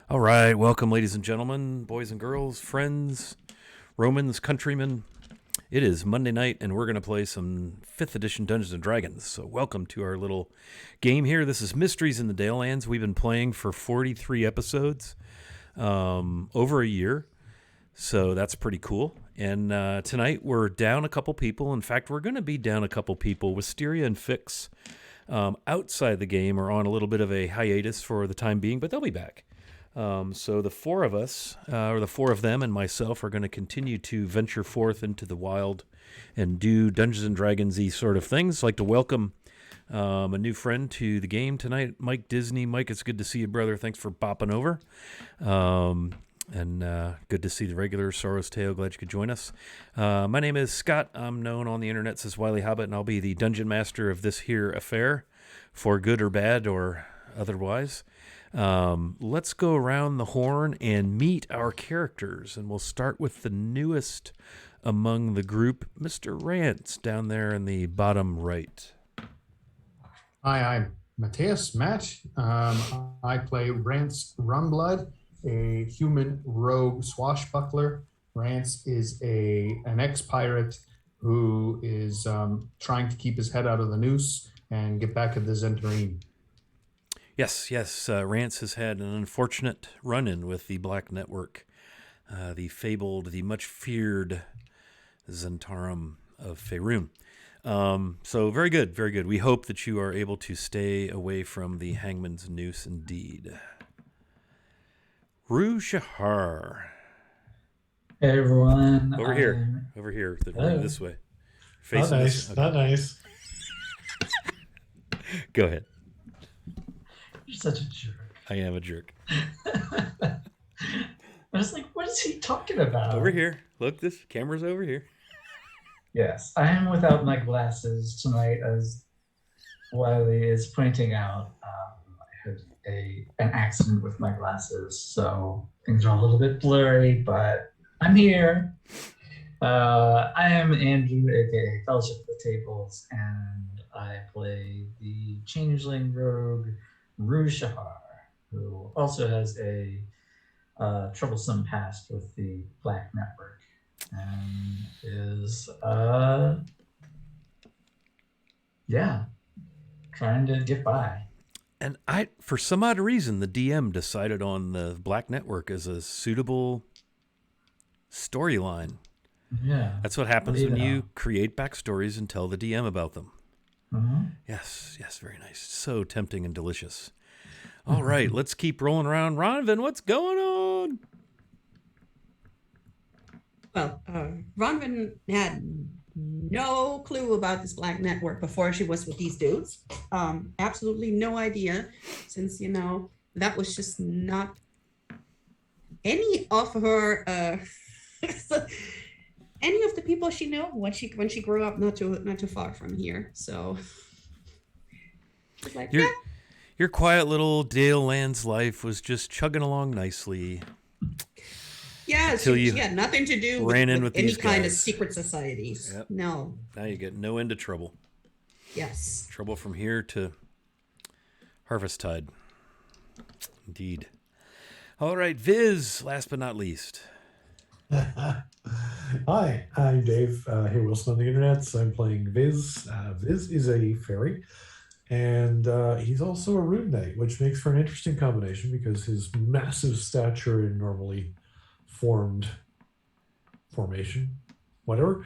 All right, welcome, ladies and gentlemen, boys and girls, friends, Romans, countrymen. It is Monday night, and we're going to play some 5th edition Dungeons and Dragons. So, welcome to our little game here. This is Mysteries in the Dalelands. We've been playing for 43 episodes, over a year. So, that's pretty cool. And tonight, we're down a couple people. In fact, we're going to be down a couple people. Wisteria and Fix outside the game are on a little bit of a hiatus for the time being, but they'll be back. So the four of us, or the four of them and myself, are going to continue to venture forth into the wild and do Dungeons and Dragons-y sort of things. I'd like to welcome a new friend to the game tonight, Mike Disney. Mike, it's good to see you, brother. Thanks for bopping over. And good to see the regular Sorrow's Tale. Glad you could join us. My name is Scott. I'm known on the internet as Wily Hobbit, and I'll be the dungeon master of this here affair, for good or bad or otherwise. Let's go around the horn and meet our characters, and we'll start with the newest among the group, Mr. Rance, down there in the bottom right. Hi, I'm Matt. I play Rance Rumblood, a human rogue swashbuckler. Rance is an ex-pirate who is trying to keep his head out of the noose and get back at the Zentarim. Yes. Rance has had an unfortunate run-in with the Black Network, the fabled, the much feared Zentarum of Faerun. So very good, very good. We hope that you are able to stay away from the Hangman's Noose indeed. Rue Shahar. Hey everyone. Over here, this way. Not nice, okay. Not nice. Go ahead. You're such a jerk. I am a jerk. I was like, what is he talking about? Over here. Look, this camera's over here. Yes, I am without my glasses tonight, as Wiley is pointing out. I had an accident with my glasses, so things are a little bit blurry, but I'm here. I am Andrew, aka Fellowship of the Tables, and I play the changeling rogue Rouge Shahar, who also has a troublesome past with the Black Network and is trying to get by. And for some odd reason, the DM decided on the Black Network as a suitable storyline. Yeah, that's what happens when you create backstories and tell the DM about them. Mm-hmm. Yes, very nice. So tempting and delicious. All right, let's keep rolling around. Ronvin, what's going on? Well, Ronvin had no clue about this Black Network before she was with these dudes. Absolutely no idea, since, that was just not any of her, any of the people she knew when she grew up not too far from here. So she's like, your quiet little Dalelands life was just chugging along nicely. Yeah, she had nothing to do with any kind of secret societies. Yep. No. Now you get no end of trouble. Yes. Trouble from here to Harvesttide. Indeed. All right, Viz, last but not least. Hi, I'm Dave, here Wilson on the internet. So I'm playing Viz. Viz is a fairy, and he's also a rune knight, which makes for an interesting combination because his massive stature in normally formed formation, whatever,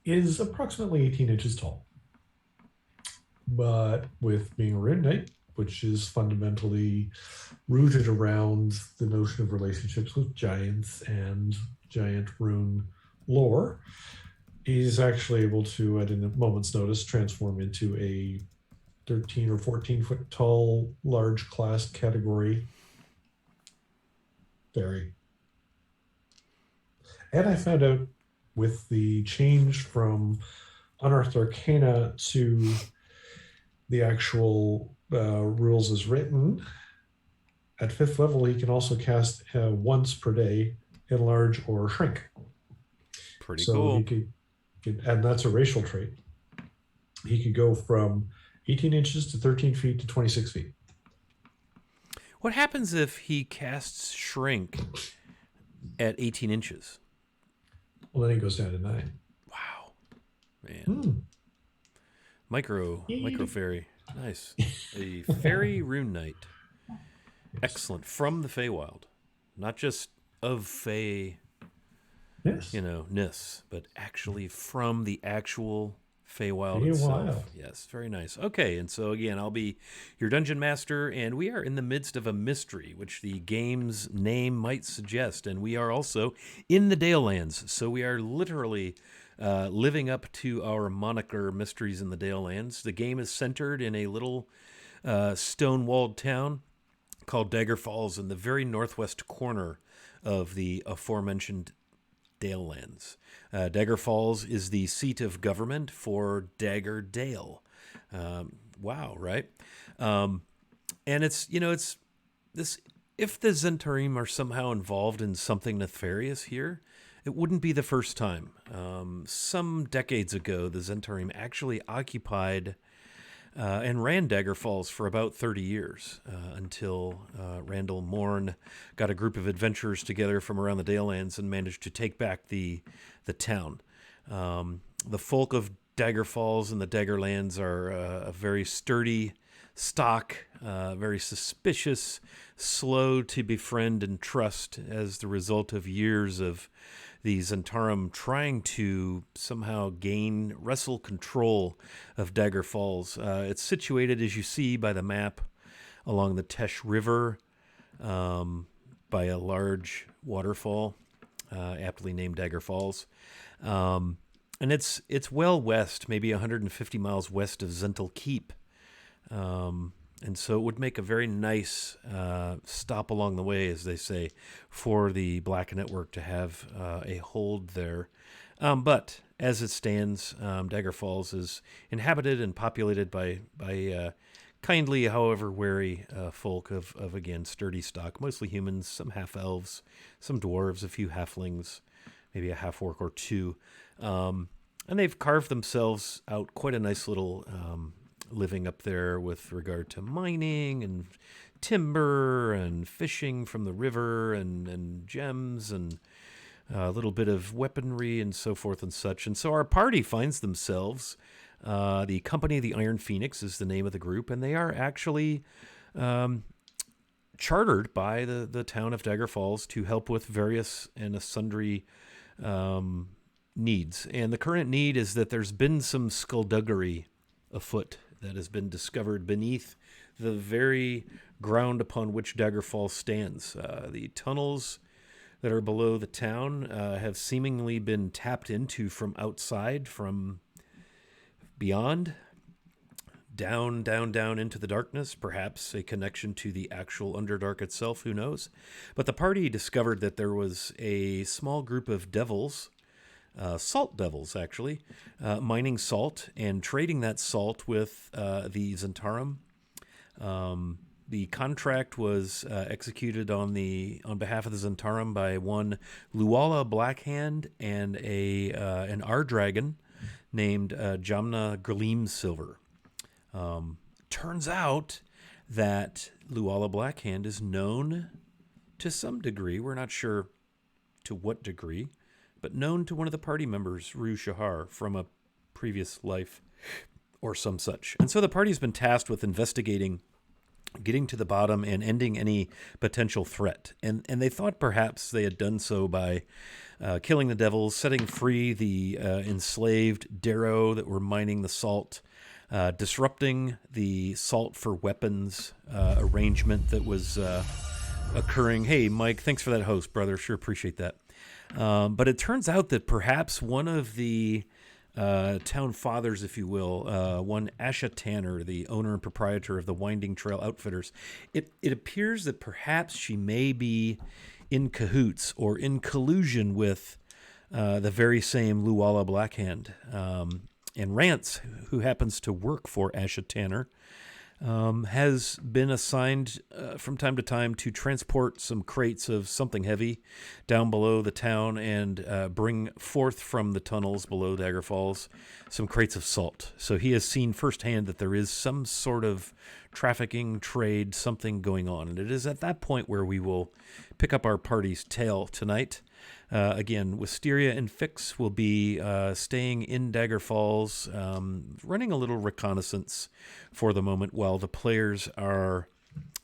is approximately 18 inches tall. But with being a rune knight, which is fundamentally rooted around the notion of relationships with giants and giant rune lore, he's actually able to, at a moment's notice, transform into a 13 or 14 foot tall, large class category fairy. And I found out with the change from Unearthed Arcana to the actual rules as written, at 5th level, he can also cast once per day, enlarge or shrink. Pretty cool. He could, and that's a racial trait. He could go from 18 inches to 13 feet to 26 feet. What happens if he casts Shrink at 18 inches? Well, then he goes down to 9. Wow, man. Hmm. Micro fairy. Nice. A fairy rune knight. Excellent. From the Feywild. Not just of Fey, Yes. ness, but actually from the actual Feywild Feywild. itself. Yes, very nice. Okay, and so again, I'll be your dungeon master, and we are in the midst of a mystery, which the game's name might suggest, and we are also in the Dalelands, so we are literally living up to our moniker, Mysteries in the Dalelands. The game is centered in a little stone-walled town called Dagger Falls in the very northwest corner of the aforementioned Dalelands. Dagger Falls is the seat of government for Dagger Dale. Wow, right? And it's this. If the Zentarim are somehow involved in something nefarious here, it wouldn't be the first time. Some decades ago, the Zentarim actually occupied and ran Dagger Falls for about 30 years until Randall Morn got a group of adventurers together from around the Dalelands and managed to take back the town. The folk of Dagger Falls and the Daggerlands are a very sturdy stock, very suspicious, slow to befriend and trust as the result of years of the Zentarum trying to somehow wrestle control of Dagger Falls. It's situated, as you see by the map, along the Tesh River by a large waterfall, aptly named Dagger Falls. And it's well west, maybe 150 miles west of Zental Keep. And so it would make a very nice stop along the way, as they say, for the Black Network to have a hold there. But as it stands, Dagger Falls is inhabited and populated by kindly, however wary folk of again, sturdy stock, mostly humans, some half-elves, some dwarves, a few halflings, maybe a half-orc or two. And they've carved themselves out quite a nice little living up there with regard to mining and timber and fishing from the river and gems and a little bit of weaponry and so forth and such. And so our party finds themselves, the Company of the Iron Phoenix is the name of the group, and they are actually chartered by the town of Dagger Falls to help with various and sundry needs. And the current need is that there's been some skullduggery afoot that has been discovered beneath the very ground upon which Dagger Falls stands. The tunnels that are below the town have seemingly been tapped into from outside, from beyond, down into the darkness, perhaps a connection to the actual Underdark itself, who knows. But the party discovered that there was a small group of devils, salt devils actually, mining salt and trading that salt with the Zentarum. The contract was executed on behalf of the Zentarum by one Luala Blackhand and an R-Dragon named Jamna Gleam Silver. Turns out that Luala Blackhand is known to some degree, we're not sure to what degree, but known to one of the party members, Rue Shahar, from a previous life or some such. And so the party's been tasked with investigating, getting to the bottom, and ending any potential threat. And they thought perhaps they had done so by killing the devils, setting free the enslaved Darrow that were mining the salt, disrupting the salt for weapons arrangement that was occurring. Hey, Mike, thanks for that host, brother. Sure appreciate that. But it turns out that perhaps one of the town fathers, if you will, one Asha Tanner, the owner and proprietor of the Winding Trail Outfitters, it appears that perhaps she may be in cahoots or in collusion with the very same Luala Blackhand. And Rance, who happens to work for Asha Tanner, has been assigned from time to time to transport some crates of something heavy down below the town and bring forth from the tunnels below Dagger Falls some crates of salt. So he has seen firsthand that there is some sort of trafficking, trade, something going on. And it is at that point where we will pick up our party's tale tonight. Again, Wisteria and Fix will be staying in Dagger Falls, running a little reconnaissance for the moment while the players are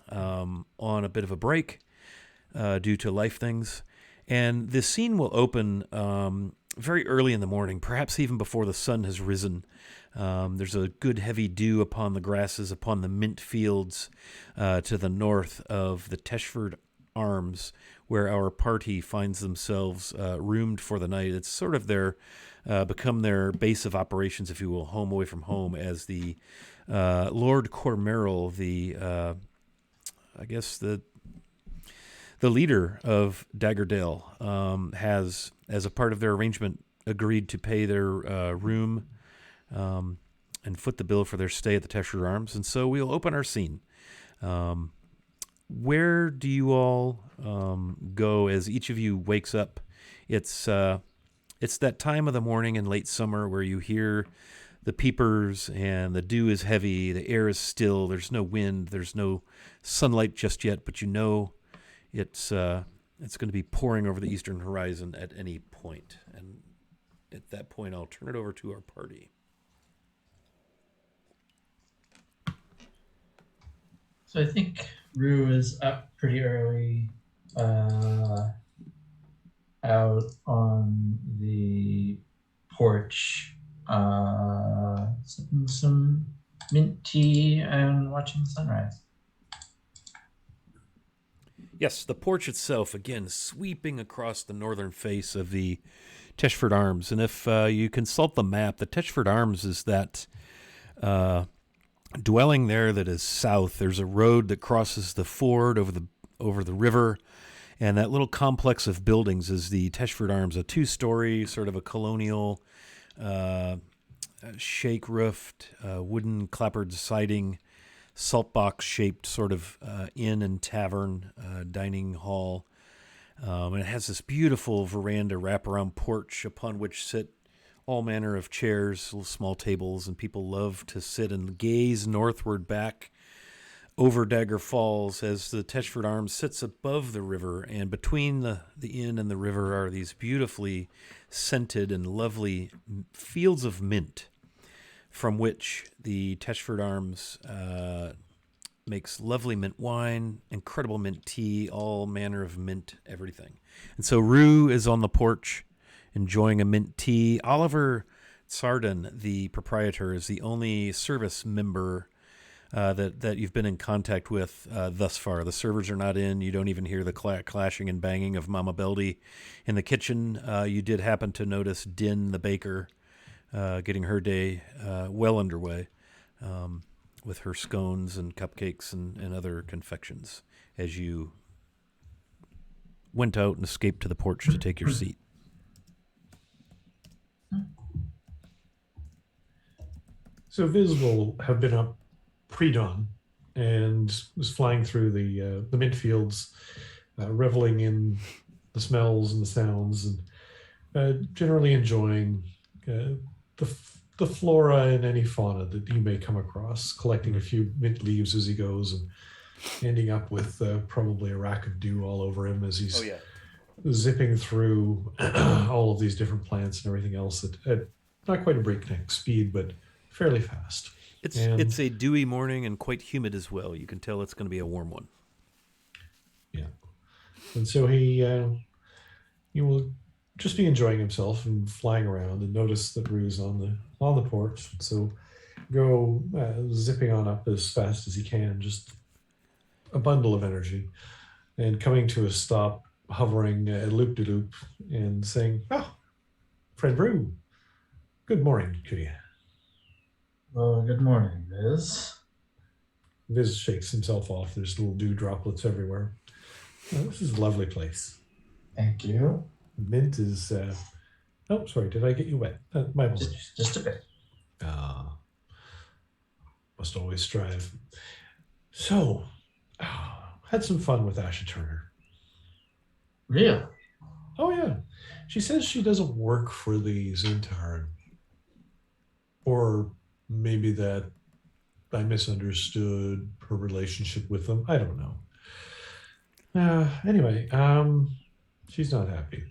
on a bit of a break due to life things. And the scene will open very early in the morning, perhaps even before the sun has risen. There's a good heavy dew upon the grasses, upon the mint fields to the north of the Teshford Arms, where our party finds themselves roomed for the night. It's sort of their become their base of operations, if you will, home away from home, as the Lord Cormeril, I guess the leader of Daggerdale, has, as a part of their arrangement, agreed to pay their room and foot the bill for their stay at the Teshford Arms. And so we'll open our scene. Where do you all go as each of you wakes up? It's that time of the morning in late summer where you hear the peepers and the dew is heavy, the air is still, there's no wind, there's no sunlight just yet, but you know it's going to be pouring over the eastern horizon at any point. And at that point, I'll turn it over to our party. So I think Rue is up pretty early, out on the porch, sipping some mint tea and watching the sunrise. Yes, the porch itself, again, sweeping across the northern face of the Teshford Arms. And if you consult the map, the Teshford Arms is that dwelling there that is south. There's a road that crosses the ford over the river, and that little complex of buildings is the Teshford Arms, a 2-story sort of a colonial shake-roofed wooden clapboard siding, saltbox shaped sort of inn and tavern dining hall. And it has this beautiful veranda wraparound porch upon which sit all manner of chairs, little small tables, and people love to sit and gaze northward back over Dagger Falls as the Teshford Arms sits above the river, and between the inn and the river are these beautifully scented and lovely fields of mint, from which the Teshford Arms makes lovely mint wine, incredible mint tea, all manner of mint everything. And so Rue is on the porch enjoying a mint tea. Oliver Sarden, the proprietor, is the only service member that you've been in contact with thus far. The servers are not in. You don't even hear the clashing and banging of Mama Beldy in the kitchen. You did happen to notice Din, the baker, getting her day well underway with her scones and cupcakes and other confections as you went out and escaped to the porch to take your seat. So Viz will have been up pre-dawn and was flying through the mint fields, reveling in the smells and the sounds, and generally enjoying the flora and any fauna that he may come across, collecting a few mint leaves as he goes, and ending up with probably a rack of dew all over him as he's zipping through all of these different plants and everything else at not quite a breakneck speed, but fairly fast. It's a dewy morning and quite humid as well. You can tell it's going to be a warm one. Yeah. And so he will just be enjoying himself and flying around, and notice that Rue's on the porch. So go zipping on up as fast as he can, just a bundle of energy, and coming to a stop, hovering loop-de-loop and saying, "Oh, friend Rue, good morning to you." Well, good morning, Viz. Viz shakes himself off. There's little dew droplets everywhere. This is a lovely place. Thank you. Mint is... oh, sorry, did I get you wet? My apologies. Just a bit. Must always strive. So, had some fun with Asha Turner. Really? Oh, yeah. She says she doesn't work for the Zentaran. Or maybe that I misunderstood her relationship with them. I don't know. Anyway, she's not happy.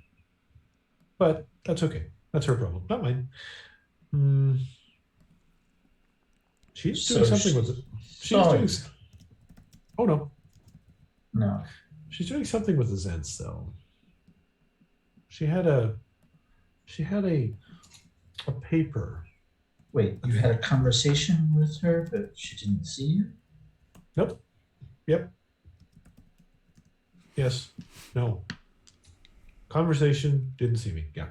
But that's okay. That's her problem, not mine. She's doing So something she with it. She's saw doing. you. Oh no, No. she's doing something with the Zents though. She had a. She had a paper. Wait, you had a conversation with her, but she didn't see you? Nope. Yep. Yes. No. Conversation. Didn't see me. Yeah.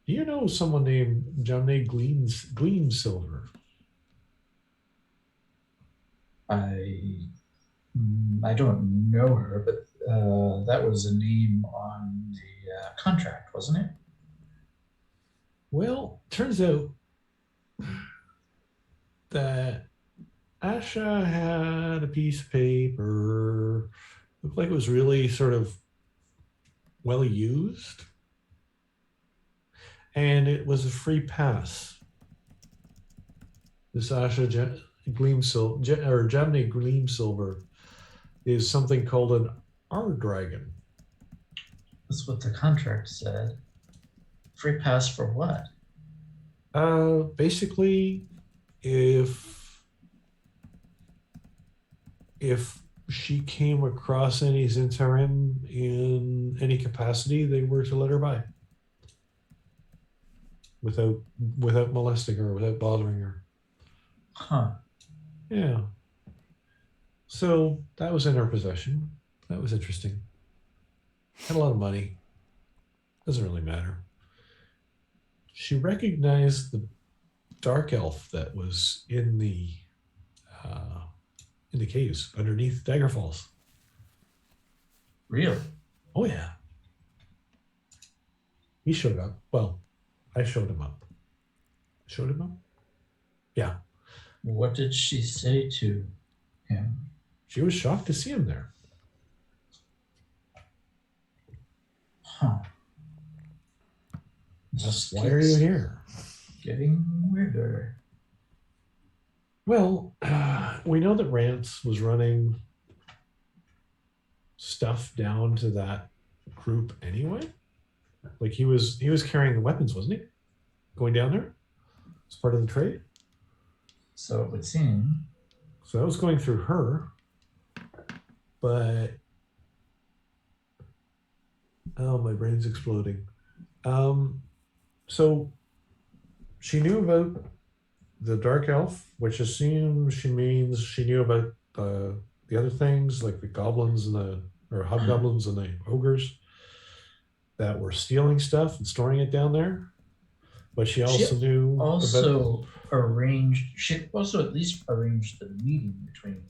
Do you know someone named Jamne Gleam Silver? I don't know her, but that was a name on the contract, wasn't it? Well, turns out that Asha had a piece of paper. Looked like it was really sort of well used. And it was a free pass. This Asha Gleam Silver or Jamne Gleam Silver is something called an R Dragon. That's what the contract said. Free pass for what? Basically, if she came across any Zentarim in any capacity, they were to let her by without molesting her, without bothering her. Huh. Yeah. So that was in her possession. That was interesting. Had a lot of money. Doesn't really matter. She recognized the dark elf that was in the caves underneath Dagger Falls. Really? Oh yeah. He showed up. Well, I showed him up. Showed him up? Yeah. What did she say to him? She was shocked to see him there. Huh. Just Why are you here? Getting weirder. Well, we know that Rance was running stuff down to that group anyway. Like he was carrying the weapons, wasn't he? Going down there as part of the trade. So it would seem. So that was going through her. But oh, my brain's exploding. So she knew about the dark elf, which assumes she means she knew about the other things like the goblins and or hobgoblins and the ogres that were stealing stuff and storing it down there. But she also knew she also at least arranged the meeting between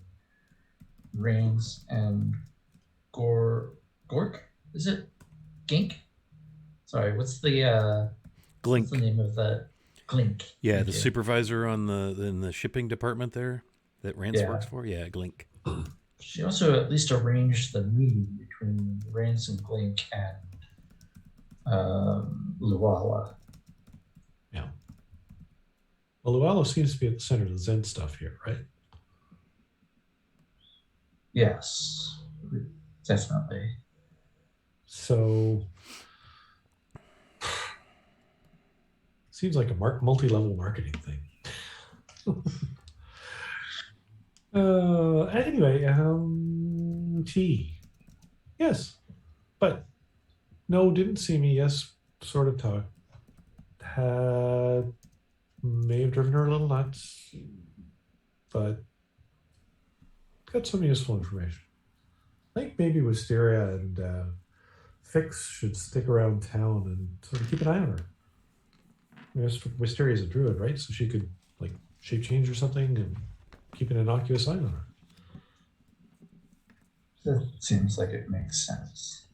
Rains and Gork? Is it Gink? Sorry, what's the Glink. What's the name of the Glink? Yeah, the supervisor in the shipping department there that Rance works for. Yeah, Glink. She also at least arranged the meeting between Rance and Glink and Luala. Yeah. Well, Luala seems to be at the center of the Zen stuff here, right? Yes, definitely. So seems like a multi-level marketing thing. Anyway, T. Yes, but no, didn't see me. Yes, sort of talked. May have driven her a little nuts, but got some useful information. I think maybe Wisteria and Fix should stick around town and sort of keep an eye on her. I guess Wisteria is a druid, right? So she could like shape change or something and keep an innocuous eye on her. That seems like it makes sense.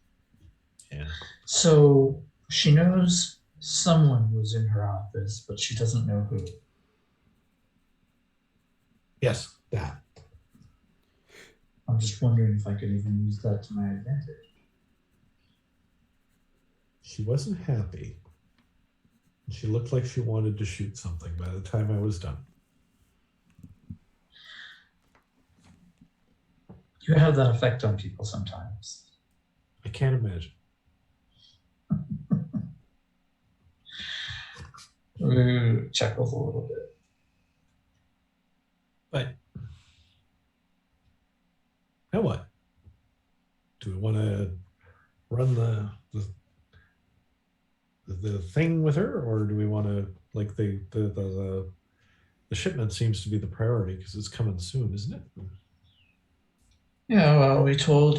Yeah. So she knows someone was in her office, but she doesn't know who. Yes, that. I'm just wondering if I could even use that to my advantage. She wasn't happy. She looked like she wanted to shoot something by the time I was done. You have that effect on people sometimes. I can't imagine. Ooh, chuckles a little bit. But now what? Do we want to run the thing with her, or do we want to like the shipment seems to be the priority because it's coming soon, isn't it? Yeah, well, we told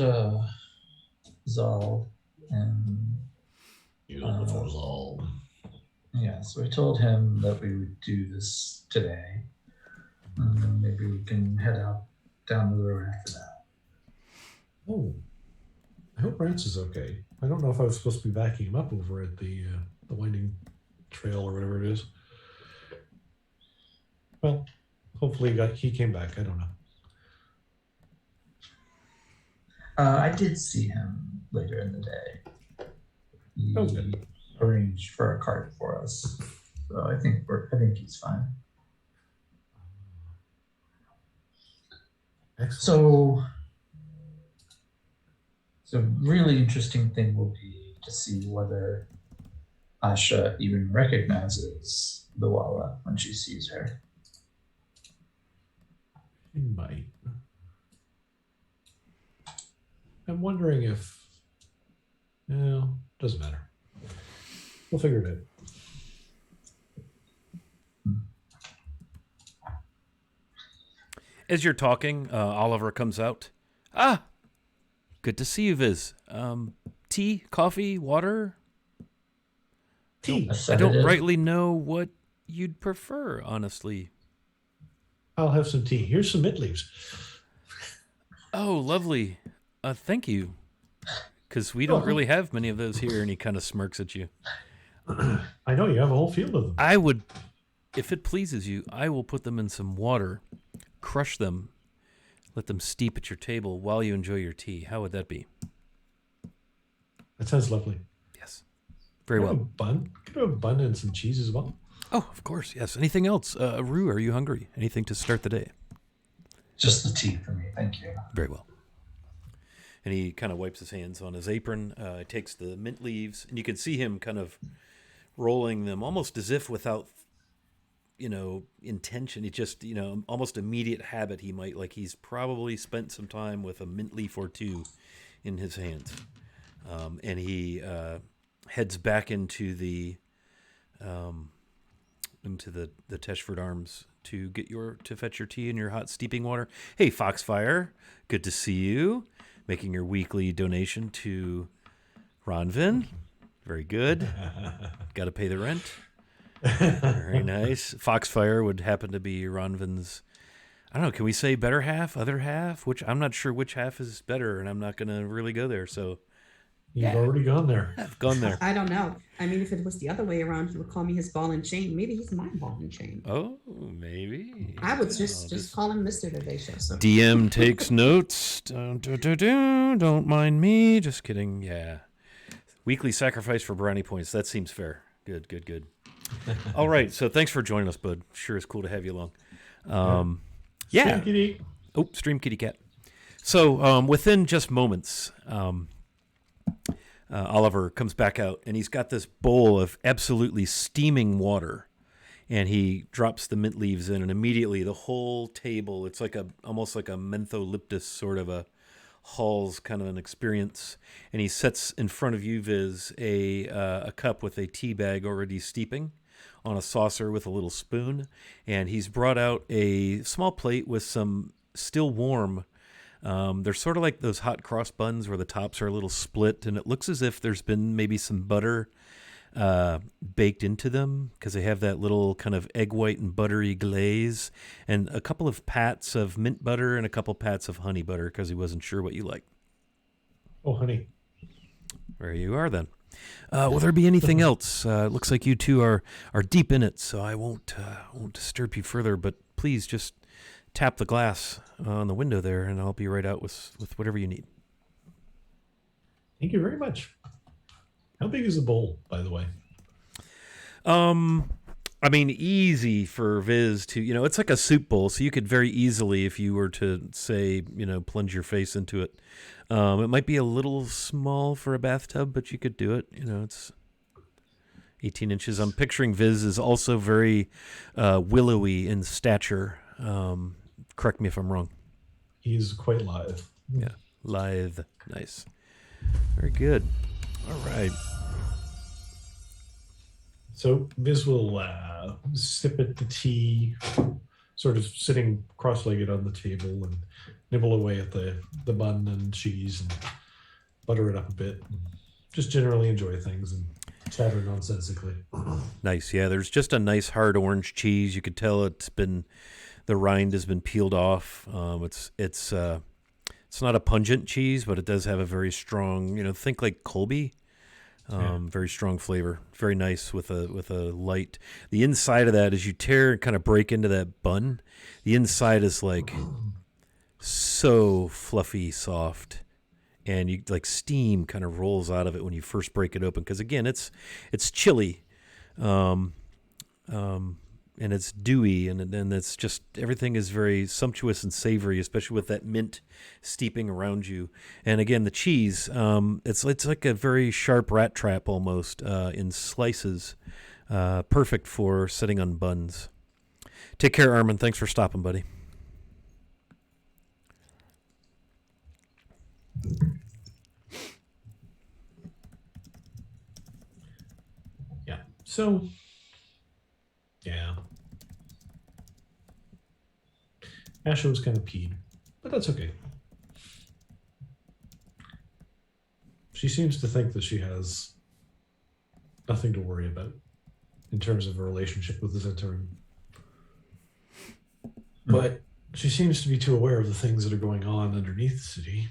Zal, and Beautiful Zal. yeah, so we told him that we would do this today, and then maybe we can head out down the road after that. Oh, I hope Rance is okay. I don't know if I was supposed to be backing him up over at the winding trail or whatever it is. Well, hopefully he came back. I don't know. I did see him later in the day. He Oh, good. arranged for a cart for us, so I think he's fine. Excellent. So the really interesting thing will be to see whether Asha even recognizes Luala when she sees her. She might. I'm wondering if. No, doesn't matter. We'll figure it out. As you're talking, Oliver comes out. Ah, good to see you, Viz. Tea, coffee, water? Tea. I don't rightly know what you'd prefer, honestly. I'll have some tea. Here's some mint leaves. Oh, lovely. Thank you. Because we don't really have many of those here, and he kind of smirks at you. I know you have a whole field of them. I would, if it pleases you, I will put them in some water, crush them, let them steep at your table while you enjoy your tea. How would that be? That sounds lovely. Yes. Very well. A bun? Could I have a bun and some cheese as well? Oh, of course, yes. Anything else? Rue, are you hungry? Anything to start the day? Just the tea for me, thank you. Very well. And he kind of wipes his hands on his apron, takes the mint leaves, and you can see him kind of rolling them almost as if without, intention. It just, almost immediate habit. He might, like he's probably spent some time with a mint leaf or two in his hands. And he heads back into the Teshford Arms to fetch your tea and your hot steeping water. Hey, Foxfire, good to see you. Making your weekly donation to Ronvin. Very good. Got to pay the rent. Very nice. Foxfire would happen to be Ronvin's, I don't know, can we say better half, other half? Which I'm not sure which half is better, and I'm not going to really go there. So You've already gone there. I've gone there. I don't know. I mean, if it was the other way around, he would call me his ball and chain. Maybe he's my ball and chain. Oh, maybe. I would just call him Mr. Vivacious. So. DM takes notes. Don't mind me. Just kidding. Yeah. Weekly sacrifice for brownie points. That seems fair. Good. All right. So thanks for joining us, bud. Sure is cool to have you along. Yeah. Stream kitty. Oh, stream kitty cat. So within just moments, Oliver comes back out, and he's got this bowl of absolutely steaming water, and he drops the mint leaves in, and immediately the whole table, it's like almost like a mentholyptus sort of a Hall's kind of an experience, and he sets in front of you, Viz, a cup with a tea bag already steeping on a saucer with a little spoon, and he's brought out a small plate with some still warm. They're sort of like those hot cross buns where the tops are a little split, and it looks as if there's been maybe some butter baked into them because they have that little kind of egg white and buttery glaze, and a couple of pats of mint butter and a couple pats of honey butter because he wasn't sure what you like. Oh, honey. There you are then. Will there be anything else? It looks like you two are deep in it, so I won't disturb you further, but please just tap the glass on the window there, and I'll be right out with whatever you need. Thank you very much. How big is the bowl, by the way? I mean, easy for Viz to, it's like a soup bowl, so you could very easily, if you were to say, plunge your face into it. It might be a little small for a bathtub, but you could do it. It's 18 inches. I'm picturing Viz is also very willowy in stature. Correct me if I'm wrong. He's quite lithe. Yeah, lithe. Nice. Very good. All right. So Viz will sip at the tea, sort of sitting cross-legged on the table, and nibble away at the bun and cheese and butter it up a bit. And just generally enjoy things and chatter nonsensically. Nice. Yeah, there's just a nice hard orange cheese. You could tell the rind has been peeled off. It's not a pungent cheese, but it does have a very strong, think like Colby. Very strong flavor, very nice with a light. The inside of that, as you tear and kind of break into that bun, the inside is like so fluffy, soft, and you like steam kind of rolls out of it when you first break it open. Because again, it's chilly, and it's dewy, and then it's just everything is very sumptuous and savory, especially with that mint steeping around you. And again, the cheese, it's like a very sharp rat trap almost in slices, perfect for sitting on buns. Take care, Armin. Thanks for stopping, buddy. Yeah. So. Yeah. Asha was kind of peed, but that's okay. She seems to think that she has nothing to worry about in terms of her relationship with the Zentarum. But she seems to be too aware of the things that are going on underneath the city.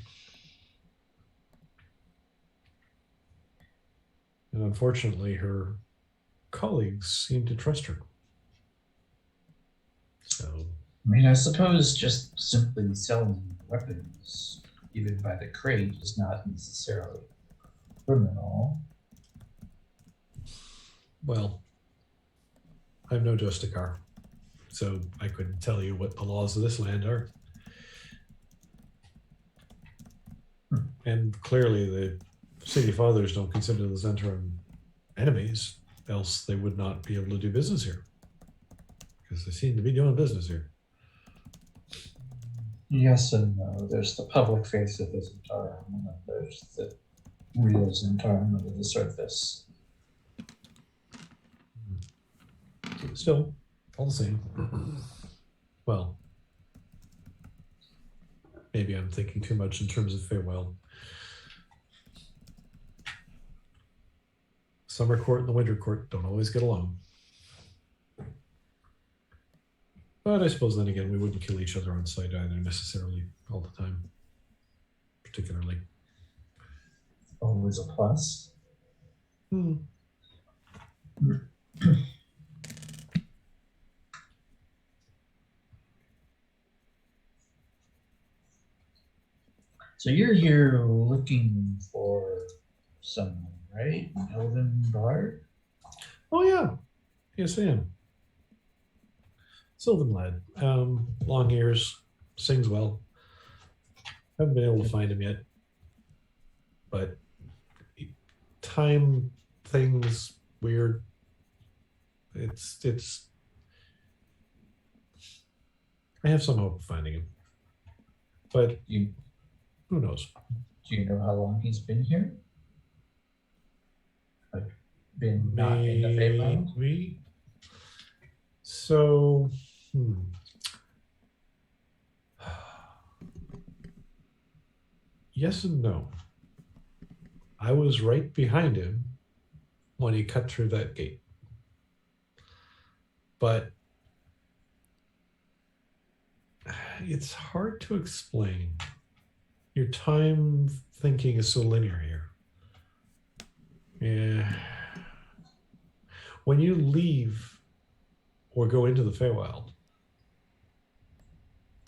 And unfortunately, her colleagues seem to trust her. So, I mean, I suppose just simply selling weapons, even by the crate, is not necessarily criminal. well, I'm no Justicar, so I couldn't tell you what the laws of this land are. And clearly the city fathers don't consider the Zentarum enemies, else they would not be able to do business here. Because they seem to be doing business here. Yes and no. There's the public face of the Zentarum, and then there's the real Zentarum under the surface. Still, all the same. Well, maybe I'm thinking too much in terms of Feywild. Summer court and the winter court don't always get along. But I suppose then again, we wouldn't kill each other on sight either necessarily all the time. Particularly. Always a plus. So you're here looking for someone, right? An elven bard? Oh yeah. Yes I am. Sylvan lad. Long ears, sings well. Haven't been able to find him yet. But time things weird. It's I have some hope of finding him. But You who knows? do you know how long he's been here? Like been not in the Feywild? Maybe. So yes and no. I was right behind him when he cut through that gate. But it's hard to explain. Your time thinking is so linear here. Yeah. When you leave or go into the Feywild,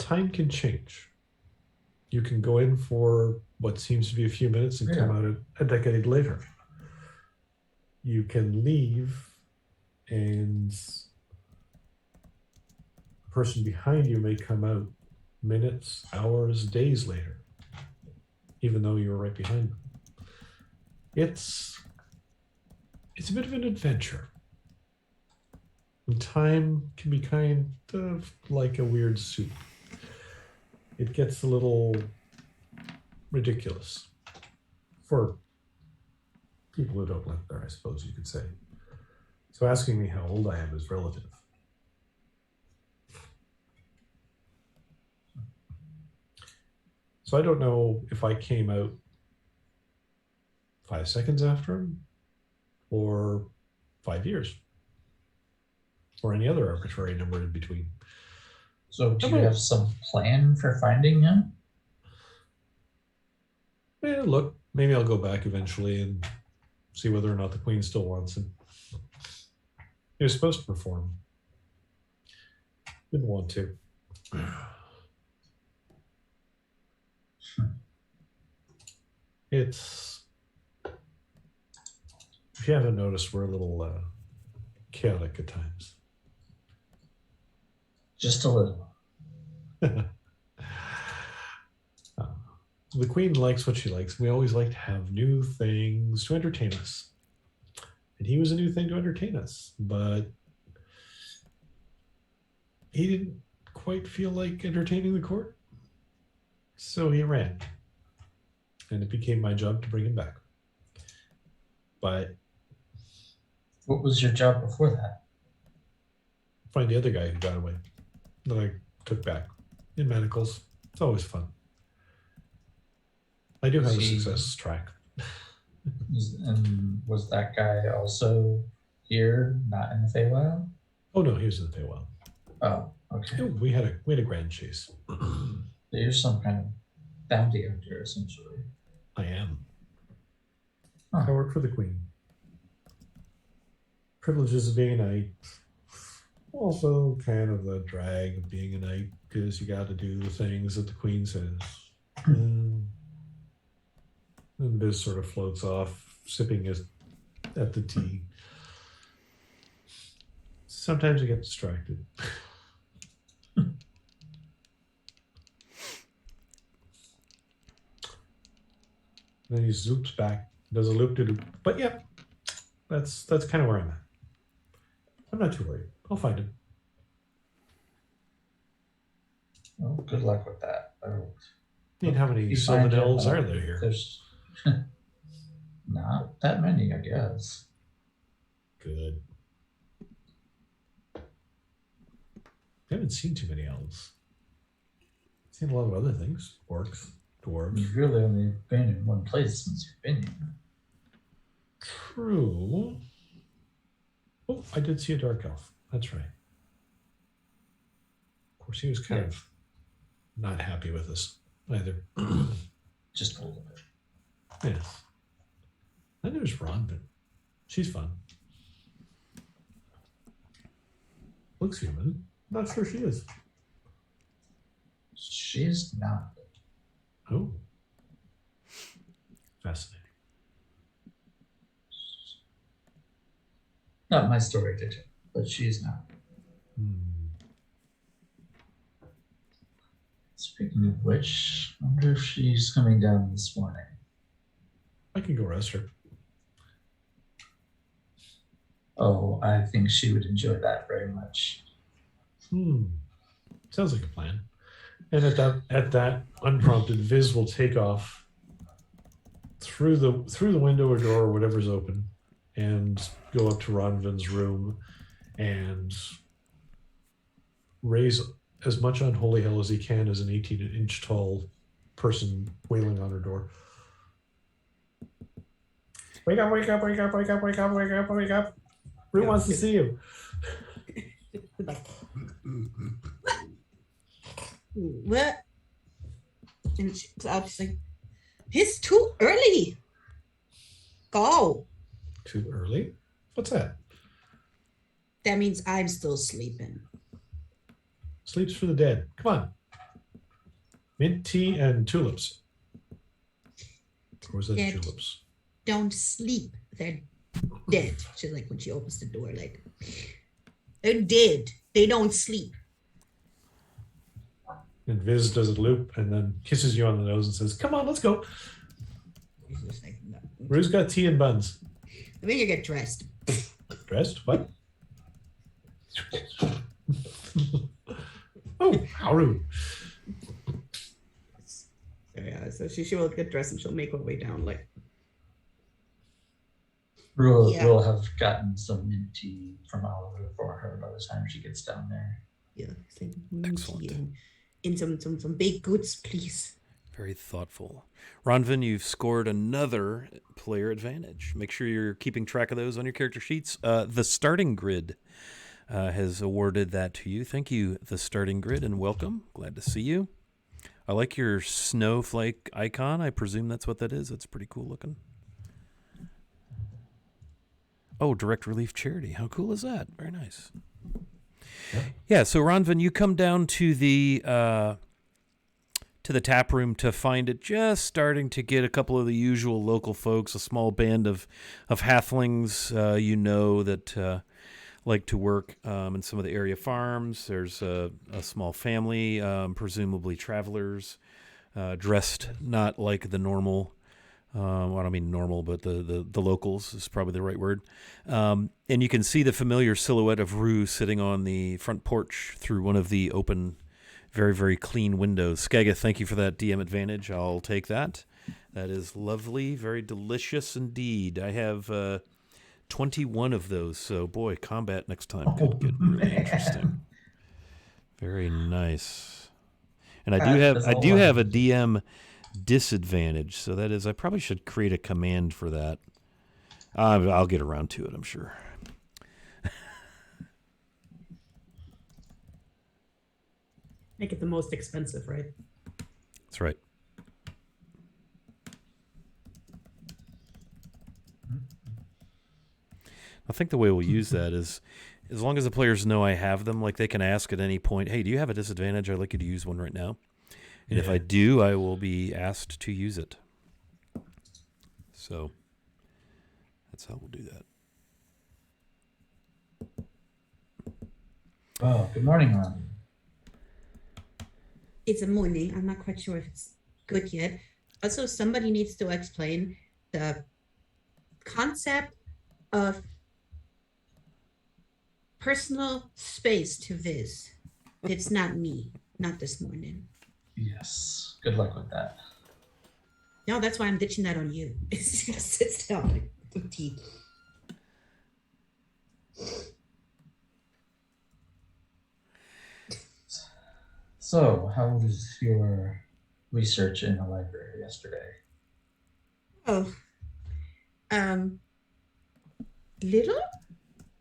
time can change. You can go in for what seems to be a few minutes and come out a decade later. You can leave and the person behind you may come out minutes, hours, days later, even though you were right behind them. It's a bit of an adventure. And time can be kind of like a weird soup. It gets a little ridiculous for people who don't live there, I suppose you could say. So asking me how old I am is relative. So I don't know if I came out 5 seconds after him or 5 years or any other arbitrary number in between. So do you have some plan for finding him? Yeah, look, maybe I'll go back eventually and see whether or not the Queen still wants him. He was supposed to perform. Didn't want to. It's, if you haven't noticed, we're a little chaotic at times. Just a little. The Queen likes what she likes. We always like to have new things to entertain us. And he was a new thing to entertain us, but he didn't quite feel like entertaining the court. So he ran. And it became my job to bring him back. But What was your job before that? find the other guy who got away that I took back in manacles. It's always fun. I do have a success track. And was that guy also here, not in the Feywild? Oh no, he was in the Feywild. Oh, okay. Yeah, we had a grand chase. You're some kind of bounty hunter, essentially. I am. Huh. I work for the Queen. Privileges of being a knight. Also kind of the drag of being a knight, because you got to do the things that the Queen says. And Biz sort of floats off, sipping at the tea. Sometimes I get distracted. Then he zoops back, does a loop-de-loop. But yeah, that's kind of where I'm at. I'm not too worried. I'll find him. Well, good luck with that. I don't. I mean, how many You find Sylvan elves him, are there here? There's not that many, I guess. Good. I haven't seen too many elves. I've seen a lot of other things. Orcs, dwarves. You've really only been in one place since you've been here. True. Oh, I did see a dark elf. That's right. Of course, he was kind of not happy with us either. Just a little bit. Yes. Then there's Ronvin. She's fun. Looks human. Not sure she is. She's not. Oh. Fascinating. Not my story to tell, but she's not. Speaking of which, I wonder if she's coming down this morning. I can go rest her. Oh, I think she would enjoy that very much. Sounds like a plan. And at that unprompted, Viz will take off through the window or door or whatever's open and go up to Ronvin's room and raise as much unholy hell as he can as an 18-inch tall person wailing on her door. Wake up, wake up, wake up, wake up, wake up, wake up, wake up. Rue wants to see you. What? And Cloud's like, it's too early. Go. Too early? What's that? That means I'm still sleeping. Sleep's for the dead. Come on. Mint tea and tulips. Or was that Dead. tulips? Don't sleep. They're dead. She's like when she opens the door, like they're dead. They don't sleep. And Viz does a loop and then kisses you on the nose and says, "Come on, let's go." She's just like, no. Rue's got tea and buns. Let me get dressed. Dressed? What? Oh, how rude. So yeah, so she will get dressed and she'll make her way down. Like Yeah. We'll have gotten some mint tea from Oliver for her by the time she gets down there. yeah, it's like Excellent. And some baked goods, please. Very thoughtful. Ronvin, you've scored another player advantage. Make sure you're keeping track of those on your character sheets. The starting grid has awarded that to you. Thank you, the starting grid, and welcome. Glad to see you. I like your snowflake icon. I presume that's what that is. That's pretty cool looking. Oh, Direct Relief Charity. How cool is that? Very nice. Yeah, so Ronvin, you come down to the tap room to find it just starting to get a couple of the usual local folks, a small band of halflings that like to work in some of the area farms. There's a small family, presumably travelers, dressed not like the normal. Well, I don't mean normal, but the locals is probably the right word. And you can see the familiar silhouette of Rue sitting on the front porch through one of the open, very, very clean windows. Skaga, thank you for that DM advantage. I'll take that. That is lovely, very delicious indeed. I have 21 of those, so boy, combat next time could get really interesting. Very nice. And I do have a DM disadvantage, so that is I probably should create a command for that. I'll get around to it, I'm sure. Make it the most expensive, right? That's right. I think the way we'll use that is as long as the players know I have them, like they can ask at any point, "Hey, do you have a disadvantage? I'd like you to use one right now." And if I do, I will be asked to use it. So that's how we'll do that. Oh, good morning, Ron. It's a morning. I'm not quite sure if it's good yet. Also, somebody needs to explain the concept of personal space to Viz. It's not me, not this morning. Yes. Good luck with that. No, that's why I'm ditching that on you. It's just sits down like the teeth. So, how was your research in the library yesterday? Oh, little.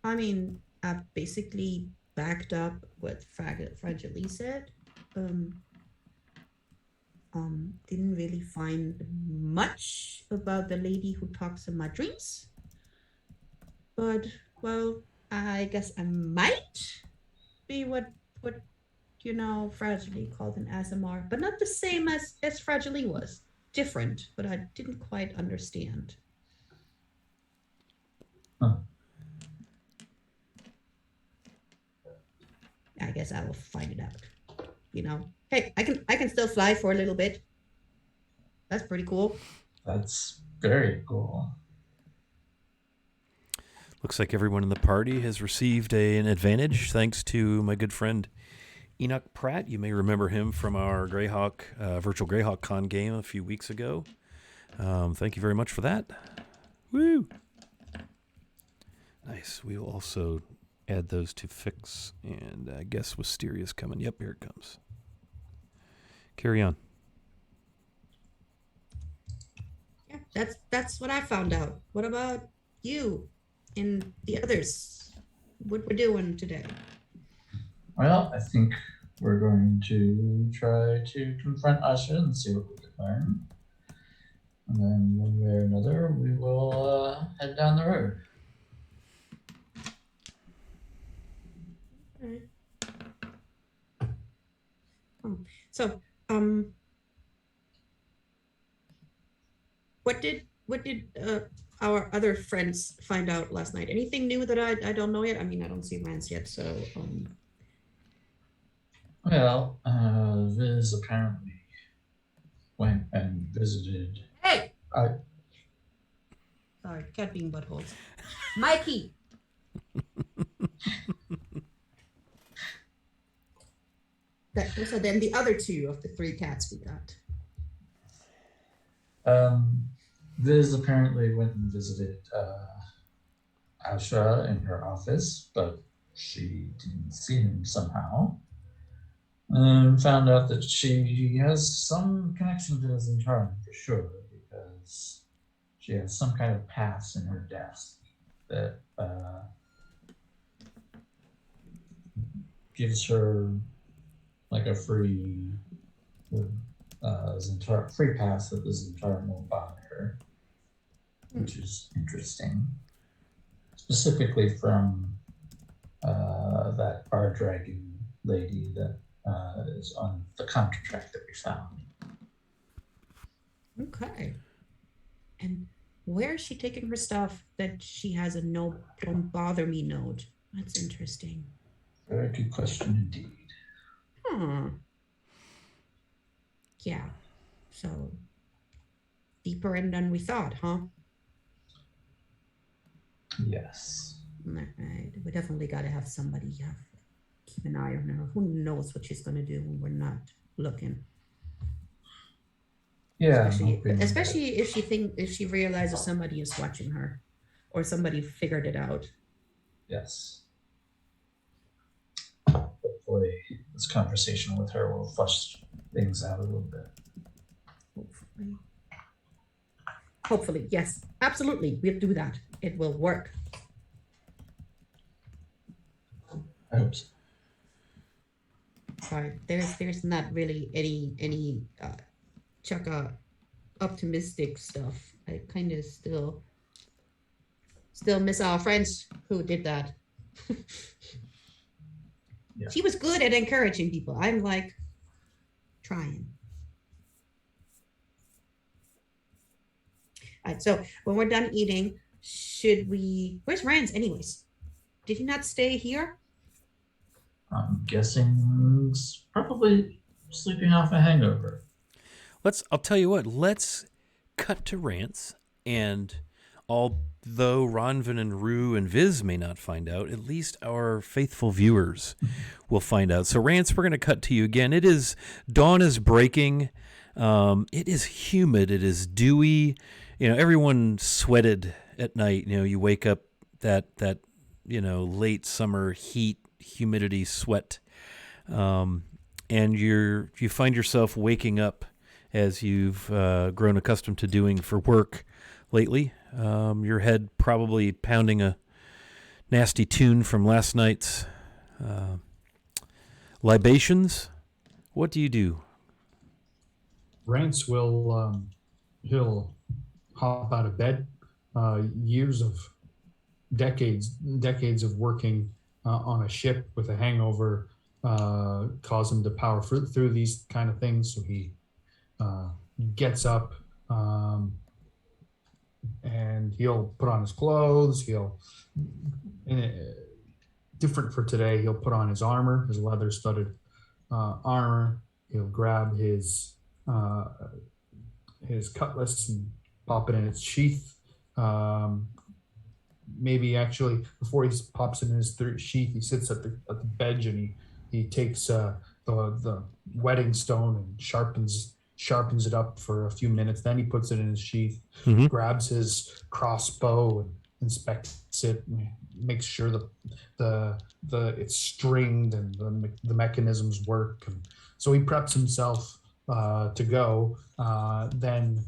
I mean, I basically backed up what Fragile said. Didn't really find much about the lady who talks in my dreams. But well, I guess I might be what Fragile called an Azamar, but not the same as Fragile was. Different, but I didn't quite understand. Huh. I guess I will find it out. Hey, I can still fly for a little bit. That's pretty cool. That's very cool. Looks like everyone in the party has received an advantage thanks to my good friend Enoch Pratt. You may remember him from our Greyhawk virtual Greyhawk Con game a few weeks ago. Thank you very much for that. Woo! Nice. We will also add those to fix, and I guess Wisteria's coming. Yep, here it comes. Carry on. Yeah, that's what I found out. What about you and the others? What we're doing today? Well, I think we're going to try to confront Usher and see what we can learn. And then one way or another, we will head down the road. All right. So, what did our other friends find out last night? Anything new that I don't know yet? I mean, I don't see Rance yet, so Well, Viz apparently went and visited. hey, I sorry, cat being buttholes. Mikey. So then the other two of the three cats we got. Viz apparently went and visited Asha in her office, but she didn't see him somehow. And found out that she has some connection to his environment for sure, because she has some kind of pass in her desk that gives her like a free free pass that this entire won't bother her, which is interesting. Specifically from that bar dragon lady that is on the contract that we found. Okay. And where is she taking her stuff that she has a no don't bother me note? That's interesting. Very good question indeed. Yeah. So deeper in than we thought, huh? Yes. Right. We definitely got to have somebody keep an eye on her. Who knows what she's going to do when we're not looking? Yeah. Especially if she realizes somebody is watching her, or somebody figured it out. Yes. Hopefully, this conversation with her will flush things out a little bit. Hopefully, yes, absolutely. We'll do that. It will work. I hope so. Sorry, there's not really any Chaka optimistic stuff. I kind of still miss our friends who did that. Yeah. She was good at encouraging people. I'm like trying. All right, so when we're done eating, where's Rance anyways? Did he not stay here? I'm guessing probably sleeping off a hangover. I'll tell you what, let's cut to Rance, and although Ronvin and Rue and Viz may not find out, at least our faithful viewers will find out. So Rance, we're going to cut to you again. Dawn is breaking. It is humid. It is dewy. Everyone sweated at night. You wake up that late summer heat, humidity, sweat, and you find yourself waking up as you've grown accustomed to doing for work lately. Your head probably pounding a nasty tune from last night's libations. What do you do? Rance will he'll hop out of bed. Decades of working on a ship with a hangover cause him to power through these kind of things. So he gets up and he'll put on his clothes. Different for today, he'll put on his armor, his leather-studded armor. He'll grab his cutlass and pop it in its sheath. Maybe actually before he pops it in his sheath, he sits at the bench and he takes the wedding stone and sharpens it up for a few minutes. Then he puts it in his sheath, grabs his crossbow and inspects it, and makes sure that it's stringed and the mechanisms work. And so he preps himself to go. Then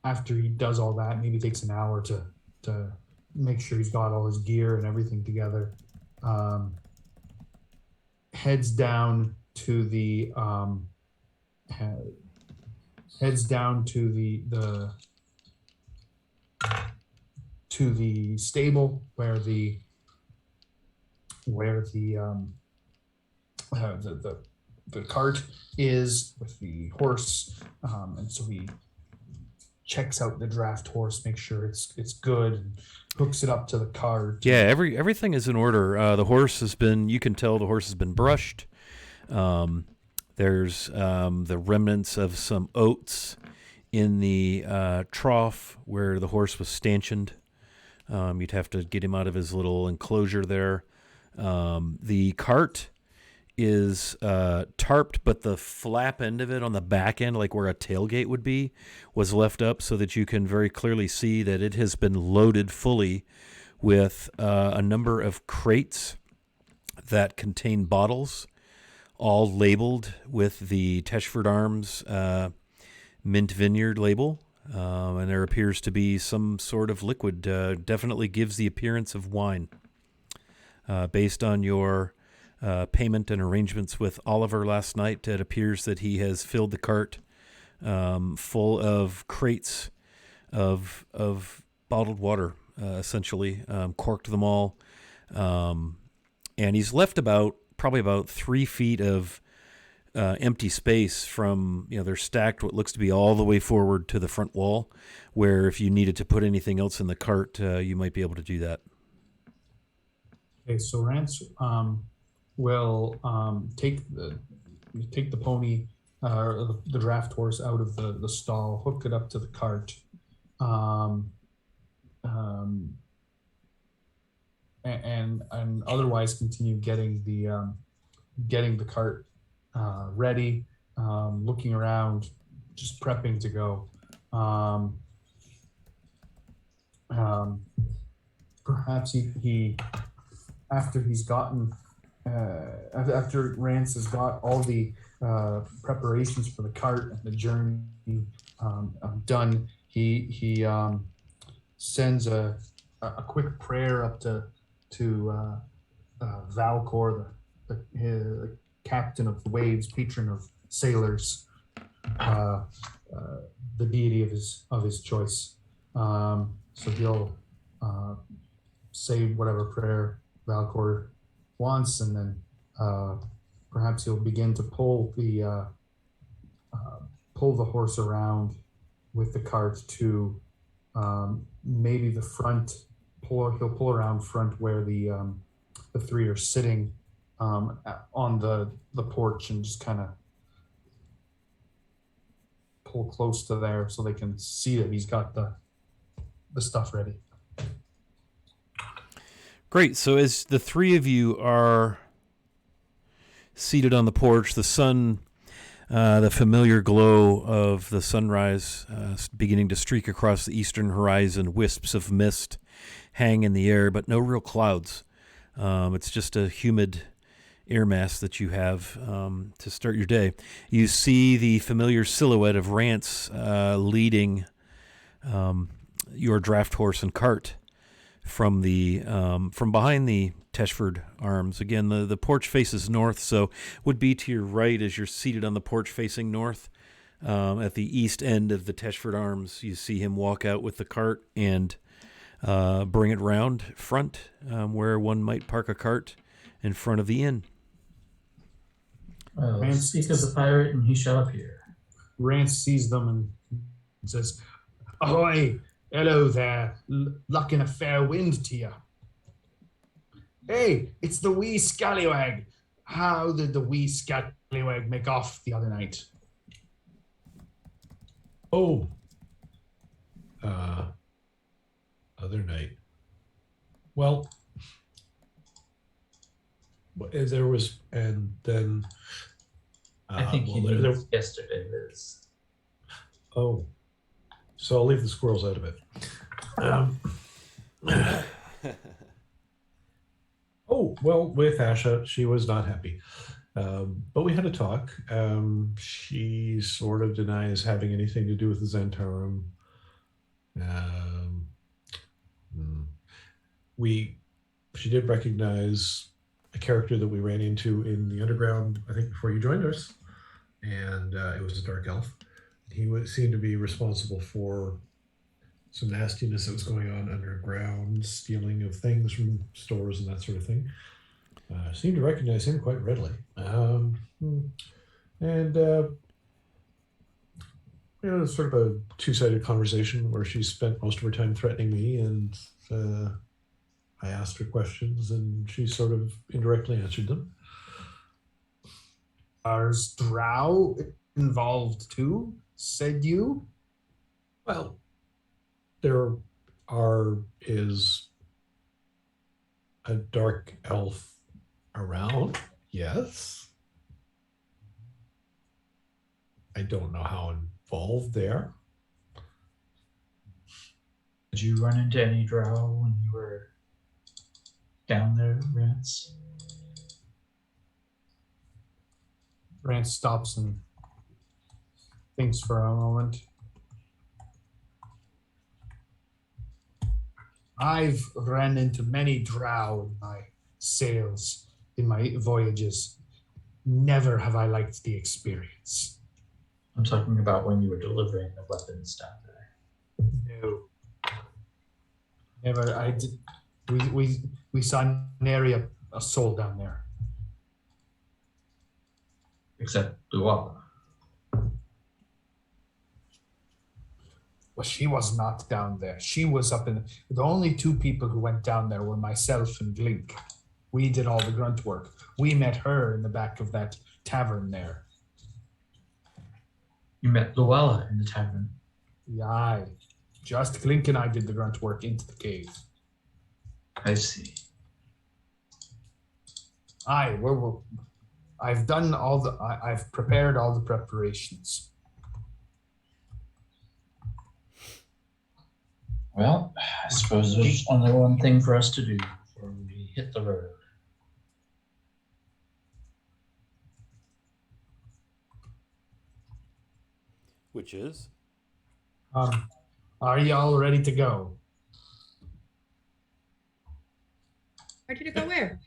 after he does all that, maybe takes an hour to make sure he's got all his gear and everything together. Heads down to the stable where the cart is with the horse, and so he checks out the draft horse, makes sure it's good, and hooks it up to the cart. Yeah, everything is in order. The horse has been, you can tell the horse has been brushed. There's the remnants of some oats in the trough where the horse was stanchioned. You'd have to get him out of his little enclosure there. The cart is tarped, but the flap end of it on the back end, like where a tailgate would be, was left up so that you can very clearly see that it has been loaded fully with a number of crates that contain bottles, all labeled with the Teshford Arms Mint Vineyard label. And there appears to be some sort of liquid. Definitely gives the appearance of wine. Based on your payment and arrangements with Oliver last night, it appears that he has filled the cart full of crates of bottled water, essentially, corked them all. And he's left probably about 3 feet of empty space from, they're stacked what looks to be all the way forward to the front wall, where if you needed to put anything else in the cart, you might be able to do that. Okay, so Rance will take the pony, the draft horse out of the stall, hook it up to the cart, and otherwise continue getting the cart ready, looking around, just prepping to go. Perhaps he after he's gotten after Rance has got all the preparations for the cart and the journey done, he sends a quick prayer up to Valcor, the captain of the waves, patron of sailors, the deity of his choice. So he'll say whatever prayer Valcor wants, and then perhaps he'll begin to pull the horse around with the cart to maybe the front. He'll pull around front where the three are sitting on the porch, and just kind of pull close to there so they can see that he's got the stuff ready. Great. So as the three of you are seated on the porch, the sun, the familiar glow of the sunrise beginning to streak across the eastern horizon, wisps of mist hang in the air, but no real clouds. It's just a humid air mass that you have to start your day. You see the familiar silhouette of Rance leading your draft horse and cart from behind the Teshford Arms. Again, the porch faces north, so would be to your right as you're seated on the porch facing north. At the east end of the Teshford Arms, you see him walk out with the cart and bring it round front, where one might park a cart in front of the inn. Speak of the pirate, and he shall appear. Rance sees them and says, "Ahoy! Hello there. Luck and a fair wind to you. Hey, it's the wee scallywag. How did the wee scallywag make off the other night?" Oh, other night. Well, there was, and then I think he knew yesterday, Liz. Oh, so I'll leave the squirrels out of it. Oh, well, with Asha, she was not happy. But we had a talk. She sort of denies having anything to do with the Zentarum. She did recognize a character that we ran into in the underground, I think, before you joined us. And it was a dark elf. He seemed to be responsible for some nastiness that was going on underground, stealing of things from stores and that sort of thing. Seemed to recognize him quite readily. And You know, it was sort of a two-sided conversation where she spent most of her time threatening me, and I asked her questions, and she sort of indirectly answered them. Ours drow involved too, said you? Well, is a dark elf around, yes. I don't know how involved they are. Did you run into any drow when you were down there, Rance? Rance stops and thinks for a moment. I've ran into many drow in my sails, in my voyages. Never have I liked the experience. I'm talking about when you were delivering the weapons down there. No. Never. I did. We saw nary a soul down there. Except Luala. Well, she was not down there. She was up in. The only two people who went down there were myself and Glink. We did all the grunt work. We met her in the back of that tavern there. You met Luala in the tavern. Aye. Just Glink and I did the grunt work into the cave. I see. Aye, I've done all the. I've prepared all the preparations. Well, I suppose there's only one thing for us to do before we hit the road. Which is? Are y'all ready to go? Ready to go where?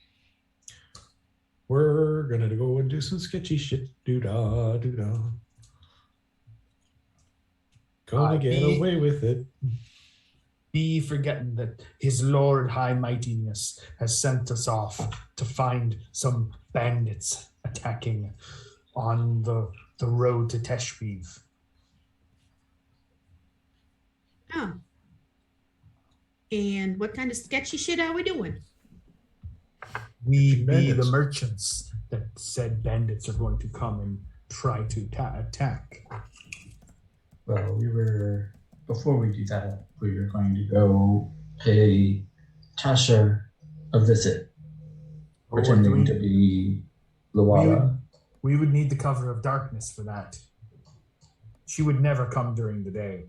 We're gonna go and do some sketchy shit. Doo-dah, doo-dah. Gonna get away with it. Be forgetting that his Lord High Mightiness has sent us off to find some bandits attacking on the road to Teshweave. Oh. And what kind of sketchy shit are we doing? We be Bandits. the merchants that said bandits are going to come and try to attack. Well, before we do that, we were going to go pay Tasha a visit, pretending to be Luala. We would need the cover of darkness for that. She would never come during the day.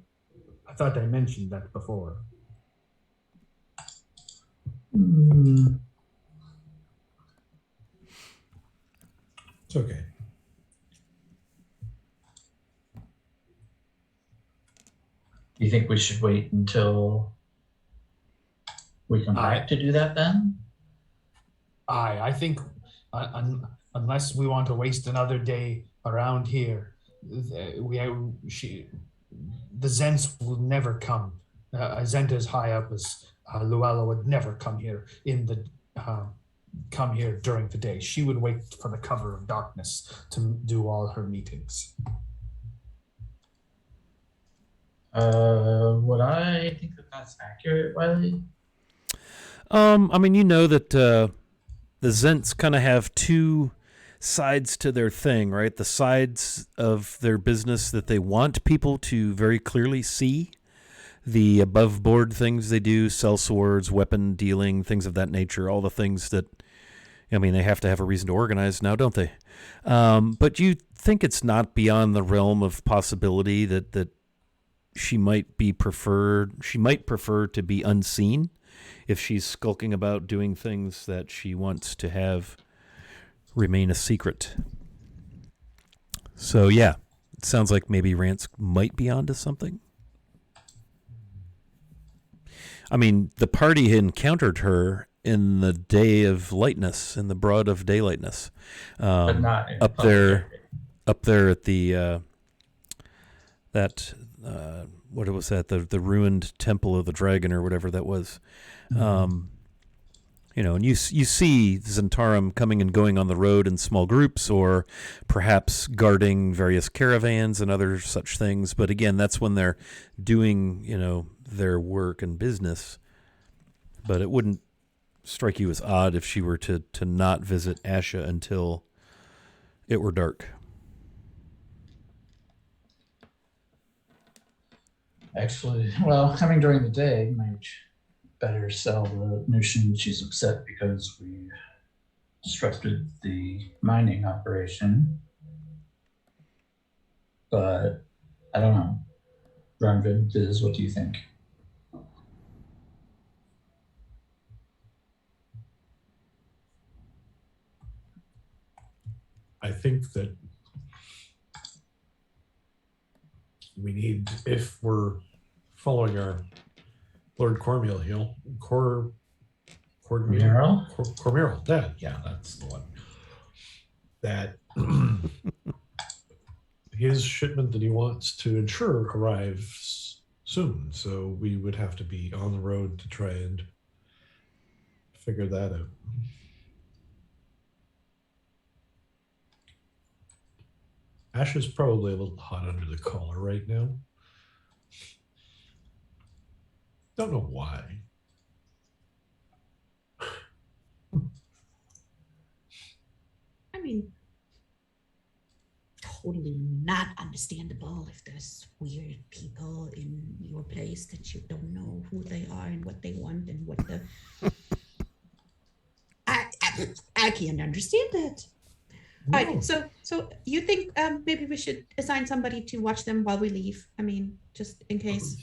I thought I mentioned that before. It's okay. You think we should wait until we come back to do that then? I think unless we want to waste another day around here, the Zents will never come. Zent as high up as Luella would never come here come here during the day. She would wait for the cover of darkness to do all her meetings. Would I think that that's accurate, Wiley? I mean, you know that the Zents kind of have two sides to their thing, right? The sides of their business that they want people to very clearly see, the above board things they do, sell swords, weapon dealing, things of that nature, all the things that, I mean, they have to have a reason to organize now, don't they? But you think it's not beyond the realm of possibility that she might prefer to be unseen if she's skulking about doing things that she wants to have remain a secret. So yeah, it sounds like maybe Rance might be onto something. I mean, the party had encountered her in the day of lightness, in the broad of daylightness, But not in up public there, area. up there at the what was that? The ruined temple of the dragon or whatever that was. And you see Zentarum coming and going on the road in small groups, or perhaps guarding various caravans and other such things. But again, that's when they're doing, their work and business. But it wouldn't strike you as odd if she were to not visit Asha until it were dark. Actually, well, having during the day might better sell the notion that she's upset because we disrupted the mining operation. But I don't know. Ranvid, Viz, what do you think? I think that we need, if we're following our Lord Cormier, Cormier, that's the one. That his shipment that he wants to ensure arrives soon. So we would have to be on the road to try and figure that out. Ash is probably a little hot under the collar right now. Don't know why. I mean, totally not understandable if there's weird people in your place that you don't know who they are and what they want and what the. I can't understand that. No. All right, so you think maybe we should assign somebody to watch them while we leave? I mean, just in case.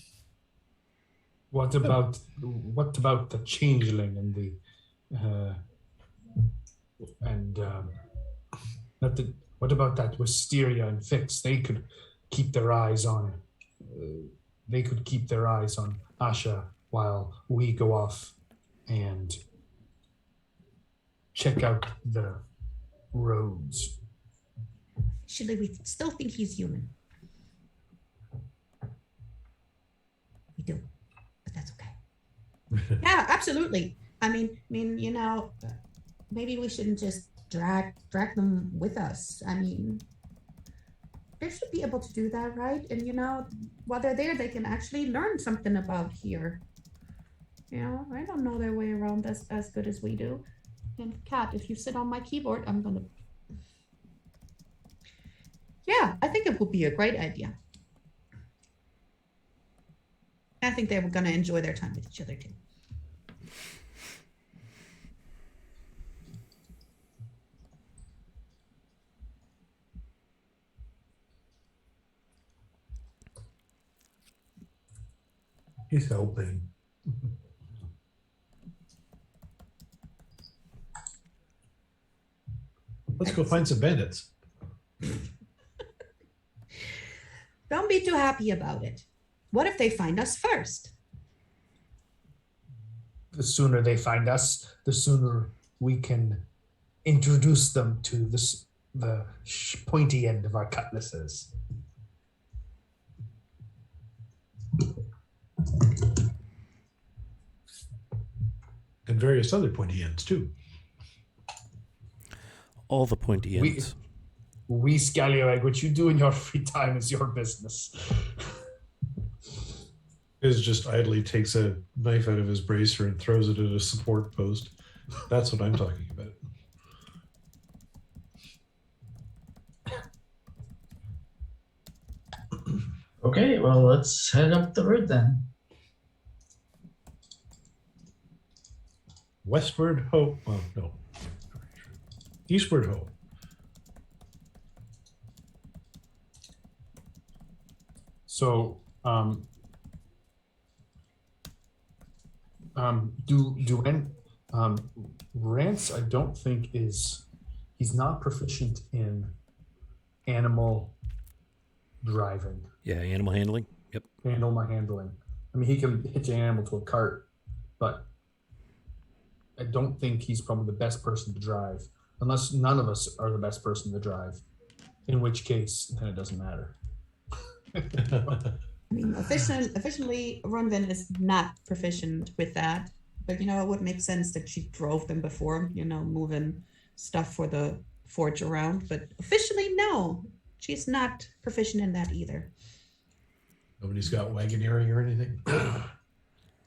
What about the changeling and the what about that Wisteria and Fix? They could keep their eyes on Asha while we go off and check out the roads. Actually, we still think he's human. We do, but that's okay. Yeah, absolutely. I mean, maybe we shouldn't just drag them with us. I mean, they should be able to do that, right? And while they're there, they can actually learn something about here. I don't know their way around as good as we do. And Kat, if you sit on my keyboard, I'm gonna. Yeah, I think it would be a great idea. I think they were gonna enjoy their time with each other too. He's helping. Let's go find some bandits. Don't be too happy about it. What if they find us first? The sooner they find us, the sooner we can introduce them to the pointy end of our cutlasses. And various other pointy ends too. All the pointy ends. We scallywag, what you do in your free time is your business. Is just idly takes a knife out of his bracer and throws it at a support post. That's what I'm talking about. Okay, well, let's head up the road then. Westward ho. Oh, no. Eastward ho. So, Rance, I don't think he's not proficient in animal driving. Yeah, animal handling. Yep. Animal handling. I mean, he can hitch an animal to a cart, but I don't think he's probably the best person to drive, unless none of us are the best person to drive, in which case, then it doesn't matter. I mean, officially, Runven is not proficient with that. but it would make sense that she drove them before, moving stuff for the forge around. But officially, no, she's not proficient in that either. Nobody's got wagoneering or anything.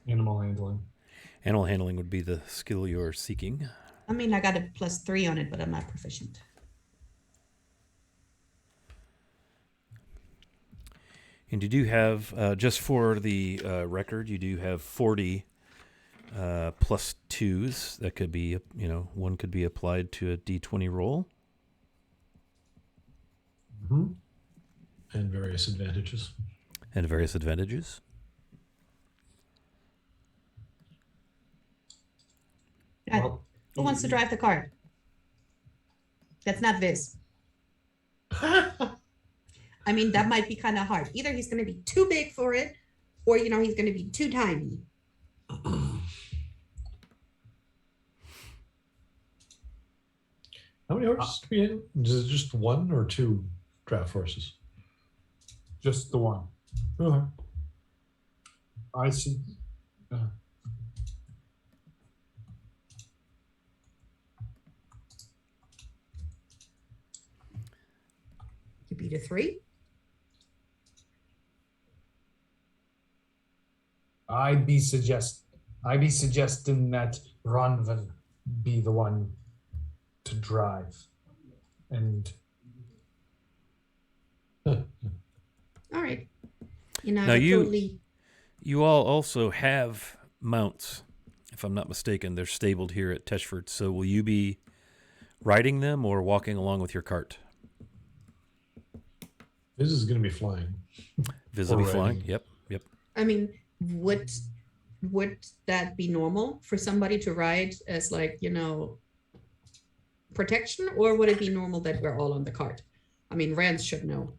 Animal handling. Animal handling would be the skill you're seeking. I mean, I got a +3 on it, but I'm not proficient. And you do have, just for the record, you do have 40 +2s. That could be, one could be applied to a d20 roll. Mm-hmm. And various advantages. And various advantages. Well, Who wants to drive the cart? That's not Viz. I mean, that might be kind of hard. Either he's going to be too big for it, or, he's going to be too tiny. How many horses do we have? Is it just one or two draft horses? just the one. Okay. I see. You beat a 3. I'd be suggesting that Ronvan be the one to drive, and All right. Now you all also have mounts, if I'm not mistaken. They're stabled here at Teshford. So will you be riding them or walking along with your cart? This is going to be flying. Viz will be Already. flying. Yep. I mean, would that be normal for somebody to ride as protection, or would it be normal that we're all on the cart? I mean, Rance should know,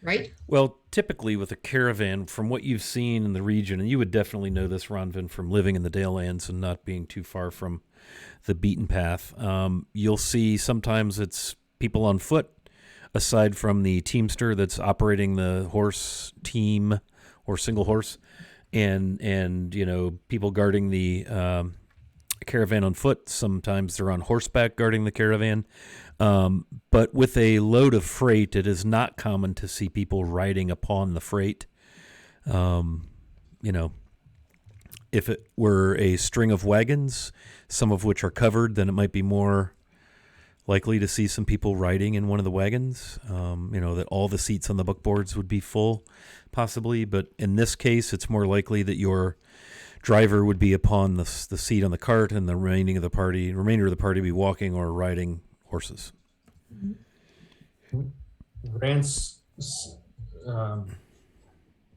right? Well, typically with a caravan, from what you've seen in the region, and you would definitely know this, Ronvin, from living in the Dalelands and not being too far from the beaten path, you'll see sometimes it's people on foot, aside from the teamster that's operating the horse team or single horse, and people guarding the caravan on foot. Sometimes they're on horseback guarding the caravan. But with a load of freight, it is not common to see people riding upon the freight. If it were a string of wagons, some of which are covered, then it might be more likely to see some people riding in one of the wagons. That all the seats on the buckboards would be full, possibly. But in this case, it's more likely that your driver would be upon the seat on the cart, and the remainder of the party be walking or riding horses.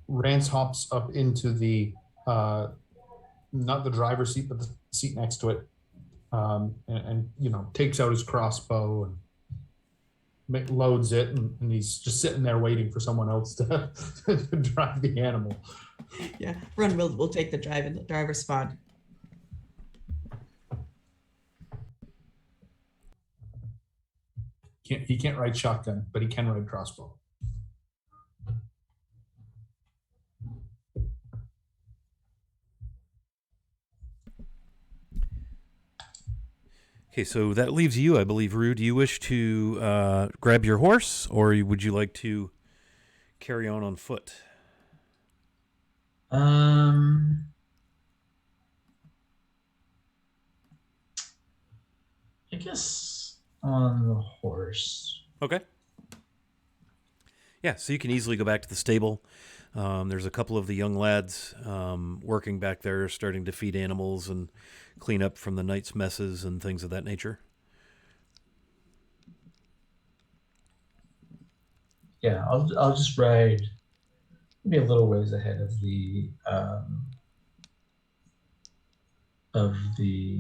Rance hops up into the not the driver's seat, but the seat next to it, and takes out his crossbow and loads it, and he's just sitting there waiting for someone else to drive the animal. Yeah, Run will take the driver's spot. He can't ride shotgun, but he can ride crossbow. Okay, so that leaves you, I believe, Rue. Do you wish to grab your horse, or would you like to carry on foot? I guess on the horse. Okay. Yeah, so you can easily go back to the stable. There's a couple of the young lads working back there, starting to feed animals and clean up from the night's messes and things of that nature. Yeah, I'll just ride maybe a little ways ahead of the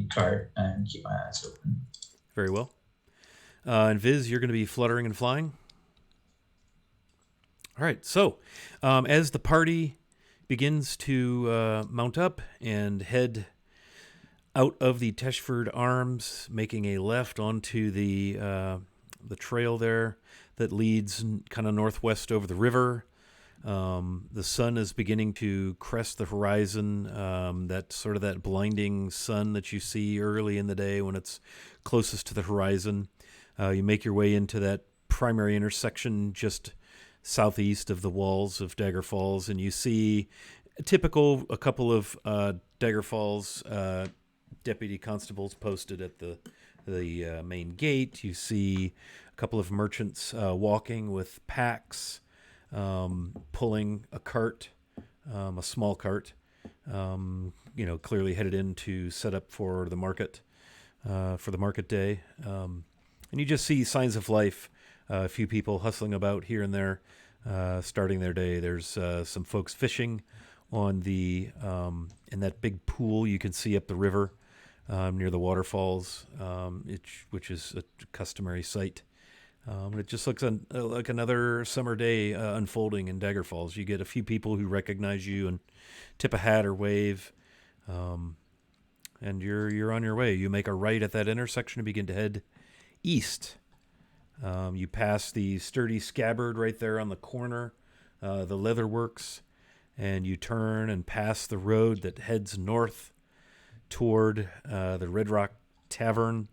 cart and keep my eyes open. Very well. And Viz, you're going to be fluttering and flying. All right. So, as the party begins to mount up and head out of the Teshford Arms, making a left onto the trail there that leads kind of northwest over the river, The sun is beginning to crest the horizon. That blinding sun that you see early in the day when it's closest to the horizon. You make your way into that primary intersection just southeast of the walls of Dagger Falls, and you see a couple of Dagger Falls deputy constables posted at the main gate. You see a couple of merchants walking with packs, pulling a cart, a small cart, clearly headed in to set up for the market day. And you just see signs of life, a few people hustling about here and there, starting their day. There's some folks fishing on in that big pool you can see up the river near the waterfalls, which is a customary sight. It just looks like another summer day unfolding in Dagger Falls. You get a few people who recognize you and tip a hat or wave, and you're on your way. You make a right at that intersection and begin to head east. You pass the sturdy scabbard right there on the corner, the Leatherworks, and you turn and pass the road that heads north toward the Red Rock Tavern.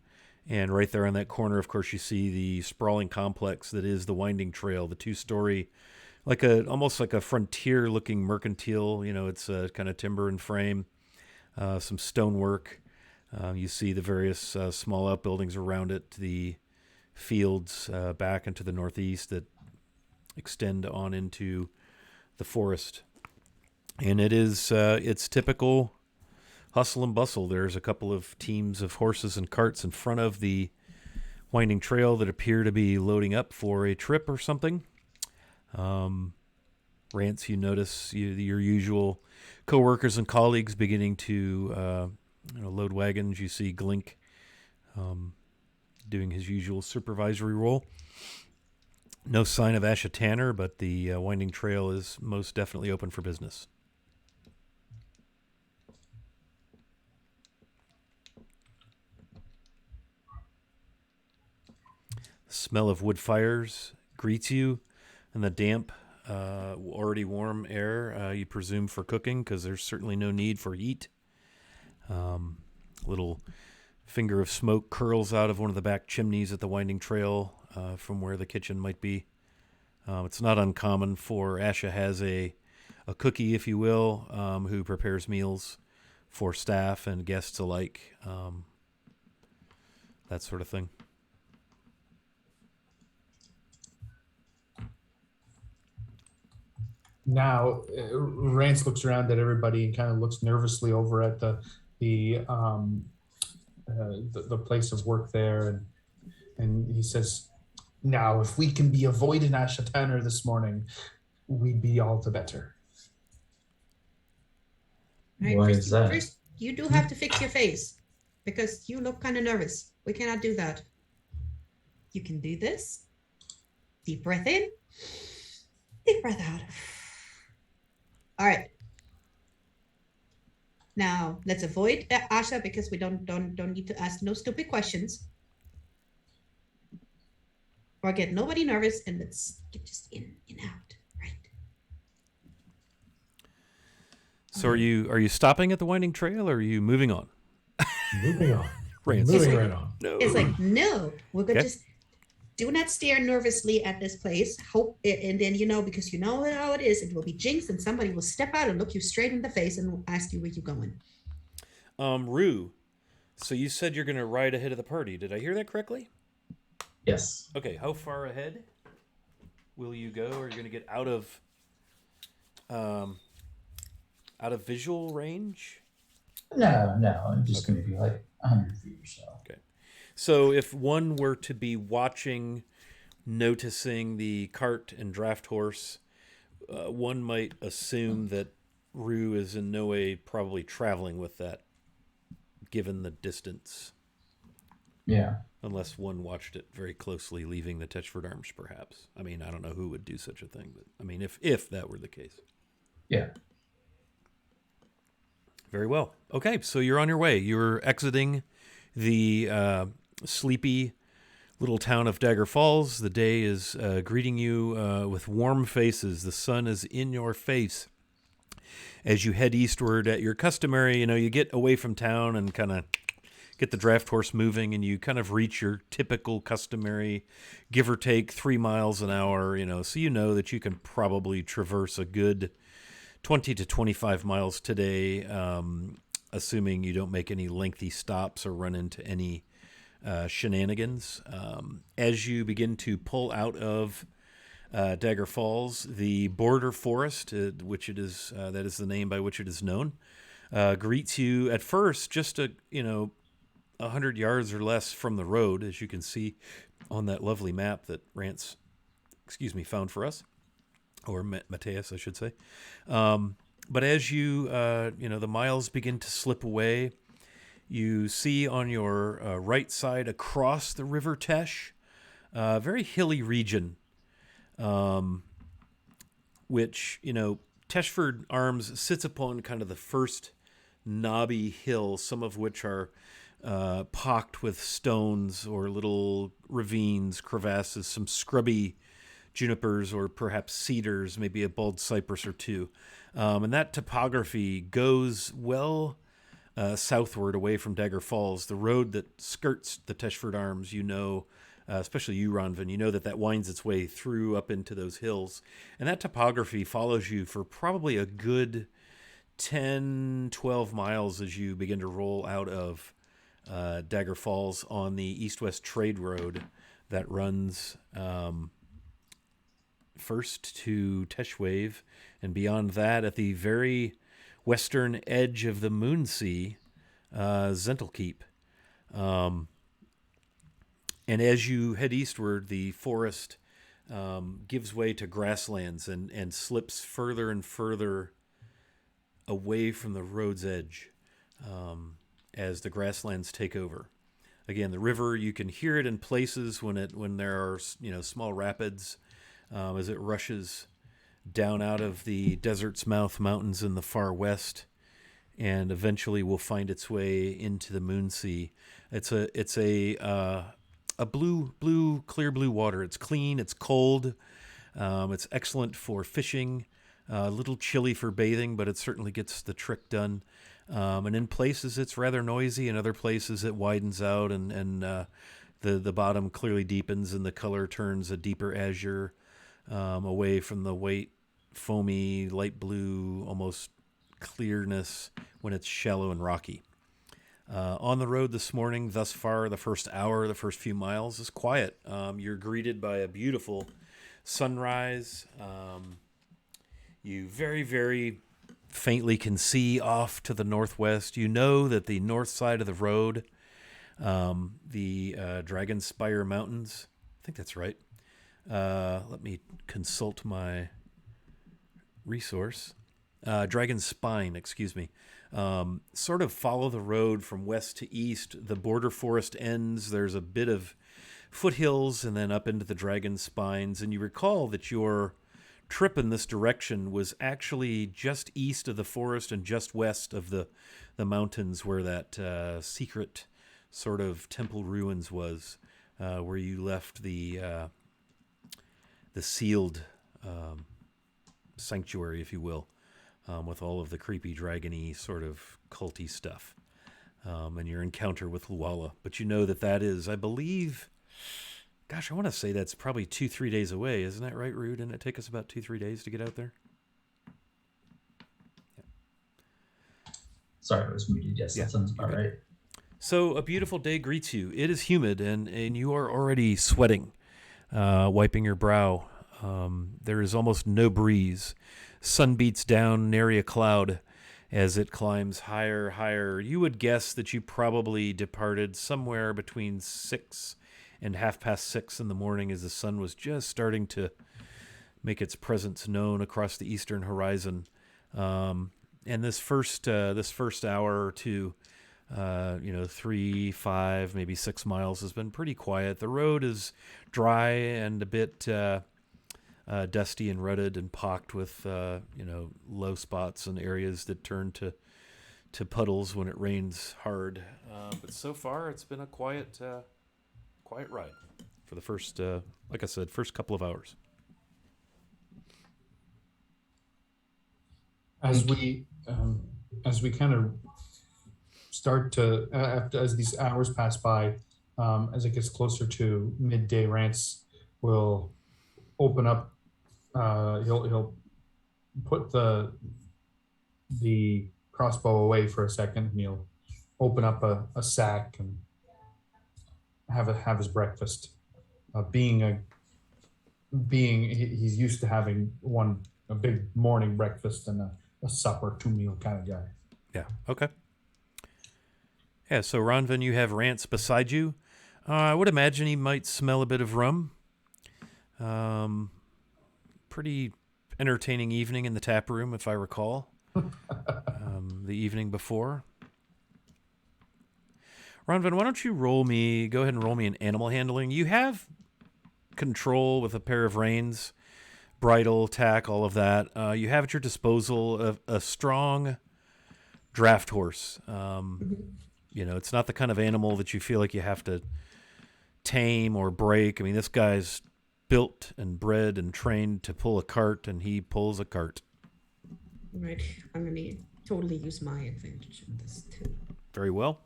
And right there on that corner, of course, you see the sprawling complex that is the Winding Trail, the two-story, almost like a frontier-looking mercantile. It's kind of timber and frame, some stonework. You see the various small outbuildings around it, the fields back into the northeast that extend on into the forest. And it's typical hustle and bustle. There's a couple of teams of horses and carts in front of the Winding Trail that appear to be loading up for a trip or something. Rance, you notice your usual co-workers and colleagues beginning to load wagons. You see Glink doing his usual supervisory role. No sign of Asha Tanner, but the Winding Trail is most definitely open for business. The smell of wood fires greets you, and the damp, already warm air, you presume for cooking, because there's certainly no need for heat. Little finger of smoke curls out of one of the back chimneys at the Winding Trail from where the kitchen might be. It's not uncommon for Asha has a cookie, if you will, who prepares meals for staff and guests alike, that sort of thing. Now, Rance looks around at everybody and kind of looks nervously over at the place of work there, and he says, "Now, if we can be avoiding Asha Tanner this morning, we'd be all the better." Right, Why is that? First, you do have to fix your face because you look kind of nervous. We cannot do that. You can do this. Deep breath in. Deep breath out. All right. Now let's avoid Asha because we don't need to ask no stupid questions or get nobody nervous, and let's get just in and out. Right. So are you stopping at the Winding Trail, or are you moving on? Moving on. Rance. Moving right on. No. It's like, no, we're gonna Okay. just do not stare nervously at this place. Hope, and then because you know how it is, it will be jinxed, and somebody will step out and look you straight in the face and ask you where you're going. Rue, so you said you're going to ride ahead of the party. Did I hear that correctly? Yes. Okay, how far ahead will you go? Are you going to get out of visual range? No, I'm just going to be like 100 feet or so. Okay. So if one were to be watching, noticing the cart and draft horse, one might assume that Rue is in no way probably traveling with that, given the distance. Yeah. Unless one watched it very closely, leaving the Tetchford Arms, perhaps. I mean, I don't know who would do such a thing, but I mean, if that were the case. Yeah. Very well. Okay, so you're on your way. You're exiting the sleepy little town of Dagger Falls. The day is greeting you with warm faces. The sun is in your face. As you head eastward at your customary, you get away from town and kind of get the draft horse moving, and you kind of reach your typical customary, give or take 3 miles an hour, so you know that you can probably traverse a good 20 to 25 miles today, assuming you don't make any lengthy stops or run into any shenanigans. As you begin to pull out of Dagger Falls, the border forest, which it is, that is the name by which it is known, greets you at first just 100 yards or less from the road, as you can see on that lovely map that Rance, found for us, or Mateus, I should say. But as you, the miles begin to slip away, you see on your right side across the River Tesh, a very hilly region, which, Teshford Arms sits upon kind of the first knobby hill, some of which are pocked with stones or little ravines, crevasses, some scrubby junipers or perhaps cedars, maybe a bald cypress or two. And that topography goes well southward away from Dagger Falls. The road that skirts the Teshford Arms, especially you, Ronvin, that winds its way through up into those hills. And that topography follows you for probably a good 10, 12 miles as you begin to roll out of Dagger Falls on the east-west trade road that runs first to Teshwave, and beyond that, at the very western edge of the Moonsea, Zentelkeep. And as you head eastward, the forest gives way to grasslands and slips further and further away from the road's edge as the grasslands take over. Again, the river, you can hear it in places when there are small rapids as it rushes down out of the Desert's Mouth Mountains in the far west, and eventually will find its way into the Moonsea. It's a clear blue water. It's clean. It's cold. It's excellent for fishing. A little chilly for bathing, but it certainly gets the trick done. And in places it's rather noisy. In other places it widens out and the bottom clearly deepens and the color turns a deeper azure, away from the white, foamy, light blue, almost clearness when it's shallow and rocky. On the road this morning, thus far, the first hour, the first few miles is quiet. You're greeted by a beautiful sunrise. You very, very faintly can see off to the northwest. You know that the north side of the road, the Dragonspire Mountains, I think that's right. Let me consult my resource. Dragon's Spine, sort of follow the road from west to east. The border forest ends. There's a bit of foothills and then up into the Dragon's Spines. And you recall that your trip in this direction was actually just east of the forest and just west of the mountains where that secret sort of temple ruins was, where you left the sealed sanctuary, if you will, with all of the creepy, dragony, sort of culty stuff, and your encounter with Luala. But you know that is, I believe, gosh, I want to say that's probably 2-3 days away. Isn't that right, Rude? Didn't it take us about 2-3 days to get out there? Yeah. Sorry, I was muted. Yes, that sounds about right. So a beautiful day greets you. It is humid, and you are already sweating, wiping your brow. There is almost no breeze. Sun beats down nary a cloud as it climbs higher, higher. You would guess that you probably departed somewhere between 6 and 6:30 in the morning as the sun was just starting to make its presence known across the eastern horizon. And this first hour or two, 3, 5, maybe 6 miles has been pretty quiet. The road is dry and a bit dusty and rutted and pocked with low spots and areas that turn to puddles when it rains hard. But so far, it's been a quiet ride. for the first, like I said, first couple of hours. As we kind of start to after as these hours pass by, as it gets closer to midday, Rance will open up. He'll put the crossbow away for a second, and he'll open up a sack and have his breakfast. He's used to having a big morning breakfast and a supper, 2 meal kind of guy. Yeah. Okay. Yeah. So Ronvin, you have Rance beside you. I would imagine he might smell a bit of rum. Pretty entertaining evening in the tap room, if I recall. The evening before. Ronvin, why don't you go ahead and roll me an animal handling. You have control with a pair of reins, bridle, tack, all of that. You have at your disposal a strong draft horse. It's not the kind of animal that you feel like you have to tame or break. I mean, this guy's built and bred and trained to pull a cart, and he pulls a cart. Right. I'm going to totally use my advantage in this too. Very well.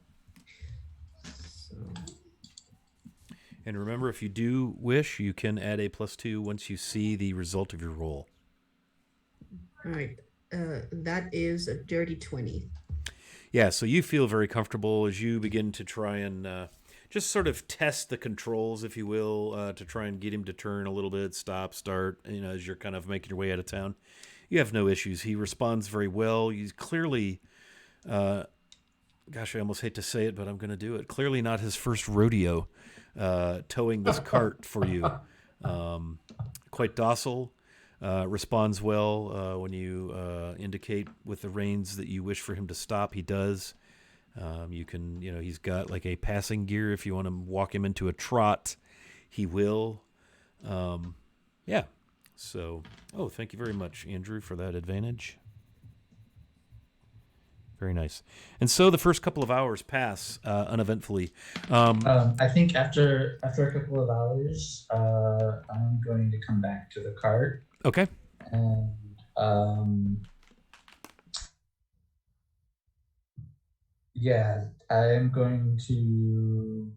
So, And remember, if you do wish, you can add a +2 once you see the result of your roll. all right. That is a dirty 20. Yeah, so you feel very comfortable as you begin to try and just sort of test the controls, if you will, to try and get him to turn a little bit, stop, start, as you're kind of making your way out of town. You have no issues. He responds very well. He's clearly, gosh, I almost hate to say it, but I'm going to do it. Clearly not his first rodeo towing this cart for you. Quite docile. Responds well when you indicate with the reins that you wish for him to stop. He does. You can, he's got like a passing gear. If you want to walk him into a trot, he will. Yeah. So, thank you very much, Andrew, for that advantage. Very nice. And so the first couple of hours pass uneventfully. I think after a couple of hours, I'm going to come back to the cart. Okay. And yeah, I'm going to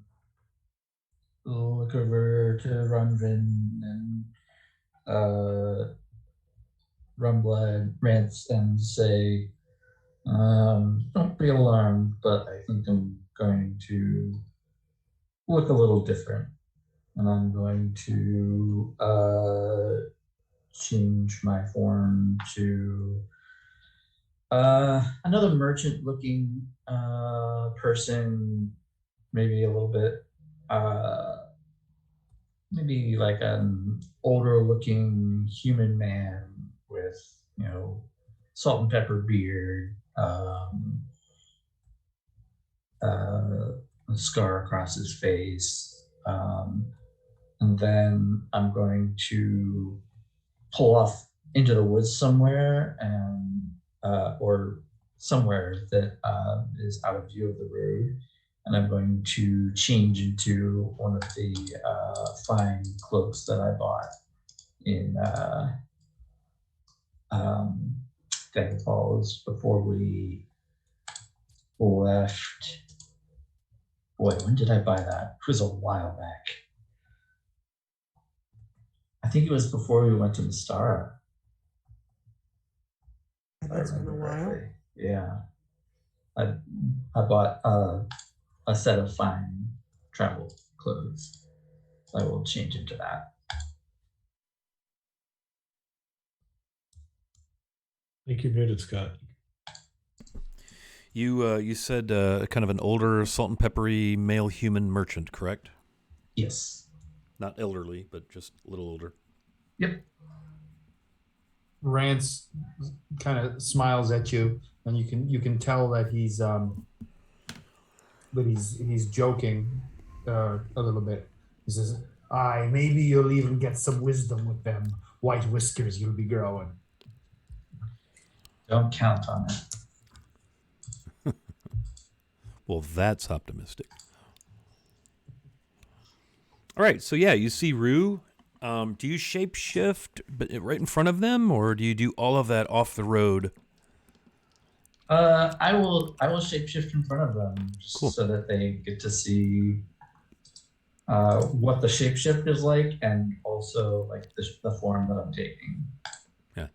look over to Runvin and Rumblood, Rance, and say, don't be alarmed, but I think I'm going to look a little different. And I'm going to change my form to another merchant-looking person, maybe a little bit, maybe like an older-looking human man with, salt and pepper beard, a scar across his face, and then I'm going to pull off into the woods somewhere, and or somewhere that is out of view of the road, and I'm going to change into one of the fine cloaks that I bought in Dagger Falls before we left. Boy, when did I buy that? It was a while back. I think it was before we went to Mystara. That's been a while. Correctly. Yeah. I bought a set of fine travel clothes. I will change into that. Thank you, muted Scott. You said kind of an older, salt and peppery male human merchant, correct? Yes. Not elderly, but just a little older. Yep. Rance kind of smiles at you, and you can tell that he's joking a little bit. He says, "Aye, maybe you'll even get some wisdom with them white whiskers you'll be growing." Don't count on it. Well, that's optimistic. All right, so yeah, you see Rue. Do you shape shift right in front of them, or do you do all of that off the road? I will shapeshift in front of them just Cool. so that they get to see what the shapeshift is like, and also like the form that I'm taking. Yeah.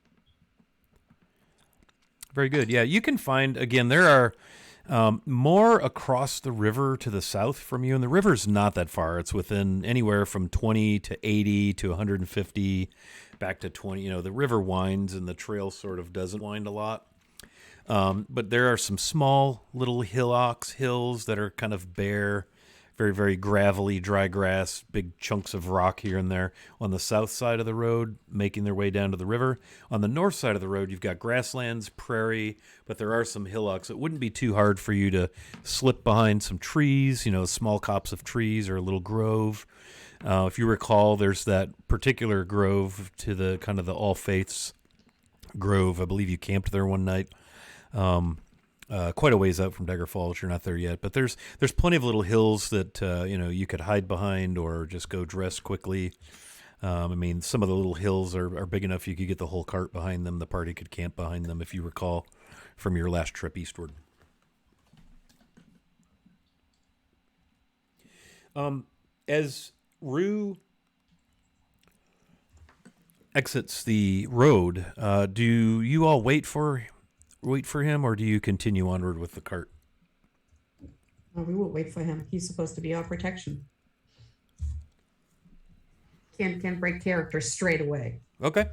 Very good. Yeah, you can find, again, there are more across the river to the south from you, and the river's not that far. It's within anywhere from 20 to 80 to 150, back to 20. You know, the river winds and the trail sort of doesn't wind a lot. But there are some small little hills that are kind of bare, very, very gravelly, dry grass, big chunks of rock here and there on the south side of the road, making their way down to the river. On the north side of the road, you've got grasslands, prairie, but there are some hillocks. It wouldn't be too hard for you to slip behind some trees, small copse of trees or a little grove. If you recall, there's that particular grove to the kind of the All Faiths grove. I believe you camped there one night. Quite a ways out from Dagger Falls. You're not there yet, but there's plenty of little hills that you could hide behind or just go dress quickly. I mean, some of the little hills are big enough you could get the whole cart behind them. The party could camp behind them, if you recall from your last trip eastward. As Rue exits the road, do you all wait for him, or do you continue onward with the cart? We will wait for him. He's supposed to be our protection. Can't break character straight away. Okay.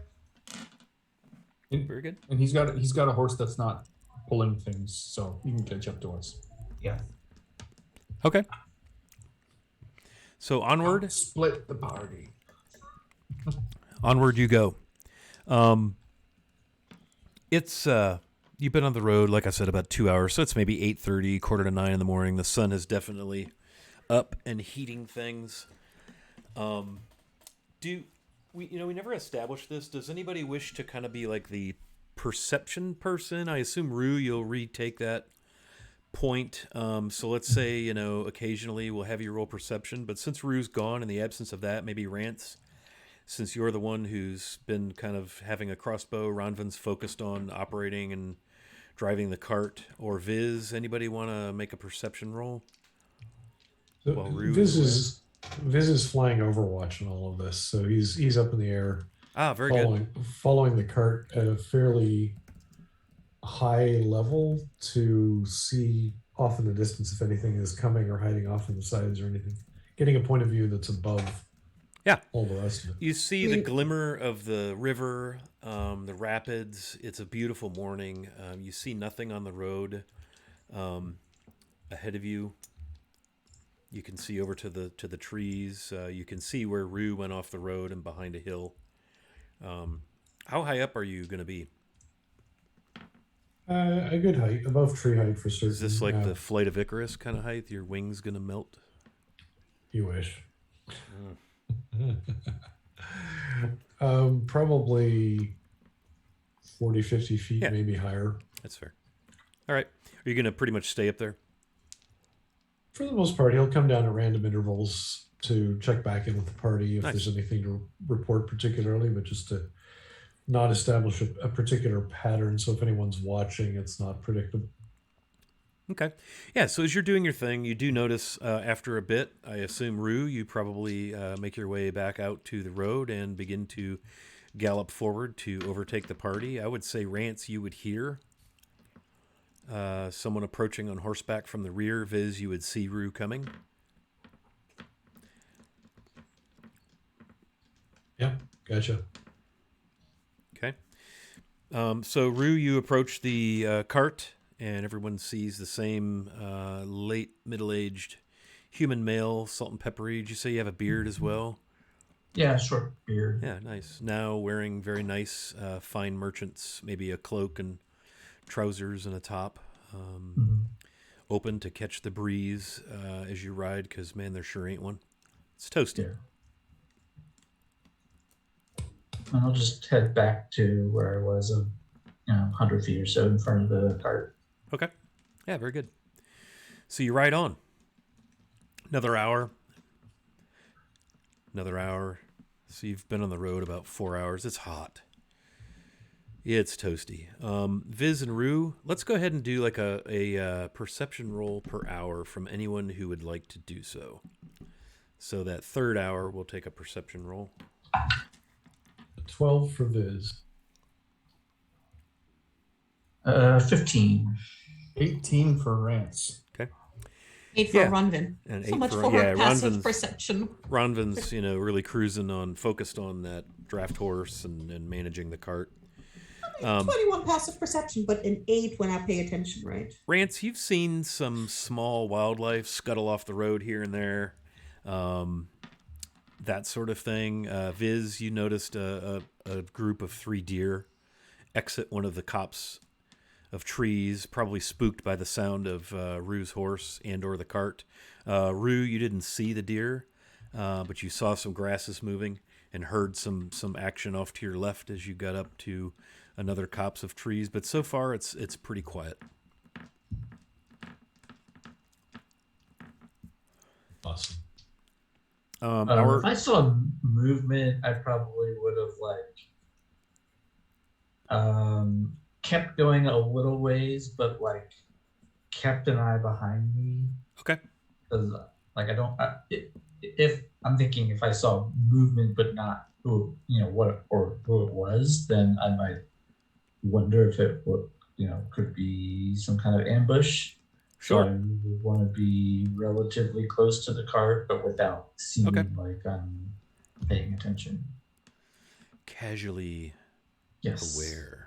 And, Very good. and he's got a horse that's not pulling things, so he can catch up to us. Yeah. Okay. So onward. Split the party. Onward you go. It's you've been on the road, like I said, about 2 hours, so it's maybe 8:30, 8:45 in the morning. The sun is definitely up and heating things. We never established this. Does anybody wish to kind of be like the perception person? I assume Rue, you'll retake that point. So let's say, occasionally we'll have you roll perception, but since Rue's gone, in the absence of that, maybe Rance, since you're the one who's been kind of having a crossbow, Ronvin's focused on operating and driving the cart, or Viz, anybody want to make a perception roll? So Well, Rue Viz is is flying Overwatch and all of this, so he's up in the air, very good. following the cart at a fairly high level to see off in the distance if anything is coming or hiding off in the sides or anything. Getting a point of view that's above all the rest of it. You see the glimmer of the river, the rapids. It's a beautiful morning. You see nothing on the road ahead of you. You can see over to the trees. You can see where Rue went off the road and behind a hill. How high up are you going to be? A good height, above tree height for certain. Is this like the Flight of Icarus kind of height? Your wings going to melt? You wish. Probably 40, 50 feet, maybe higher. That's fair. All right. Are you going to pretty much stay up there? For the most part, he'll come down at random intervals to check back in with the party if Nice. there's anything to report particularly, but just to not establish a particular pattern. So if anyone's watching, it's not predictable. Okay. Yeah, so as you're doing your thing, you do notice after a bit, I assume, Rue, you probably make your way back out to the road and begin to gallop forward to overtake the party. I would say, Rance, you would hear someone approaching on horseback from the rear. Viz, you would see Rue coming. Yeah, gotcha. Okay. So, Rue, you approach the cart, and everyone sees the same late middle-aged human male, salt and peppery. Did you say you have a beard as well? Yeah, short beard. Yeah, nice. Now wearing very nice, fine merchants, maybe a cloak and trousers and a top. Open to catch the breeze as you ride, because, man, there sure ain't one. It's toasty. Yeah. I'll just head back to where I was, 100 feet or so in front of the cart. Okay. Yeah, very good. So you ride on. Another hour. Another hour. So you've been on the road about 4 hours. It's hot. It's toasty. Viz and Rue, let's go ahead and do like a perception roll per hour from anyone who would like to do so. So that third hour, we'll take a perception roll. 12 for Viz. 15. 18 for Rance. 8 for Yeah. Ronvin. And So 8 much for- for her yeah, passive Ronvin's- perception. Ronvin's, really cruising on, focused on that draft horse and managing the cart. 21 passive perception, but an 8 when I pay attention, right? Rance, you've seen some small wildlife scuttle off the road here and there, that sort of thing. Viz, you noticed a group of 3 deer exit one of the copse of trees, probably spooked by the sound of Rue's horse and or the cart. Rue, you didn't see the deer, but you saw some grasses moving and heard some action off to your left as you got up to another copse of trees. But so far, it's pretty quiet. Awesome. If I saw movement, I probably would have kept going a little ways, but kept an eye behind me. Okay. Because if I'm thinking if I saw movement but not who it was, then I might wonder if it would could be some kind of ambush. Sure. So I would want to be relatively close to the cart, but without seeming like I'm paying attention. Casually Yes. aware.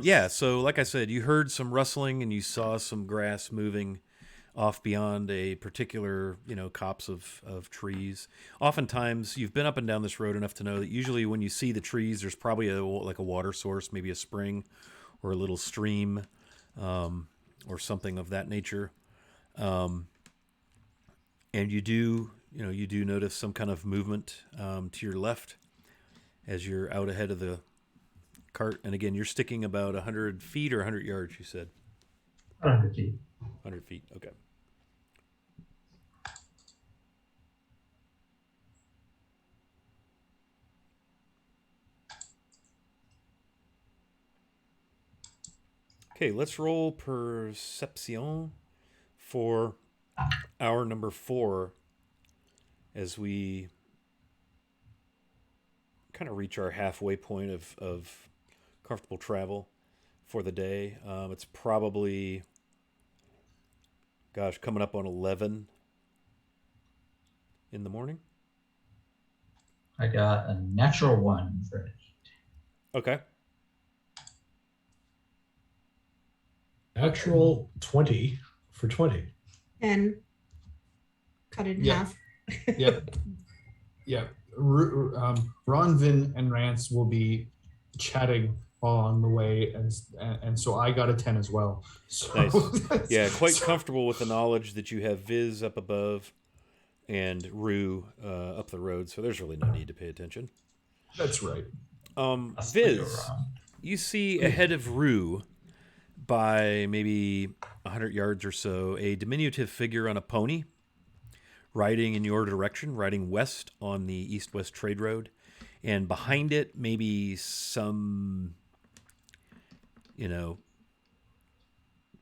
Yeah, so like I said, you heard some rustling and you saw some grass moving off beyond a particular, copse of trees. Oftentimes, you've been up and down this road enough to know that usually when you see the trees, there's probably a water source, maybe a spring or a little stream, or something of that nature. And you do notice some kind of movement to your left as you're out ahead of the cart. And again, you're sticking about 100 feet or 100 yards, you said? 100 feet. 100 feet, okay. Okay, let's roll perception for hour number 4 as we kind of reach our halfway point of comfortable travel for the day. It's probably, coming up on 11 in the morning. I got a natural 1 for it. Okay. Natural 20 for 20. And cut it in Yeah. half. Yep. Yep. Ronvin and Rance will be chatting on the way, and so I got a 10 as well. So Nice. Yeah, quite comfortable with the knowledge that you have Viz up above and Rue up the road, so there's really no need to pay attention. That's right. Viz, you see ahead of Rue by maybe 100 yards or so a diminutive figure on a pony riding in your direction, riding west on the east-west trade road, and behind it maybe some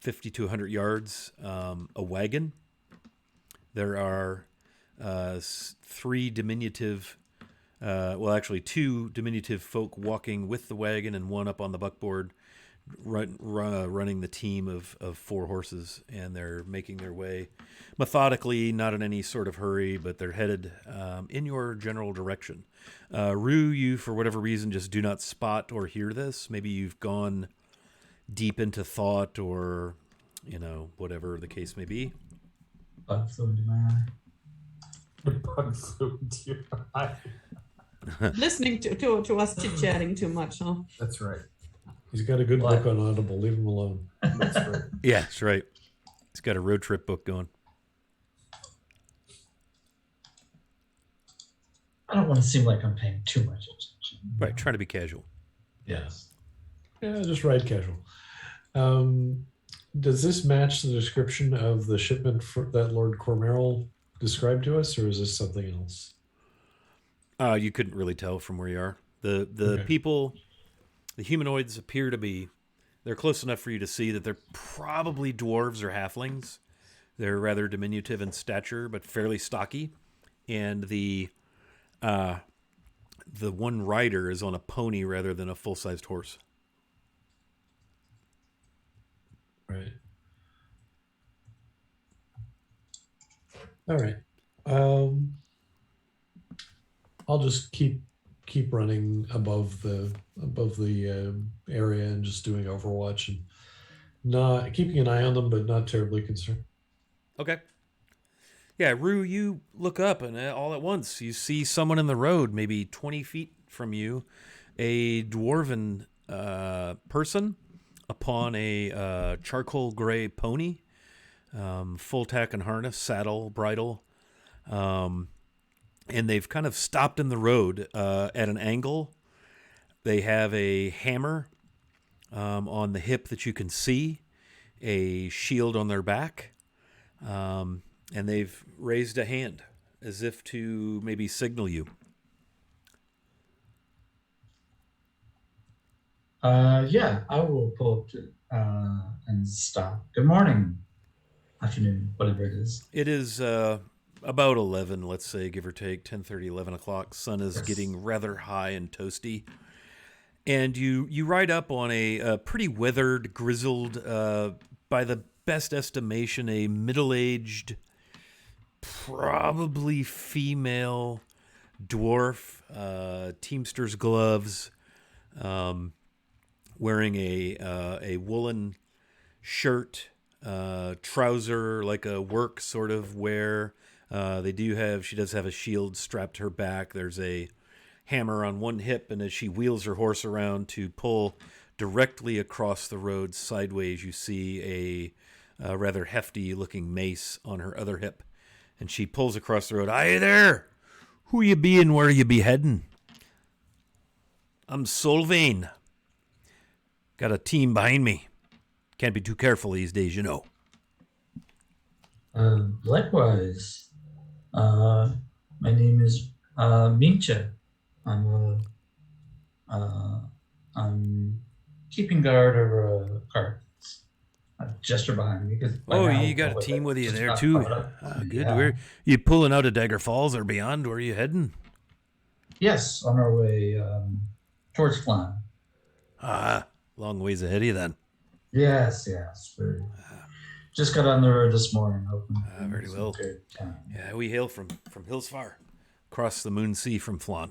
50 to 100 yards, a wagon. There are 3 diminutive, two diminutive folk walking with the wagon and one up on the buckboard, running the team of 4 horses, and they're making their way methodically, not in any sort of hurry, but they're headed in your general direction. Rue, you, for whatever reason, just do not spot or hear this. Maybe you've gone deep into thought or, whatever the case may be. Bug flew into my eye. Bug flew into your eye. Listening to us chit-chatting too much, huh? That's right. He's got a good What? book on Audible. Leave him alone. That's right. Yeah, that's right. He's got a road trip book going. I don't want to seem like I'm paying too much attention. Right, trying to be casual. Yes. Yeah, just ride casual. Does this match the description of the shipment that Lord Cormeril described to us, or is this something else? You couldn't really tell from where you are. The Okay. people, the humanoids appear to be. They're close enough for you to see that they're probably dwarves or halflings. They're rather diminutive in stature, but fairly stocky. And the one rider is on a pony rather than a full-sized horse. Right. All right. Um, I'll just keep running above the area and just doing Overwatch and not keeping an eye on them, but not terribly concerned. Okay. Yeah, Rue, you look up and all at once you see someone in the road, maybe 20 feet from you, a dwarven person upon a charcoal gray pony, full tack and harness, saddle, bridle. And they've kind of stopped in the road at an angle. They have a hammer on the hip that you can see, a shield on their back, and they've raised a hand as if to maybe signal you. Yeah, I will pull up to, and stop. Good morning, afternoon, whatever it is. It is about 11, let's say, give or take, 10:30, 11 o'clock. Sun is Yes. getting rather high and toasty. And you ride up on a pretty weathered, grizzled, by the best estimation, a middle-aged, probably female dwarf, teamster's gloves, wearing a woolen shirt, trouser, like a work sort of wear. She does have a shield strapped to her back. There's a hammer on one hip, and as she wheels her horse around to pull directly across the road sideways, you see a rather hefty looking mace on her other hip. And she pulls across the road. Aye there! Who you be and where you be heading? I'm Solvane. Got a team behind me. Can't be too careful these days, you know. Likewise, my name is Mincha. I'm keeping guard over a cart. A gesture behind me because. Oh, you got a team with you there too. Good. Where you pulling out of Dagger Falls or beyond? Where are you heading? Yes, on our way towards Flan. Long ways ahead of you then. Yes. Just got on the road this morning. Very well. Yeah, we hail from Hillsfar, across the Moon Sea from Flan.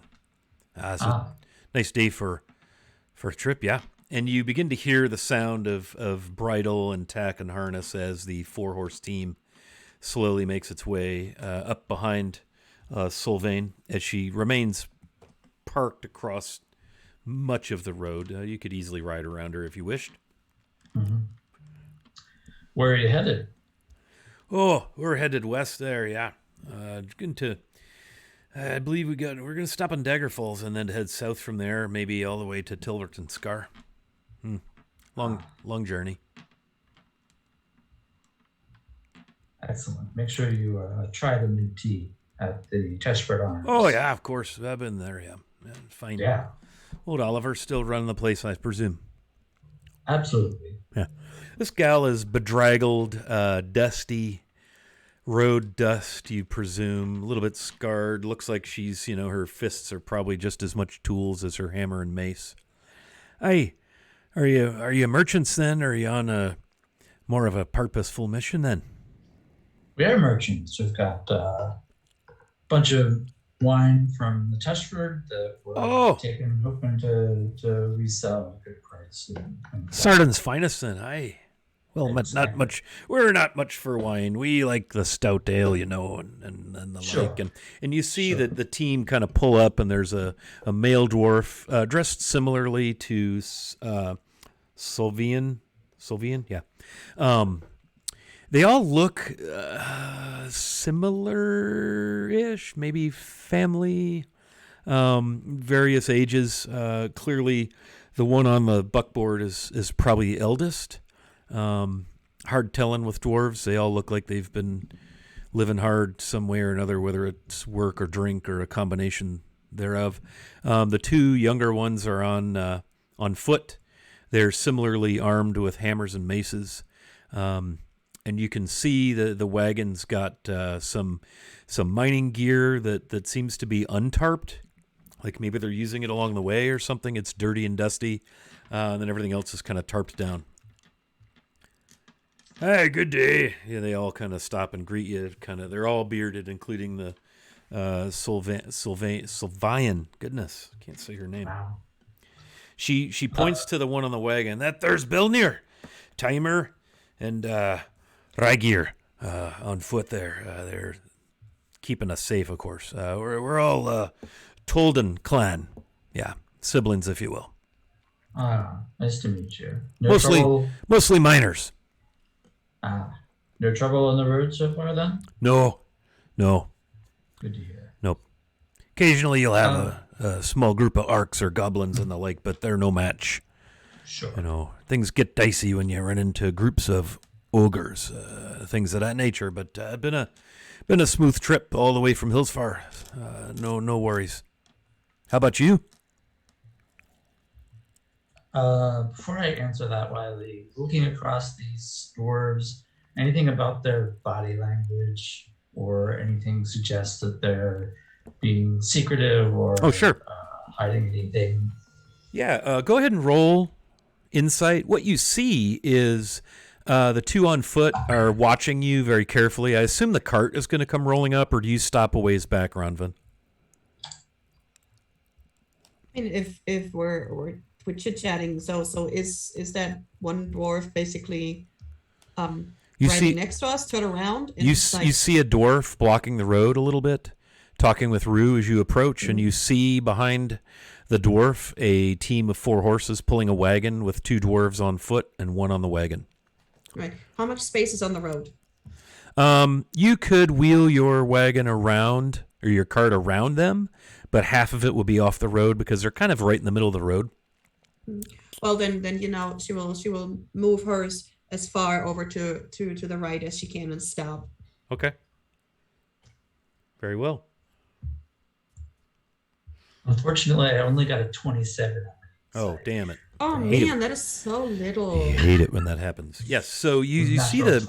Nice day for a trip, yeah. And you begin to hear the sound of bridle and tack and harness as the 4-horse team slowly makes its way up behind Solvane as she remains parked across much of the road. You could easily ride around her if you wished. Mm-hmm. Where are you headed? Oh, we're headed west there, yeah. I believe we're going to stop in Dagger Falls and then head south from there, maybe all the way to Tilverton Scar. Long journey. Excellent. Make sure you try the new tea at the Testford Arms. Oh, yeah, of course. I've been there, yeah. Fine. Yeah. Old Oliver still running the place, I presume. Absolutely. Yeah. This gal is bedraggled, dusty, road dust, you presume, a little bit scarred. Looks like she's, her fists are probably just as much tools as her hammer and mace. Hey, are you merchants then, or are you on a more of a purposeful mission then? We are merchants. We've got a bunch of wine from the Testford that we're hoping to resell at a good price. Sardin's finest then, aye. Well, Exactly. not much. We're not much for wine. We like the stout ale, and the Sure. like. And you see Sure. that the team kind of pull up, and there's a male dwarf dressed similarly to Solvian, yeah. They all look similar-ish, maybe family, various ages. Clearly, the one on the buckboard is probably the eldest. Hard telling with dwarves. They all look like they've been living hard some way or another, whether it's work or drink or a combination thereof. The two younger ones are on foot. They're similarly armed with hammers and maces. And you can see the wagon's got some mining gear that seems to be untarped. Like maybe they're using it along the way or something. It's dirty and dusty. And then everything else is kind of tarped down. Hey, good day. Yeah, they all kind of stop and greet you. They're all bearded, including the Sylvian. Goodness, can't say her name. Wow. She points to the one on the wagon. That there's Bilnir, Timer, and Raigir on foot there. They're keeping us safe, of course. We're all Tolden clan. Yeah, siblings, if you will. Nice to meet you. No trouble? Mostly miners. No trouble on the road so far, then? No. Good to hear. Nope. Occasionally you'll have a small group of orcs or goblins and the like, but they're no match. Sure. You know, things get dicey when you run into groups of ogres, things of that nature. But been a smooth trip all the way from Hillsfar. No worries. How about you? Before I answer that, Wiley, looking across these dwarves, anything about their body language or anything suggests that they're being secretive or sure. Hiding anything? Yeah, go ahead and roll insight. What you see is the two on foot are watching you very carefully. I assume the cart is going to come rolling up, or do you stop a ways back, Ronvin? I mean, if we're chit chatting, so is that one dwarf basically riding next to us, turn around? And you see a dwarf blocking the road a little bit, talking with Rue as you approach, and you see behind the dwarf a team of 4 horses pulling a wagon with 2 dwarves on foot and 1 on the wagon. Right. How much space is on the road? You could wheel your wagon around or your cart around them, but half of it will be off the road because they're kind of right in the middle of the road. Well, then she will move hers as far over to the right as she can and stop. Okay. Very well. Unfortunately, I only got a 27. Oh, damn it. Oh man, that is so little. I hate it when that happens. Yes, so you see the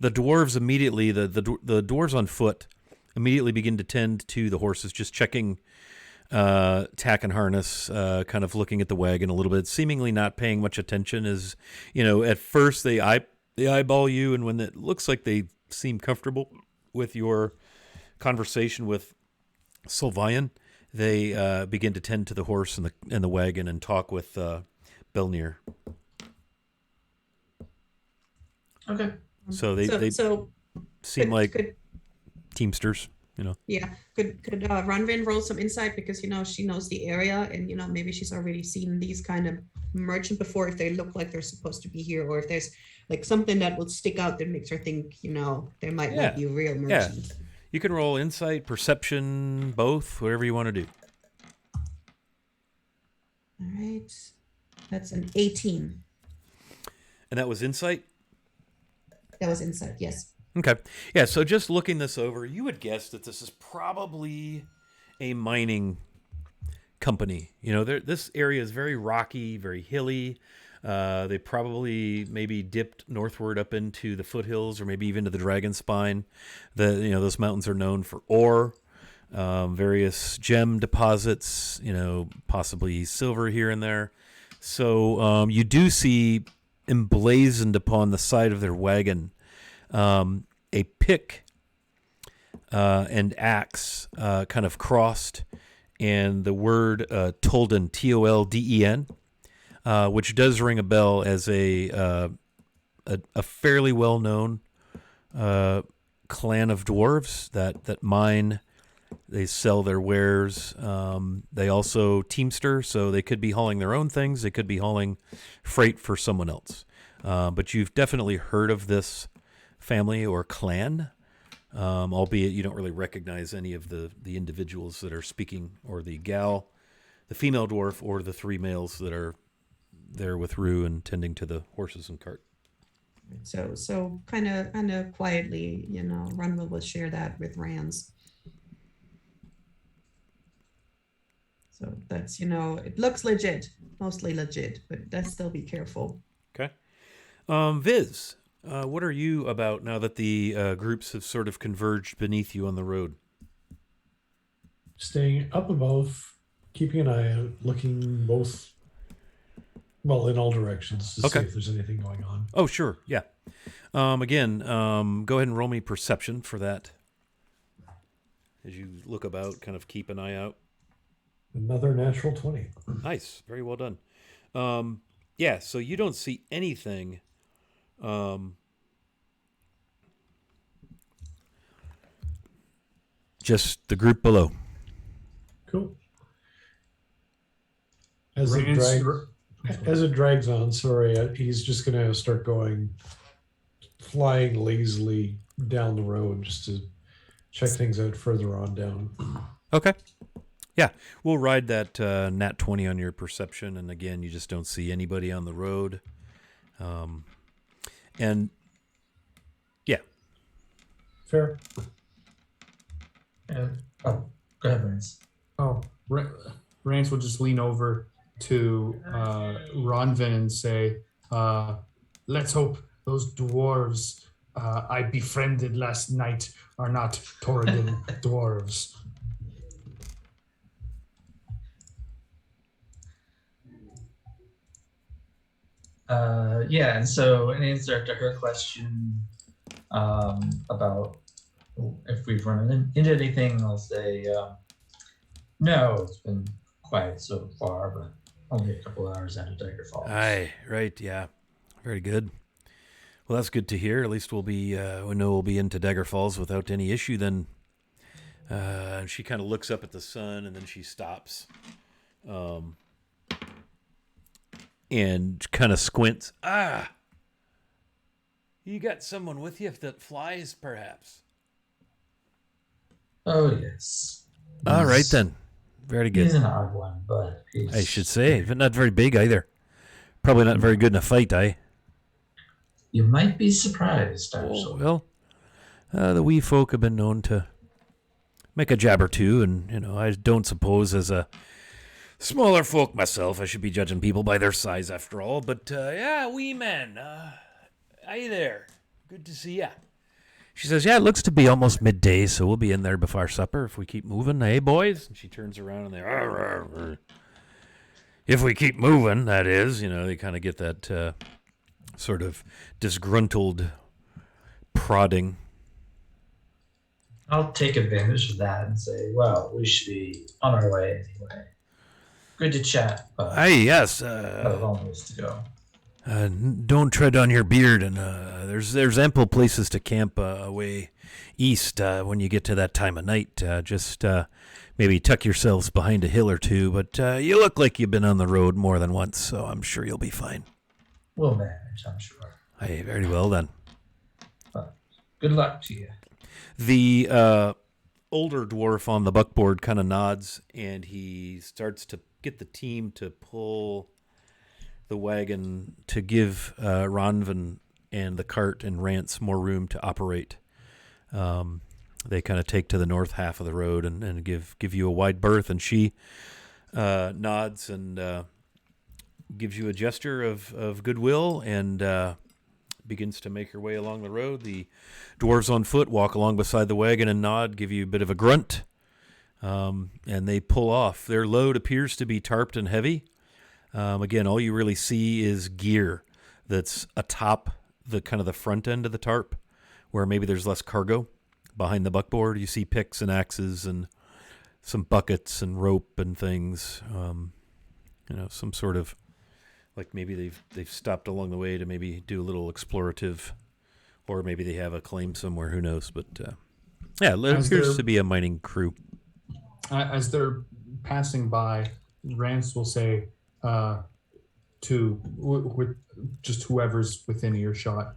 dwarves immediately, the dwarves on foot immediately begin to tend to the horses, just checking tack and harness, kind of looking at the wagon a little bit, seemingly not paying much attention. As you know, at first they eyeball you, and when it looks like they seem comfortable with your conversation with Sylvian, they begin to tend to the horse and the wagon and talk with Belnir. Okay. So they seem like teamsters, you know. Yeah. Could Runvin roll some insight because she knows the area and maybe she's already seen these kind of merchant before, if they look like they're supposed to be here, or if there's like something that will stick out that makes her think they might not be a real merchant. Yeah. You can roll insight, perception, both, whatever you want to do. All right. That's an 18. And that was insight? That was insight, yes. Okay. Yeah, so just looking this over, you would guess that this is probably a mining company. This area is very rocky, very hilly. They probably maybe dipped northward up into the foothills or maybe even to the Dragon Spine. Those mountains are known for ore, various gem deposits, possibly silver here and there. So you do see emblazoned upon the side of their wagon a pick and axe kind of crossed, and the word Tolden, Tolden, which does ring a bell as a fairly well-known clan of dwarves that mine. They sell their wares. They also teamster, so they could be hauling their own things. They could be hauling freight for someone else. But you've definitely heard of this family or clan, albeit you don't really recognize any of the individuals that are speaking, or the female dwarf, or the 3 males that are there with Rue and tending to the horses and cart. So kind of quietly, Runwell will share that with Rands. So that's, it looks legit, mostly legit, but let's still be careful. Okay. Viz, what are you about now that the groups have sort of converged beneath you on the road? Staying up above, keeping an eye out, looking both, well, in all directions to see Okay. if there's anything going on. Oh, sure. Yeah. Again, go ahead and roll me perception for that. As you look about, kind of keep an eye out. Another natural 20. Nice. Very well done. Yeah, so you don't see anything. Just the group below. Cool. As Rance- it drags on, he's just going to start flying lazily down the road just to check things out further on down. Okay. Yeah, we'll ride that nat 20 on your perception, and again, you just don't see anybody on the road. And yeah, Fair. Go ahead, Rance. Oh, Rance will just lean over to Ronvin and say, let's hope those dwarves I befriended last night are not Torridon dwarves. Yeah, and so in answer to her question about if we've run into anything, I'll say no, it's been quiet so far, but only a couple hours out of Dagger Falls. aye, right, yeah, very good. Well, that's good to hear. At least we know we'll be into Dagger Falls without any issue. Then she kind of looks up at the sun, and then she stops, and kind of squints. Ah, you got someone with you that flies, perhaps? Oh, yes. All right then, very good. He's an odd one, but he's... I should say, but not very big either. Probably not very good in a fight, eh? You might be surprised, Oh, actually. well, the wee folk have been known to make a jab or two, and, I don't suppose as a smaller folk myself, I should be judging people by their size after all. But, yeah, wee man, hi there. Good to see ya. She says, yeah, it looks to be almost midday, so we'll be in there before supper if we keep moving, eh, boys? And she turns around and they, if we keep moving, that is, they kind of get that sort of disgruntled prodding. I'll take advantage of that and say, well, we should be on our way anyway. Good to chat, but Aye, yes. I have a long ways to go. Don't tread on your beard, and there's ample places to camp away east when you get to that time of night. Just maybe tuck yourselves behind a hill or two, but you look like you've been on the road more than once, so I'm sure you'll be fine. We'll manage, I'm sure. Aye, very well then. But good luck to you. The older dwarf on the buckboard kind of nods, and he starts to get the team to pull the wagon to give Ronvin and the cart and Rance more room to operate. They kind of take to the north half of the road and give you a wide berth, and she nods and gives you a gesture of goodwill and begins to make her way along the road. The dwarves on foot walk along beside the wagon and nod, give you a bit of a grunt, and they pull off. Their load appears to be tarped and heavy. Again, all you really see is gear that's atop the kind of the front end of the tarp, where maybe there's less cargo. Behind the buckboard, you see picks and axes and some buckets and rope and things. Some sort of, like maybe they've stopped along the way to maybe do a little explorative, or maybe they have a claim somewhere. Who knows? But yeah, it appears to be a mining crew. As they're passing by, Rance will say to just whoever's within earshot,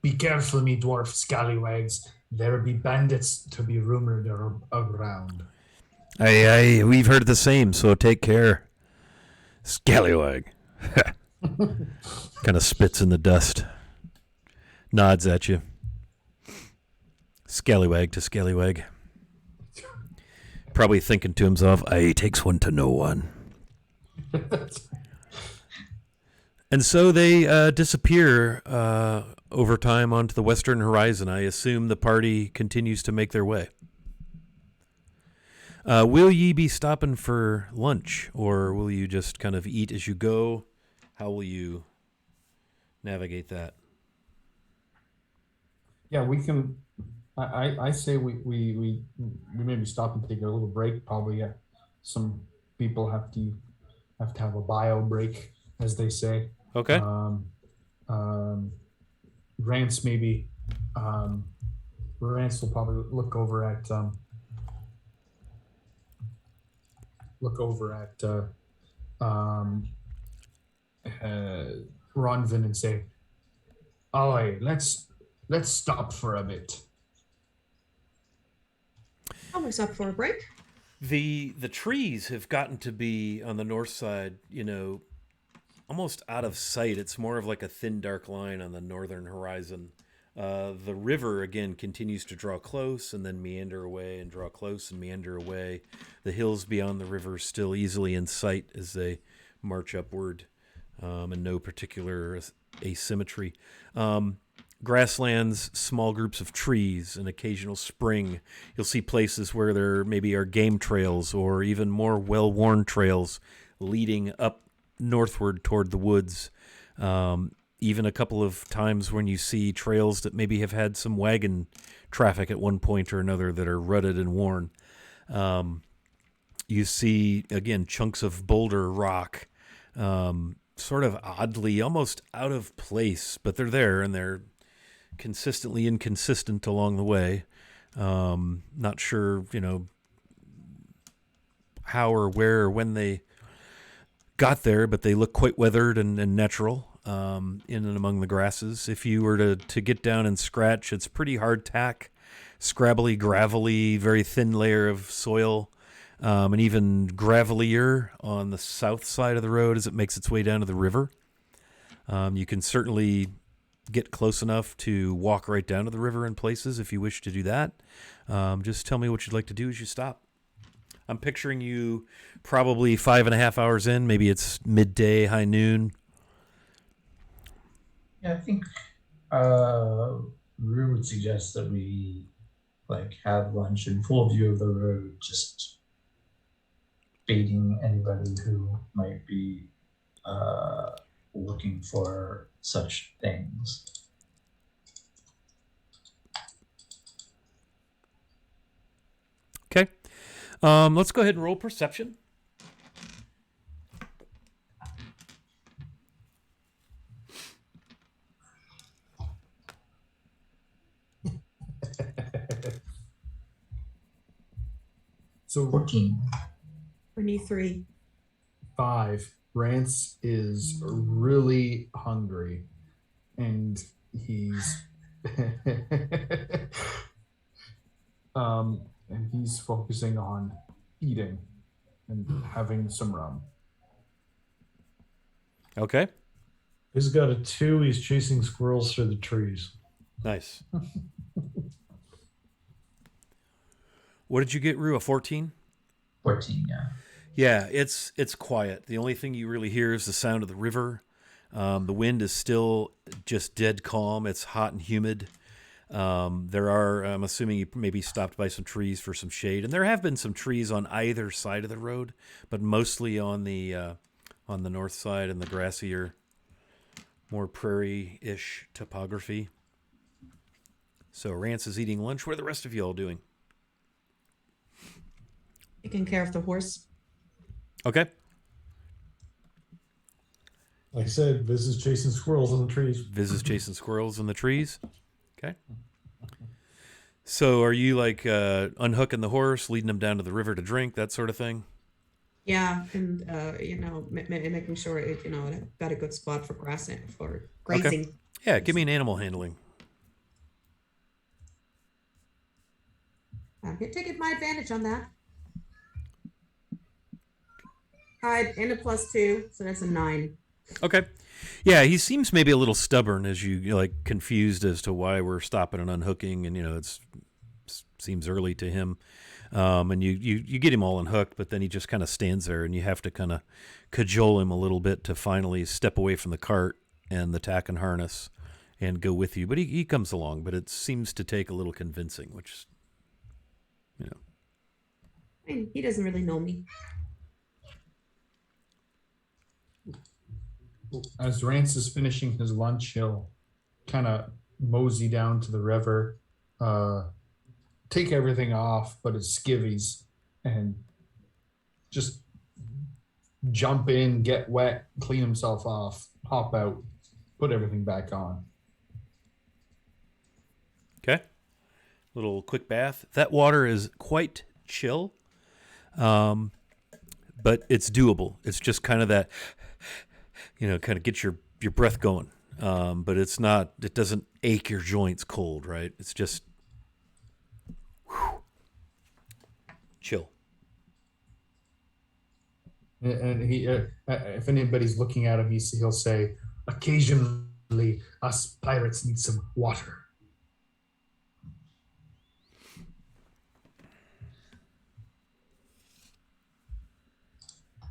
be careful, me dwarf scallywags. There be bandits to be rumored around. Aye, we've heard the same, so take care. Scallywag. Kind of spits in the dust. Nods at you. Scallywag to scallywag. probably thinking to himself, "I takes one to know one." And so they disappear over time onto the western horizon. I assume the party continues to make their way. Will ye be stopping for lunch, or will you just kind of eat as you go? How will you navigate that? Yeah, we can. I say we maybe stop and take a little break. Probably some people have to have a bio break, as they say. Okay. Rance maybe. Rance will probably look over at Ronvin and say, "Oh, let's stop for a bit." Always up for a break. The trees have gotten to be on the north side, almost out of sight. It's more of like a thin, dark line on the northern horizon. The river, again, continues to draw close and then meander away and draw close and meander away. The hills beyond the river still easily in sight as they march upward, and no particular asymmetry. Grasslands, small groups of trees, an occasional spring. You'll see places where there maybe are game trails or even more well-worn trails leading up northward toward the woods. Even a couple of times when you see trails that maybe have had some wagon traffic at one point or another that are rutted and worn. You see, again, chunks of boulder rock, sort of oddly, almost out of place, but they're there and they're consistently inconsistent along the way. Not sure, how or where or when they got there, but they look quite weathered and natural in and among the grasses. If you were to get down and scratch, it's pretty hardtack, scrabbly, gravelly, very thin layer of soil, and even gravelier on the south side of the road as it makes its way down to the river. You can certainly get close enough to walk right down to the river in places if you wish to do that. Just tell me what you'd like to do as you stop. I'm picturing you probably 5.5 hours in. Maybe it's midday, high noon. Yeah, I think Rue would suggest that we have lunch in full view of the road, just baiting anybody who might be looking for such things. Okay. Let's go ahead and roll perception. So 14. 23. 5. Rance is really hungry, and he's and he's focusing on eating and having some rum. Okay. He's got a 2. He's chasing squirrels through the trees. Nice. What did you get, Rue? A 14? 14, yeah. Yeah, it's quiet. The only thing you really hear is the sound of the river. The wind is still just dead calm. It's hot and humid. I'm assuming you maybe stopped by some trees for some shade, and there have been some trees on either side of the road, but mostly on the north side and the grassier, more prairie-ish topography. So Rance is eating lunch. What are the rest of you all doing? Taking care of the horse. Okay. Like I said, Viz is chasing squirrels in the trees. Viz is chasing squirrels in the trees. Okay. So are you unhooking the horse, leading him down to the river to drink, that sort of thing? Yeah, and making sure it got a good spot for grassing for grazing. Okay. Yeah, give me an animal handling. Taking my advantage on that. And a +2, so that's a 9. Okay. Yeah, he seems maybe a little stubborn as you confused as to why we're stopping and unhooking, and it seems early to him. And you get him all unhooked, but then he just kind of stands there, and you have to kind of cajole him a little bit to finally step away from the cart and the tack and harness and go with you. But he comes along, but it seems to take a little convincing, which, you know. And he doesn't really know me. As Rance is finishing his lunch, he'll kind of mosey down to the river, take everything off but his skivvies, and just jump in, get wet, clean himself off, hop out, put everything back on. Okay. Little quick bath. That water is quite chill, but it's doable. It's just kind of that, kind of get your breath going. But it doesn't ache your joints cold, right? It's just chill. And he, if anybody's looking at him, he'll say, "Occasionally, us pirates need some water."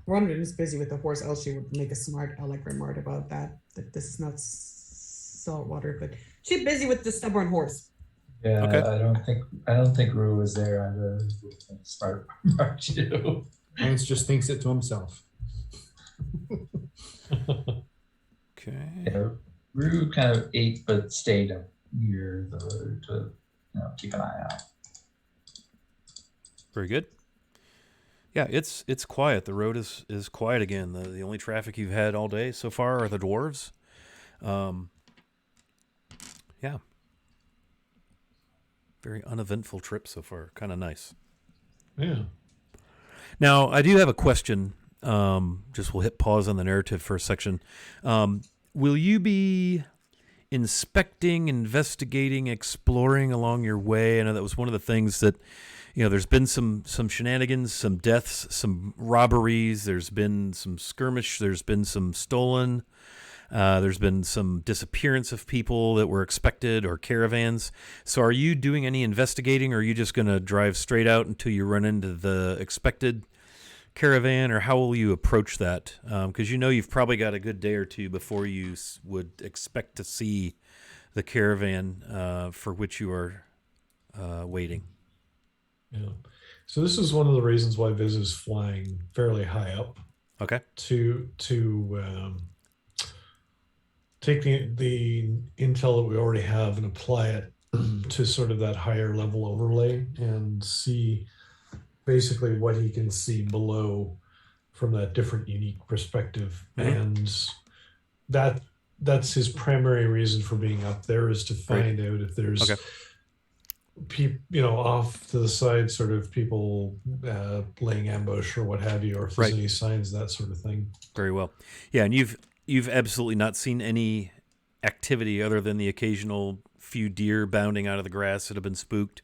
Ronwin is busy with the horse, else she would make a smart Alec remark about that this is not salt water, but she's busy with the stubborn horse. Yeah, Okay. I don't think Rue was there on the smart part too. Rance just thinks it to himself. Okay. Yeah, Rue kind of ate but stayed up near the road to keep an eye out. Very good. Yeah, it's quiet. The road is quiet again. The only traffic you've had all day so far are the dwarves. Yeah. Very uneventful trip so far. Kind of nice. Yeah. Now, I do have a question. Just we'll hit pause on the narrative for a section. Will you be inspecting, investigating, exploring along your way? I know that was one of the things that, there's been some shenanigans, some deaths, some robberies. There's been some skirmish. There's been some stolen. There's been some disappearance of people that were expected or caravans. So are you doing any investigating, or are you just going to drive straight out until you run into the expected caravan, or how will you approach that? Because you've probably got a good day or two before you would expect to see the caravan for which you are waiting. Yeah. So this is one of the reasons why Viz is flying fairly high up. Okay. To take the intel that we already have and apply it to sort of that higher level overlay and see basically what he can see below from that different unique perspective. Mm-hmm. And that's his primary reason for being up there, is to find out if there's off to the side, sort of people laying ambush or what have you, or if there's any signs, that sort of thing. Very well. Yeah, and you've absolutely not seen any activity other than the occasional few deer bounding out of the grass that have been spooked.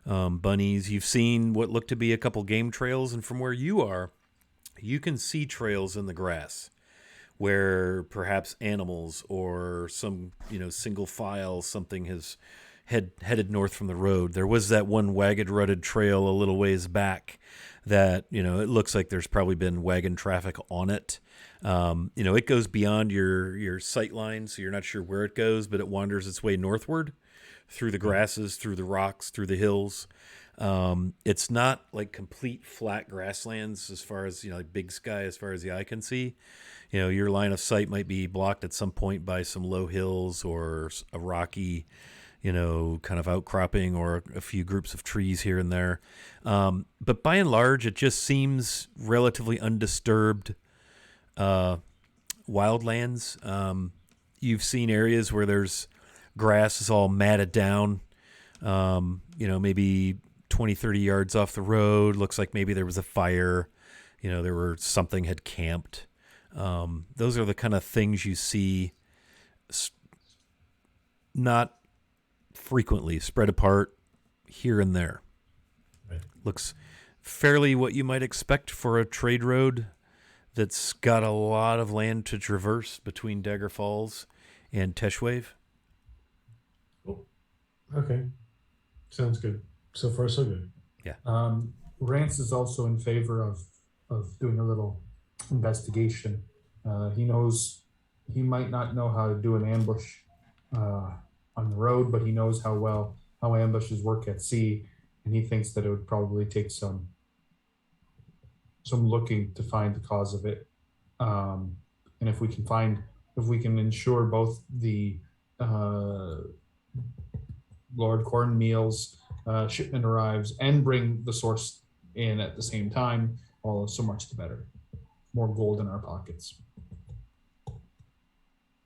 Bunnies. You've seen what look to be a couple game trails, and from where you are, you can see trails in the grass where perhaps animals or some single file something has headed north from the road. There was that one wagon rutted trail a little ways back that it looks like there's probably been wagon traffic on it. It goes beyond your sight line, so you're not sure where it goes, but it wanders its way northward through the grasses, through the rocks, through the hills. It's not like complete flat grasslands as far as, like big sky as far as the eye can see. Your line of sight might be blocked at some point by some low hills or a rocky, kind of outcropping, or a few groups of trees here and there. But by and large, it just seems relatively undisturbed wildlands. You've seen areas where there's grass is all matted down, maybe 20, 30 yards off the road. Looks like maybe there was a fire, something had camped. Those are the kind of things you see not frequently, spread apart here and there. Right. Looks fairly what you might expect for a trade road that's got a lot of land to traverse between Dagger Falls and Teshwave. Okay. Sounds good. So far, so good. Rance is also in favor of doing a little investigation. He knows he might not know how to do an ambush on the road, but he knows how ambushes work at sea, and he thinks that it would probably take some looking to find the cause of it. And if we can ensure both the Lord Cornmeal's shipment arrives and bring the source in at the same time, all so much the better. More gold in our pockets.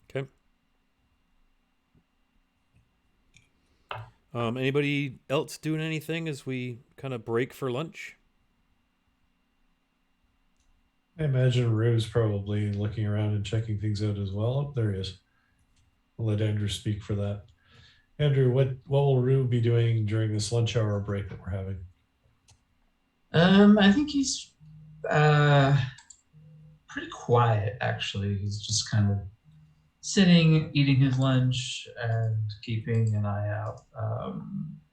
Okay. Anybody else doing anything as we kind of break for lunch? I imagine Rue's probably looking around and checking things out as well. Oh, there he is. I'll let Andrew speak for that. Andrew, what will Rue be doing during this lunch hour break that we're having? I think he's pretty quiet, actually. He's just kind of sitting, eating his lunch, and keeping an eye out.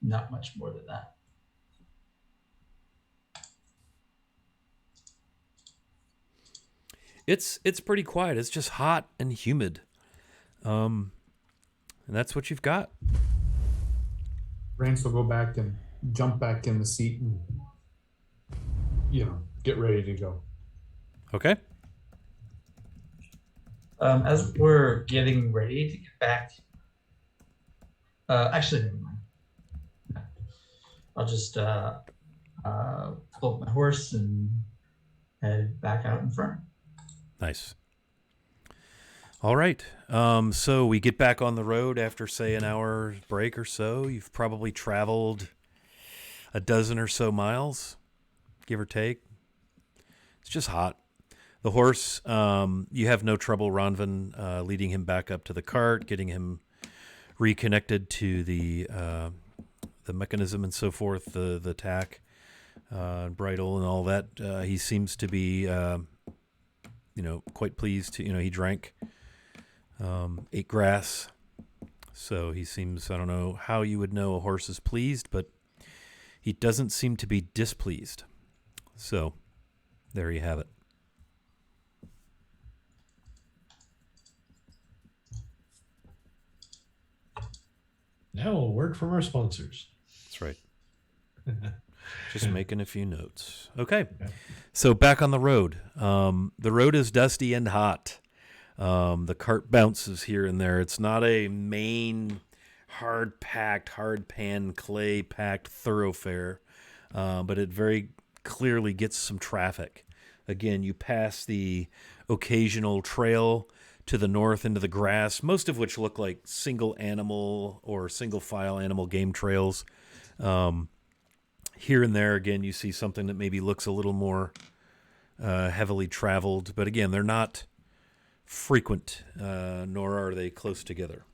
Not much more than that. It's pretty quiet. It's just hot and humid. And that's what you've got. Rance will go back and jump back in the seat and, get ready to go. Okay. As we're getting ready to get back, actually, never mind. I'll just pull up my horse and head back out in front. Nice. All right. So we get back on the road after, say, an hour break or so. You've probably traveled a dozen or so miles, give or take. It's just hot. The horse, you have no trouble, Ronvin, leading him back up to the cart, getting him reconnected to the mechanism and so forth, the tack, bridle and all that. He seems to be, quite pleased. He drank, ate grass. So he seems, I don't know how you would know a horse is pleased, but he doesn't seem to be displeased. So there you have it. Now a word from our sponsors. That's right. Just making a few notes. Okay. So back on the road. The road is dusty and hot. The cart bounces here and there. It's not a main hard-packed, hard-pan, clay-packed thoroughfare, but it very clearly gets some traffic. Again, you pass the occasional trail to the north into the grass, most of which look like single animal or single file animal game trails. Here and there, again, you see something that maybe looks a little more heavily traveled, but again, they're not frequent, nor are they close together.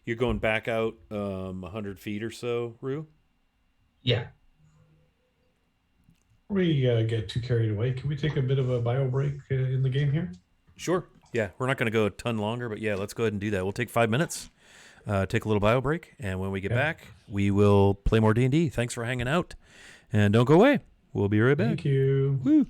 You're going back out 100 feet or so, Rue? Yeah. Before we get too carried away, can we take a bit of a bio break in the game here? Sure. Yeah, we're not going to go a ton longer, but yeah, let's go ahead and do that. We'll take 5 minutes, take a little bio break, and when we get back, we will play more D&D. Thanks for hanging out, and don't go away. We'll be right back. Thank you. Woo.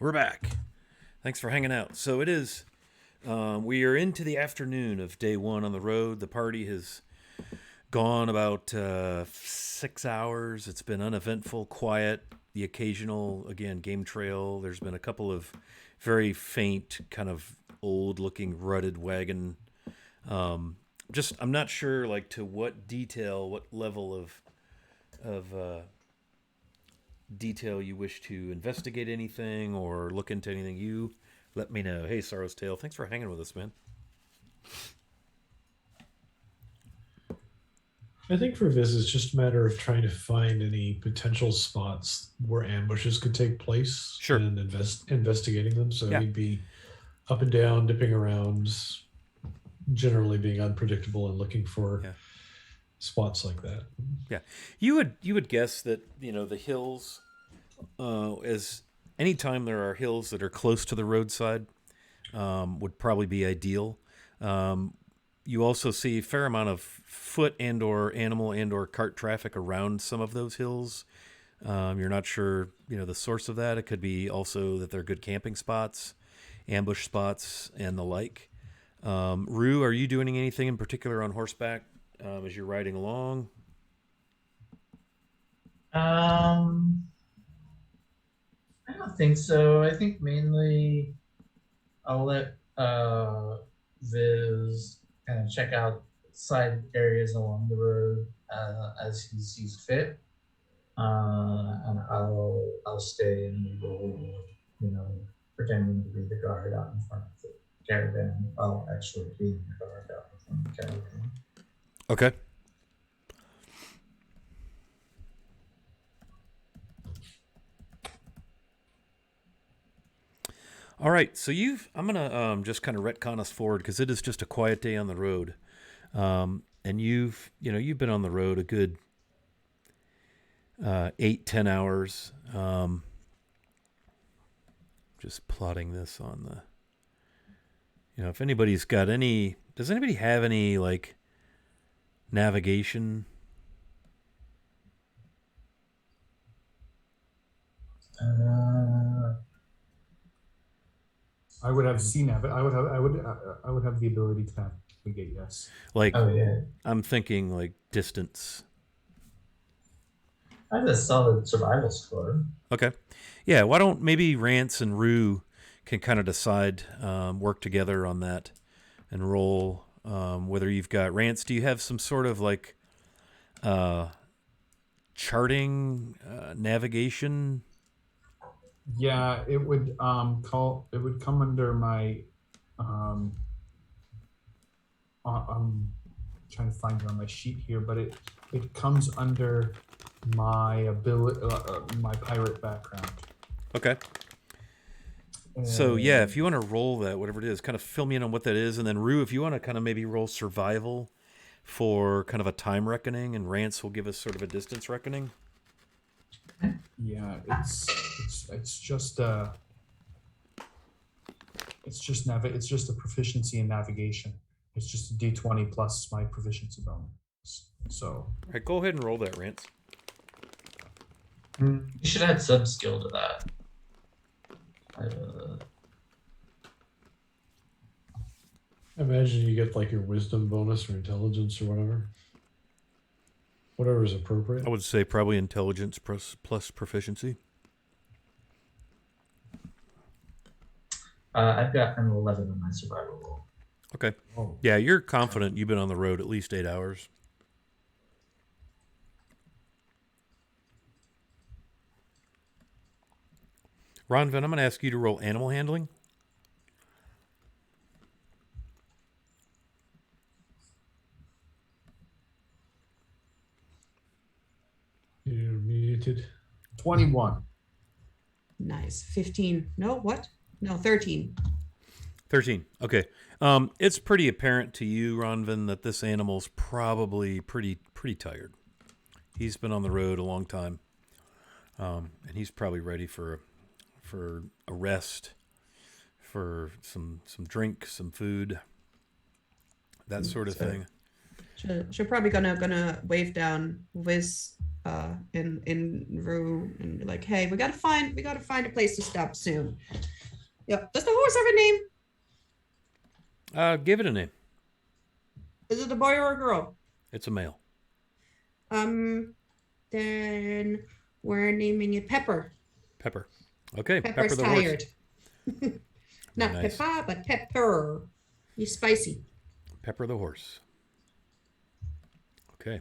We're back. Thanks for hanging out. So it is. We are into the afternoon of day one on the road. The party has gone about 6 hours. It's been uneventful, quiet. The occasional, again, game trail. There's been a couple of very faint, kind of old-looking, rutted wagon. I'm not sure, like, to what detail, what level of detail you wish to investigate anything or look into anything. You let me know. Hey, Sorrow's Tale, thanks for hanging with us, man. I think for Viz, it's just a matter of trying to find any potential spots where ambushes could take place Sure. and investigating them. So Yeah. he'd be up and down, dipping around, generally being unpredictable and looking for spots like that. Yeah, you would guess that the hills, as anytime there are hills that are close to the roadside, would probably be ideal. You also see a fair amount of foot and or animal and or cart traffic around some of those hills. You're not sure, the source of that. It could be also that they're good camping spots, ambush spots, and the like. Rue, are you doing anything in particular on horseback as you're riding along? I don't think so. I think mainly I'll let Viz kind of check out side areas along the road as he sees fit, and I'll stay and will, pretending to be the guard out in front of the caravan. I'll actually be the guard out in front of the caravan. Okay. All right, so I'm gonna just kind of retcon us forward because it is just a quiet day on the road, and you've been on the road a good 8-10 hours. Just plotting this on the, if anybody's got any, does anybody have any like navigation? I would have I would have the ability to navigate. Yes. Like, Oh yeah, I'm thinking like distance. I have a solid survival score. Okay. Yeah, why don't maybe Rance and Rue can kind of decide, work together on that and roll, whether you've got Rance, do you have some sort of like charting, navigation? Yeah, it would come under my I'm trying to find it on my sheet here, but it comes under my ability, my pirate background. Okay. So yeah, if you want to roll that, whatever it is, kind of fill me in on what that is, and then Rue, if you want to kind of maybe roll survival for kind of a time reckoning, and Rance will give us sort of a distance reckoning. Yeah, it's just a proficiency in navigation. It's just a D20 plus my proficiency bonus. So All right, go ahead and roll that, Rance. You should add sub skill to that. I imagine you get like your wisdom bonus or intelligence or whatever is appropriate. I would say probably intelligence plus proficiency. I've got an 11 on my survival roll. Okay. oh, Yeah, you're confident you've been on the road at least 8 hours. Ronvin, I'm going to ask you to roll animal handling. You're muted. 21. Nice. 15. No, what? No, 13. 13. Okay. It's pretty apparent to you, Ronvin, that this animal's probably pretty tired. He's been on the road a long time, and he's probably ready for a rest, for some drink, some food, that sort of thing. She's probably gonna wave down Wiz in Rue and be like, hey, we gotta find a place to stop soon. Yep. Does the horse have a name? Give it a name. Is it a boy or a girl? It's a male. Then we're naming it Pepper. Pepper. Okay. Pepper's Pepper the horse. tired. Not Nice. Peppa, but Pepper. He's spicy. Pepper the horse. Okay.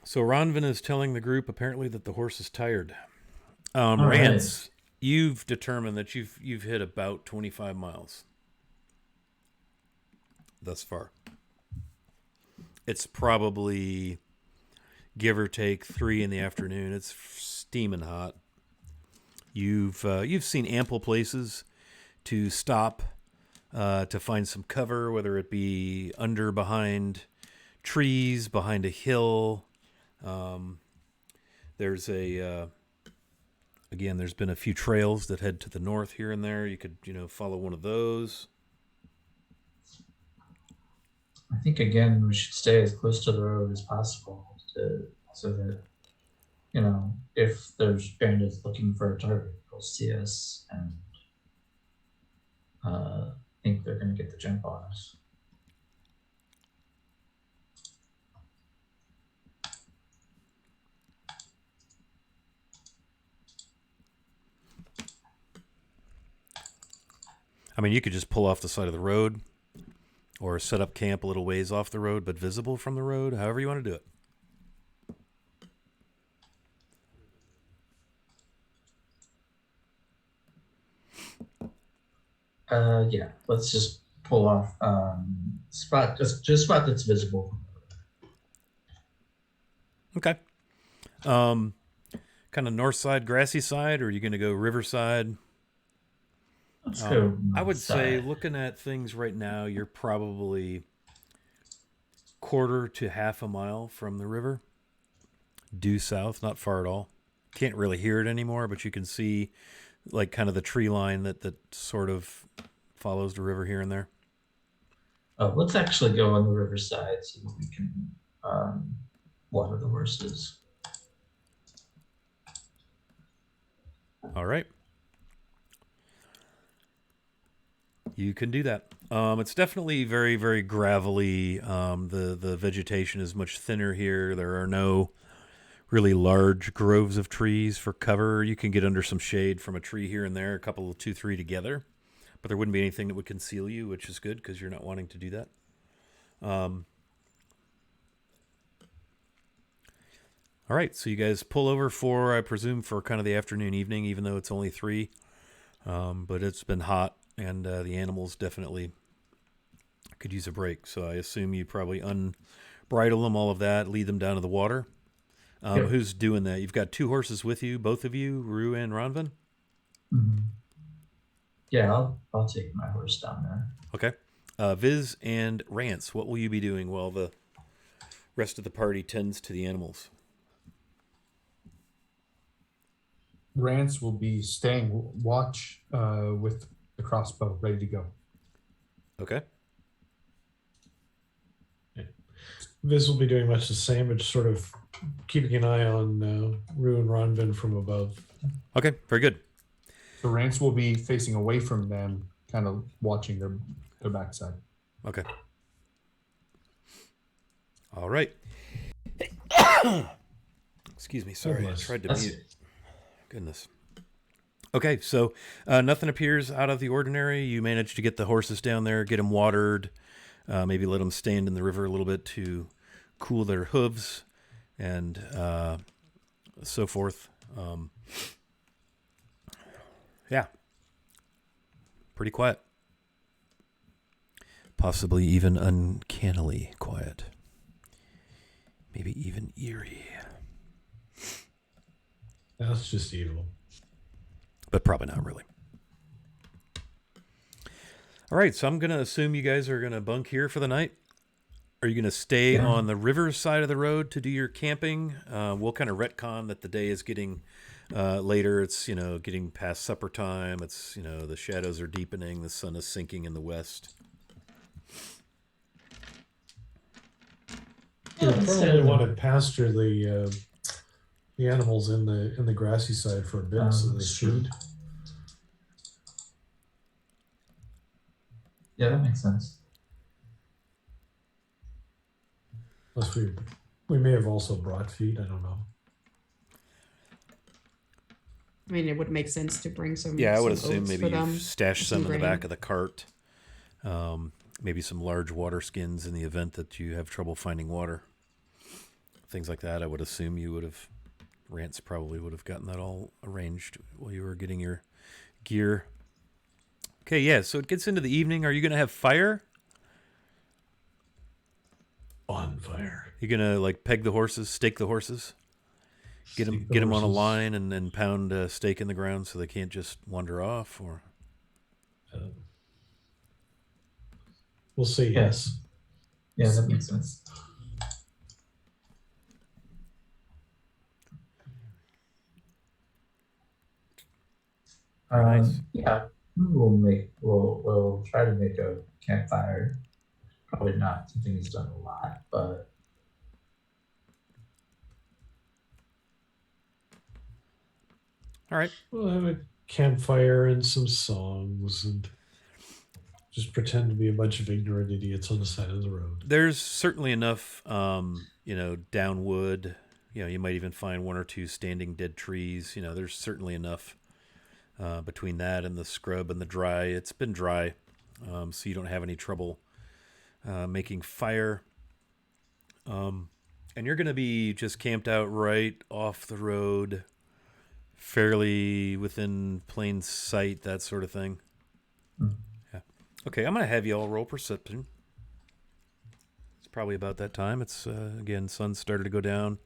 So Ronvin is telling the group apparently that the horse is tired. right. Rance, you've determined that you've hit about 25 miles thus far. It's probably give or take 3 in the afternoon. It's steaming hot. You've seen ample places to stop to find some cover, whether it be behind trees, behind a hill. There's there's been a few trails that head to the north here and there. You could, follow one of those. I think again we should stay as close to the road as possible so that if there's bandits looking for a target, they'll see us and think they're going to get the jump on us. I mean, you could just pull off the side of the road or set up camp a little ways off the road, but visible from the road, however you want to do it. Yeah, let's just pull off spot spot that's visible. Okay. Kind of north side, grassy side, or are you going to go riverside? Let's go. I would say, side. looking at things right now, you're probably quarter to half a mile from the river, due south, not far at all. Can't really hear it anymore, but you can see like kind of the tree line that sort of follows the river here and there. Let's actually go on the riverside so that we can water the horses. All right. You can do that. It's definitely very, very gravelly. The vegetation is much thinner here. There are no really large groves of trees for cover. You can get under some shade from a tree here and there, a couple, 2, 3 together. But there wouldn't be anything that would conceal you, which is good because you're not wanting to do that. All right, so you guys pull over I presume, for kind of the afternoon, evening, even though it's only 3. But it's been hot, and the animals definitely could use a break. So I assume you probably unbridle them, all of that, lead them down to the water. Yep. Who's doing that? You've got 2 horses with you, both of you, Rue and Ronvin? Mm-hmm. Yeah, I'll take my horse down there. Okay. Viz and Rance, what will you be doing while the rest of the party tends to the animals? Rance will be staying watch with the crossbow ready to go. Okay. Viz will be doing much the same, but just sort of keeping an eye on Rue and Ronvin from above. Okay, very good. So Rance will be facing away from them, kind of watching their backside. Okay. All right. Excuse me, sorry. I Goodness. tried to That's mute. Goodness. Okay, so nothing appears out of the ordinary. You managed to get the horses down there, get them watered, maybe let them stand in the river a little bit to cool their hooves and so forth. Yeah. Pretty quiet. Possibly even uncannily quiet. Maybe even eerie. That's just evil. But probably not really. All right, so I'm going to assume you guys are going to bunk here for the night. Are you going to stay on the river side of the road to do your camping? We'll kind of retcon that the day is getting later. It's, getting past supper time. It's, the shadows are deepening. The sun is sinking in the west. Yeah, You let's probably say want to pasture the animals in the grassy side for a bit so they that's true. feed. Yeah, that makes sense. Unless we may have also brought feed. I don't know. I mean, it would make sense to bring some. Yeah, I would some assume oats maybe for you've them, stashed some some in the grain. back of the cart. Maybe some large water skins in the event that you have trouble finding water. Things like that. I would assume you would have. Rance probably would have gotten that all arranged while you were getting your gear. Okay, yeah. So it gets into the evening. Are you gonna have fire? Bonfire. You gonna like peg the horses, stake the horses, get Stake them the on a horses. line, and pound a stake in the ground so they can't just wander off. Or We'll say Yeah. yes. Yeah, that makes sense. Very nice. Yeah, we'll try to make a campfire. Probably not something he's done a lot, but All right. We'll have a campfire and some songs and just pretend to be a bunch of ignorant idiots on the side of the road. There's certainly enough, down wood. You might even find one or two standing dead trees. There's certainly enough between that and the scrub and the dry. It's been dry, so you don't have any trouble making fire. And you're going to be just camped out right off the road, fairly within plain sight, that sort of thing. Mm. Yeah. Okay, I'm going to have you all roll perception. It's probably about that time. It's, again, sun started to go down.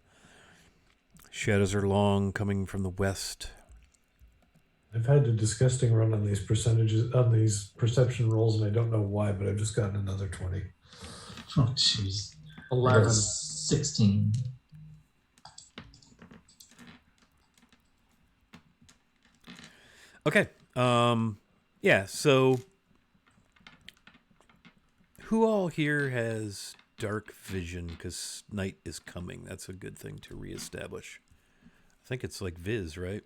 Shadows are long, coming from the west. I've had a disgusting run on these perception rolls, and I don't know why, but I've just gotten another 20. oh jeez, 11. 16. Okay. Yeah, so who all here has dark vision? Because night is coming. That's a good thing to reestablish. I think it's like Viz, right?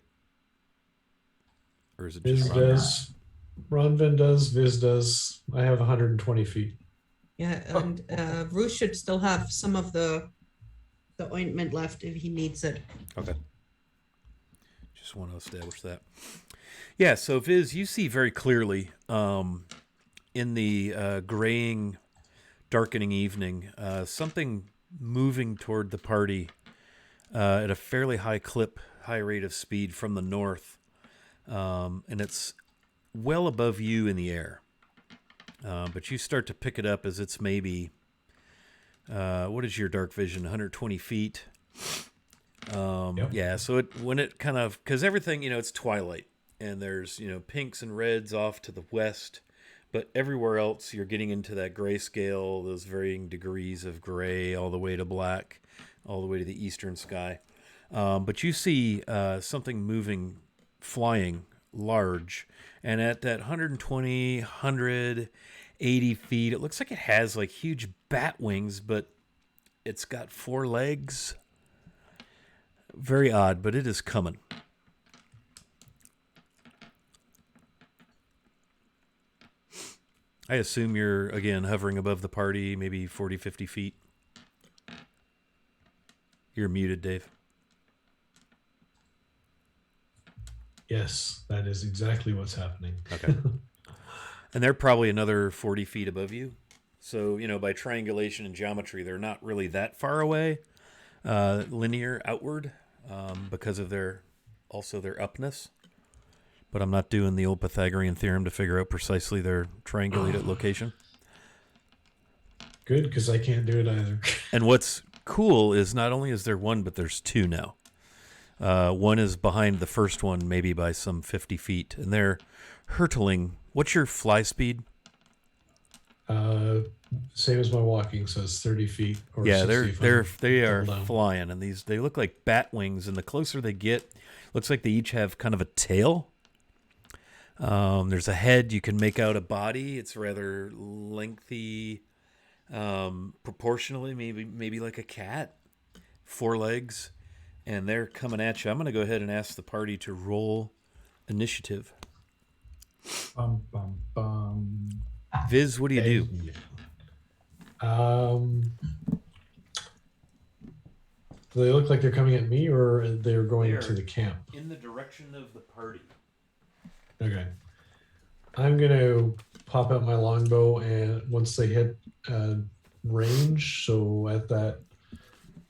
Or is it Viz just does. Ronvin does. Viz does. I have 120 feet. Yeah, and Bruce should still have some of the ointment left if he needs it. Okay. Just want to establish that. Yeah, so Viz, you see very clearly in the graying, darkening evening, something moving toward the party at a fairly high rate of speed from the north. And it's well above you in the air. But you start to pick it up as it's maybe, what is your dark vision, 120 feet? Yep. Yeah, so when it kind of, because everything, it's twilight. And there's, pinks and reds off to the west. But everywhere else, you're getting into that grayscale, those varying degrees of gray, all the way to black, all the way to the eastern sky. But you see something moving, flying, large. And at that 120, 180 feet, it looks like it has like huge bat wings, but it's got 4 legs. Very odd, but it is coming. I assume you're, again, hovering above the party, maybe 40, 50 feet. You're muted, Dave. Yes, that is exactly what's happening. Okay. And they're probably another 40 feet above you. So, by triangulation and geometry, they're not really that far away, linear outward, because of their upness. But I'm not doing the old Pythagorean theorem to figure out precisely their triangulated location. Good, because I can't do it either. And what's cool is not only is there one, but there's 2 now. One is behind the first one, maybe by some 50 feet, and they're hurtling. What's your fly speed? Same as my walking, so it's 30 feet. Or Yeah, 60 if they I'm are double down. flying, and they look like bat wings. And the closer they get, looks like they each have kind of a tail. There's a head. You can make out a body. It's rather lengthy, proportionally, maybe like a cat, 4 legs, and they're coming at you. I'm going to go ahead and ask the party to roll initiative. Bum, bum, bum. Viz, what do you do? Do they look like they're coming at me, or they're going They are to the camp? in the direction of the party. Okay. I'm gonna pop out my longbow, and once they hit range, so at that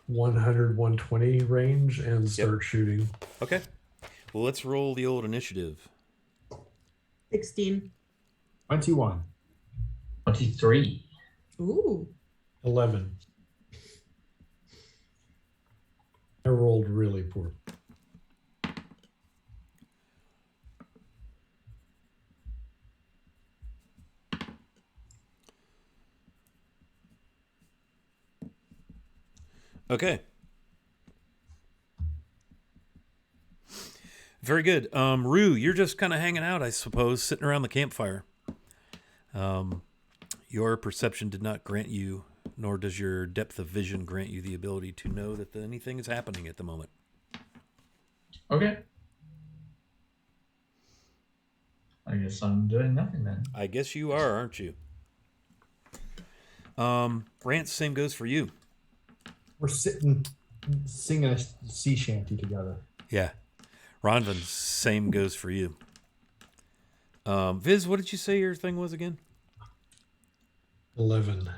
100, 120 range, and start shooting. Okay. Well, let's roll the old initiative. 16. 21. 23. Ooh. 11. I rolled really poor. Okay. Very good. Rue, you're just kind of hanging out, I suppose, sitting around the campfire. Your perception did not grant you, nor does your depth of vision grant you the ability to know that anything is happening at the moment. Okay. I guess I'm doing nothing then. I guess you are, aren't you? Rance, same goes for you. We're sitting, singing a sea shanty together. Yeah. Ronvin, same goes for you. Viz, what did you say your thing was again? 11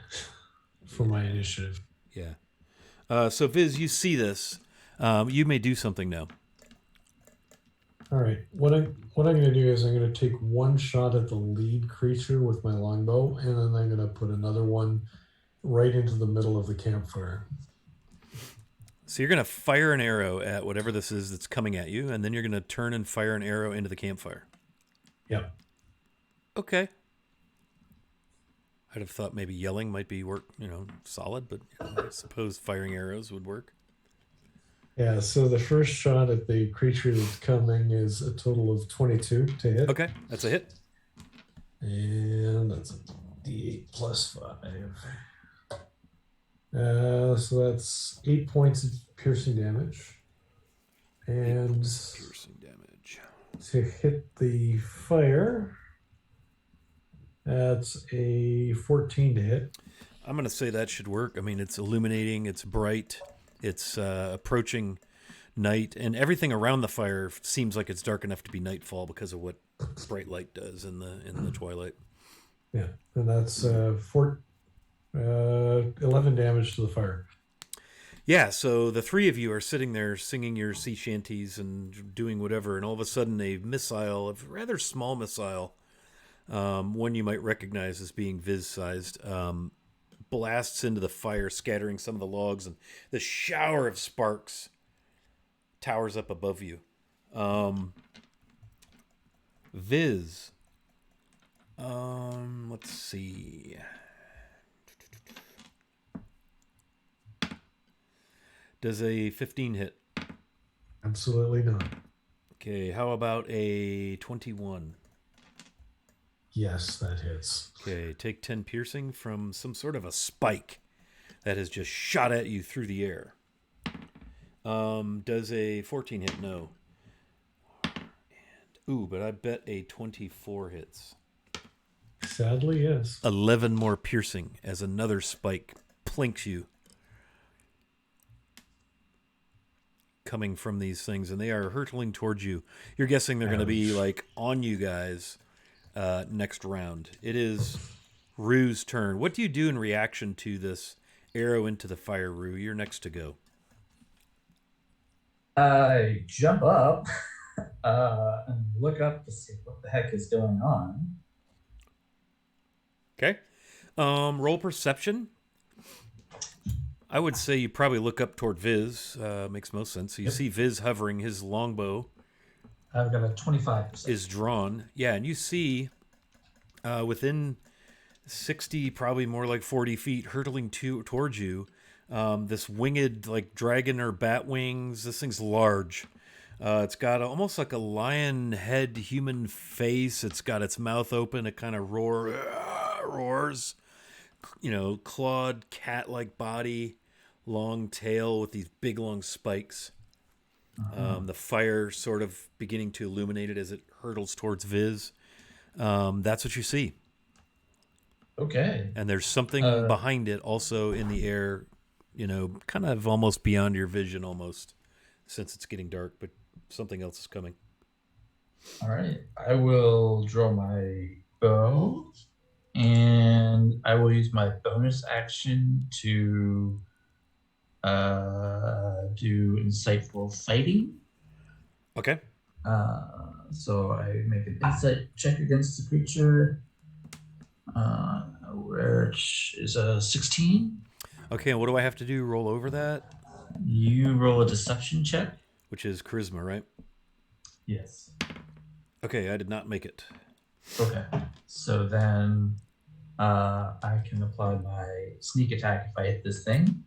for my initiative. Yeah. So Viz, you see this. You may do something now. All right. What I'm going to do is I'm going to take one shot at the lead creature with my longbow, and then I'm going to put another one right into the middle of the campfire. So you're going to fire an arrow at whatever this is that's coming at you, and then you're going to turn and fire an arrow into the campfire. Yep. Okay. I'd have thought maybe yelling might be solid, but I suppose firing arrows would work. Yeah, so the first shot at the creature that's coming is a total of 22 to hit. Okay, that's a hit. And that's a D8 plus 5. So that's 8 points of piercing damage. And Piercing damage. to hit the fire, that's a 14 to hit. I'm going to say that should work. I mean, it's illuminating, it's bright, it's approaching night, and everything around the fire seems like it's dark enough to be nightfall because of what bright light does in the twilight. Yeah, and that's 11 damage to the fire. Yeah, so the three of you are sitting there singing your sea shanties and doing whatever, and all of a sudden a missile, a rather small missile, one you might recognize as being Viz-sized, blasts into the fire, scattering some of the logs, and the shower of sparks towers up above you. Viz. Let's see. Does a 15 hit? Absolutely not. Okay, how about a 21? Yes, that hits. Okay, take 10 piercing from some sort of a spike that has just shot at you through the air. Does a 14 hit? No. But I bet a 24 hits. Sadly, yes. 11 more piercing as another spike plinks you. Coming from these things, and they are hurtling towards you. You're guessing they're going to be like on you guys next round. It is Rue's turn. What do you do in reaction to this arrow into the fire, Rue? You're next to go. I jump up and look up to see what the heck is going on. Okay. Roll perception. I would say you probably look up toward Viz. Makes most sense. So you see Viz hovering. His longbow I've got a 25%. is drawn. Yeah, and you see within 60, probably more like 40 feet, hurtling towards you, this winged, like dragon or bat wings. This thing's large. It's got almost like a lion head human face. It's got its mouth open. It kind of roars. clawed cat-like body, long tail with these big long spikes. The fire sort of beginning to illuminate it as it hurtles towards Viz. That's what you see. Okay. And there's something behind it also in the air, kind of almost beyond your vision almost, since it's getting dark, but something else is coming. All right. I will draw my bow, and I will use my bonus action to do insightful fighting. Okay. So I make an insight check against the creature, which is a 16. Okay, and what do I have to do? Roll over that? You roll a deception check. Which is charisma, right? Yes. Okay, I did not make it. Okay. So then I can apply my sneak attack if I hit this thing.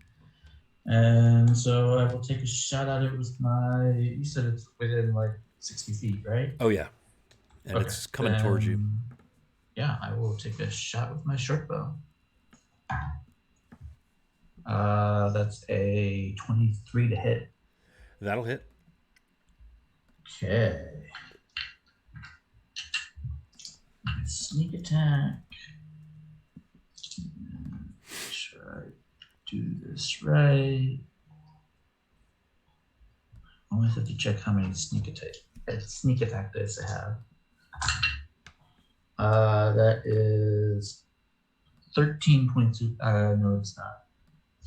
And so I will take a shot at it with my. You said it's within like 60 feet, right? Oh, yeah. And Okay, it's coming towards you. Yeah, I will take a shot with my short bow. That's a 23 to hit. That'll hit. Okay. Sneak attack. Make sure I do this right. I always have to check how many sneak attack dice I have. That is 13 points of, no it's not.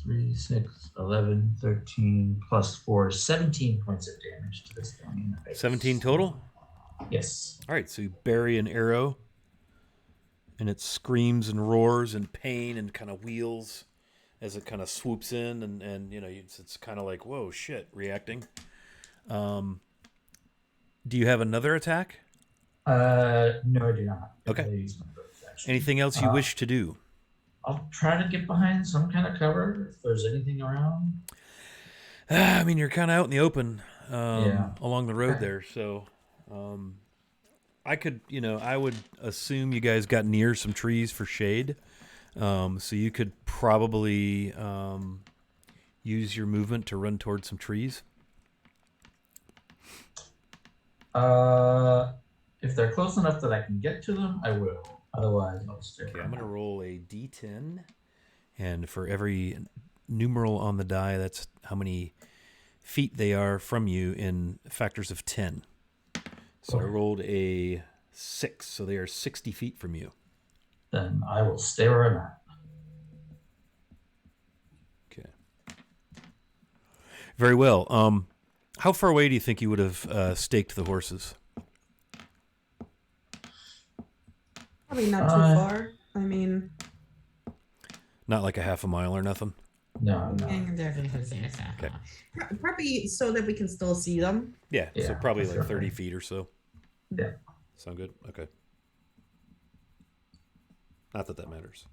3, 6, 11, 13 plus 4, 17 points of damage to this thing in the face. 17 total? Yes. All right, so you bury an arrow, and it screams and roars in pain and kind of wheels as it kind of swoops in, and it's kind of like, whoa, shit, reacting. Do you have another attack? No, I do not. Okay. I use my bonus action. Anything else you wish to do? I'll try to get behind some kind of cover if there's anything around. I mean, you're kind of out in the open along the road Okay. there, so I would assume you guys got near some trees for shade, so you could probably use your movement to run towards some trees. If they're close enough that I can get to them, I will. Otherwise, I'll stay. Okay, I'm going to roll a d10, and for every numeral on the die, that's how many feet they are from you in factors of 10. So I rolled a 6, so they are 60 feet from you. Then I will stay where I'm at. Okay. Very well. How far away do you think you would have staked the horses? Probably not too far. I mean, Not like a half a mile or nothing? No. Okay. probably so that we can still see them. Yeah, so Yeah, probably that's like 30 right. feet or so. Yeah. Sound good? Okay. Not that matters.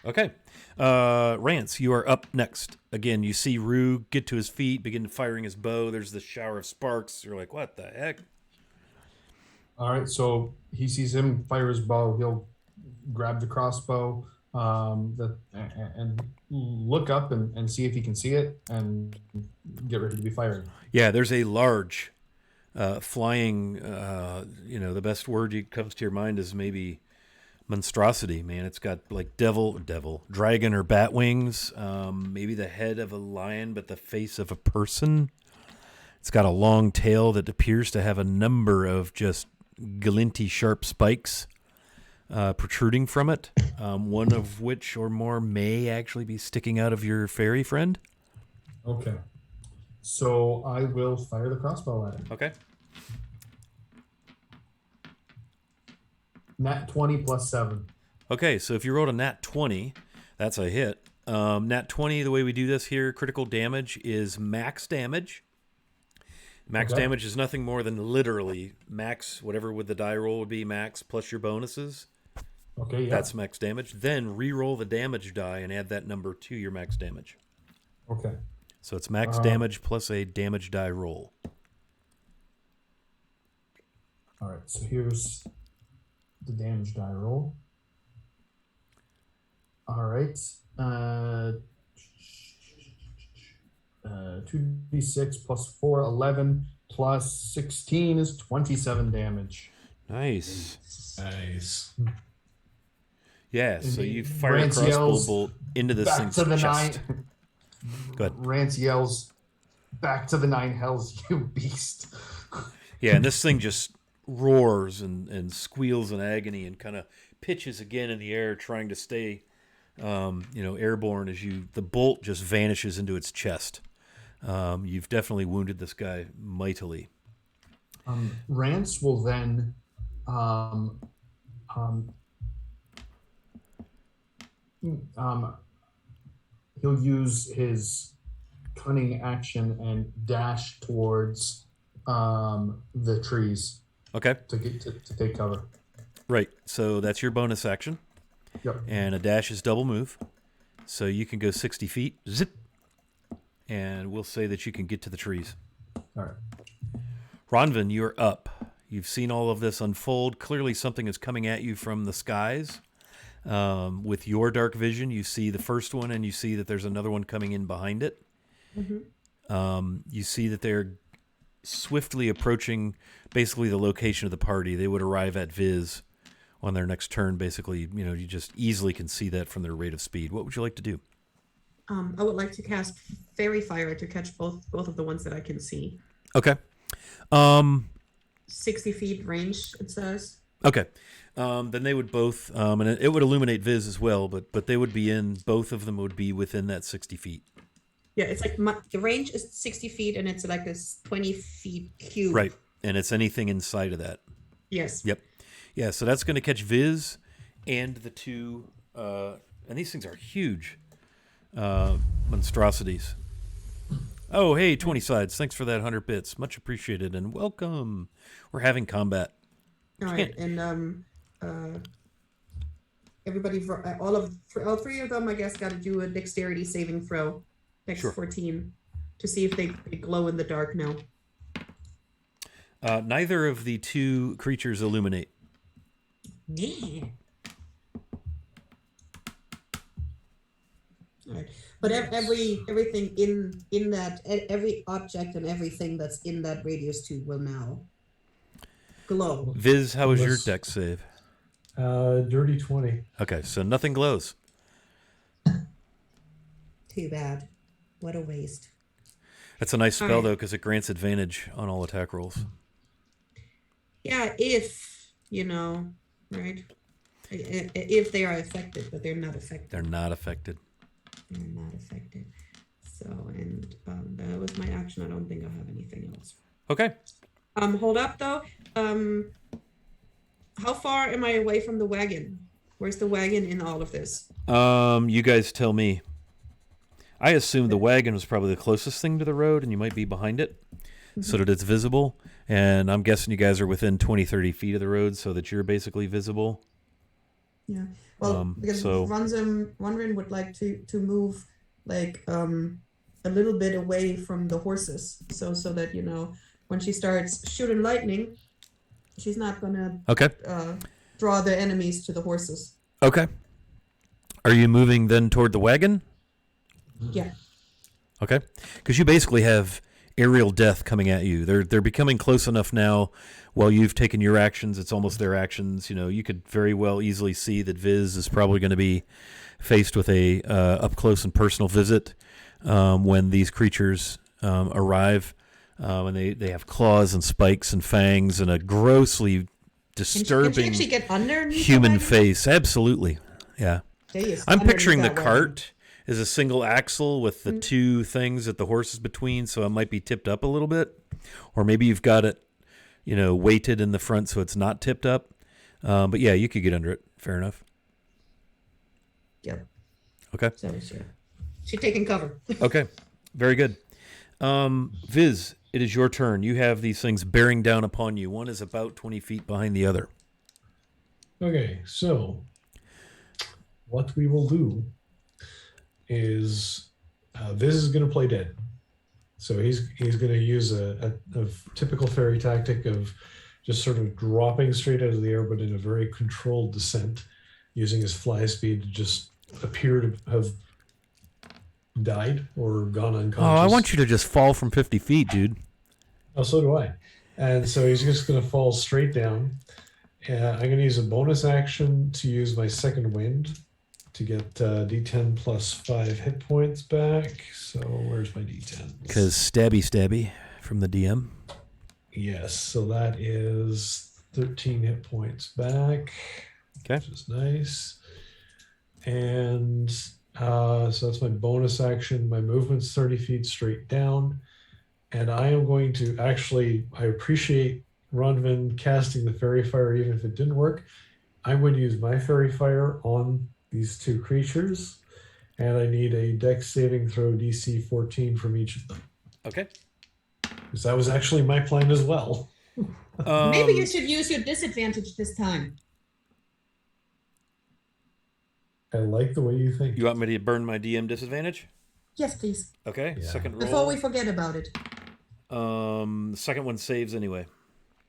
Okay. Rance, you are up next. Again, you see Rue get to his feet, begin firing his bow. There's this shower of sparks. You're like, what the heck? All right, so he sees him fire his bow. He'll grab the crossbow and look up and see if he can see it and get ready to be firing. Yeah, there's a large flying, the best word comes to your mind is maybe monstrosity, man. It's got like dragon or bat wings, maybe the head of a lion, but the face of a person. It's got a long tail that appears to have a number of just glinty, sharp spikes protruding from it, one of which or more may actually be sticking out of your fairy friend. Okay. So I will fire the crossbow at him. Okay. Nat 20 plus 7. Okay, so if you rolled a nat 20, that's a hit. Nat 20, the way we do this here, critical damage is max damage. Max Okay. damage is nothing more than literally max, whatever would the die roll would be, max plus your bonuses. Okay, yeah. That's max damage. Then re-roll the damage die and add that number to your max damage. Okay. So it's max damage plus a damage die roll. All right, so here's the damage die roll. All right. 2d6 plus 4, 11 plus 16 is 27 damage. Nice. Nice. Yeah, so you fire a Rance crossbow yells, bolt into this back thing's to the chest. nine. Go ahead. Rance yells, back to the 9 hells, you beast. Yeah, and this thing just roars and squeals in agony and kind of pitches again in the air, trying to stay, airborne as the bolt just vanishes into its chest. You've definitely wounded this guy mightily. Rance will then he'll use his cunning action and dash towards the trees Okay, to take cover. right. So that's your bonus action. Yep. And a dash is double move. So you can go 60 feet, zip, and we'll say that you can get to the trees. All right. Ronvin, you're up. You've seen all of this unfold. Clearly something is coming at you from the skies. With your dark vision, you see the first one, and you see that there's another one coming in behind it. You see that they're swiftly approaching basically the location of the party. They would arrive at Viz on their next turn. Basically, you just easily can see that from their rate of speed. What would you like to do? I would like to cast Fairy Fire to catch both of the ones that I can see. Okay. 60 feet range, it says. Okay. Then they would both, and it would illuminate Viz as well, but they would be both of them would be within that 60 feet. Yeah, it's like the range is 60 feet, and it's like a 20 feet cube. Right. And it's anything inside of that. Yes. Yep. Yeah, so that's going to catch Viz and the two, and these things are huge monstrosities. Oh, hey, 20 sides. Thanks for that 100 bits. Much appreciated, and welcome. We're having combat. All right, and everybody, all three of them, I guess, got to do a dexterity saving throw, dex Sure. 14, to see if they glow in the dark now. Neither of the two creatures illuminate. Yeah. All right. But everything in that, every object and everything that's in that radius tube will now glow. Viz, how was your Unless- dex save? Dirty 20. Okay, so nothing glows. Too bad. What a waste. That's a nice All spell, right. though, because it grants advantage on all attack rolls. Yeah, if, right? If they are affected, but they're not affected. They're not affected. They're not affected. So, and that was my action. I don't think I have anything else. Okay. Hold up though. How far am I away from the wagon? Where's the wagon in all of this? You guys tell me. I assume the wagon was probably the closest thing to the road, and you might be behind it, so that it's visible. And I'm guessing you guys are within 20, 30 feet of the road, so that you're basically visible. Yeah. Well, because so- Ronrin would like to move like a little bit away from the horses, so that when she starts shooting lightning, she's not gonna Okay. draw the enemies to the horses. Okay. Are you moving then toward the wagon? Yeah. Okay. Because you basically have aerial death coming at you. They're becoming close enough now. While you've taken your actions, it's almost their actions. You could very well easily see that Viz is probably going to be faced with a up close and personal visit when these creatures arrive. And they have claws and spikes and fangs and a grossly Can she disturbing actually get underneath the human wagon? face. Absolutely. Yeah. There is I'm underneath picturing the that wagon. cart is a single axle with the two things that the horse is between, so it might be tipped up a little bit. Or maybe you've got it, weighted in the front so it's not tipped up. But yeah, you could get under it. Fair enough. Yep. Okay. So she's taking cover. Okay. Very good. Viz, it is your turn. You have these things bearing down upon you. One is about 20 feet behind the other. Okay, so what we will do is Viz is going to play dead. So he's going to use a typical fairy tactic of just sort of dropping straight out of the air, but in a very controlled descent, using his fly speed to just appear to have died or gone unconscious. Oh, I want you to just fall from 50 feet, dude. Oh, so do I. And so he's just going to fall straight down. I'm going to use a bonus action to use my second wind to get D10 plus 5 hit points back. So where's my D10? Because stabby from the DM. Yes, so that is 13 hit points back. Okay. Which is nice. And so that's my bonus action. My movement's 30 feet straight down. And I am going to I appreciate Ronvin casting the Fairy Fire even if it didn't work. I'm going to use my Fairy Fire on these two creatures. And I need a Dex saving throw DC 14 from each of them. Okay. Because that was actually my plan as well. Maybe you should use your disadvantage this time. I like the way you think. You want me to burn my DM disadvantage? Yes, please. Okay. Yeah. Second roll. Before we forget about it. The second one saves anyway.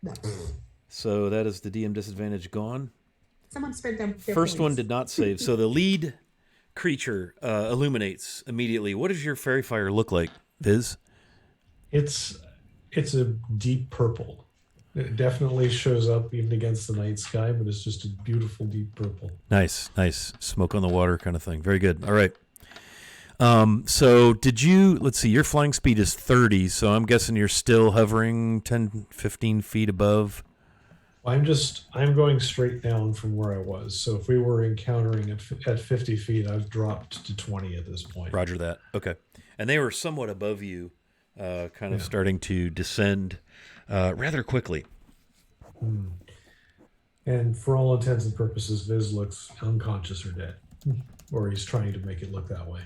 No. So that is the DM disadvantage gone. Someone spread them. First one did not save. So the lead creature illuminates immediately. What does your fairy fire look like, Viz? It's a deep purple. It definitely shows up even against the night sky, but it's just a beautiful deep purple. Nice. Smoke on the water kind of thing. Very good. All right. So let's see, your flying speed is 30, so I'm guessing you're still hovering 10, 15 feet above. I'm going straight down from where I was. So if we were encountering at 50 feet, I've dropped to 20 at this point. Roger that. Okay. And they were somewhat above you, kind of starting to descend rather quickly. And for all intents and purposes, Viz looks unconscious or dead. Or he's trying to make it look that way.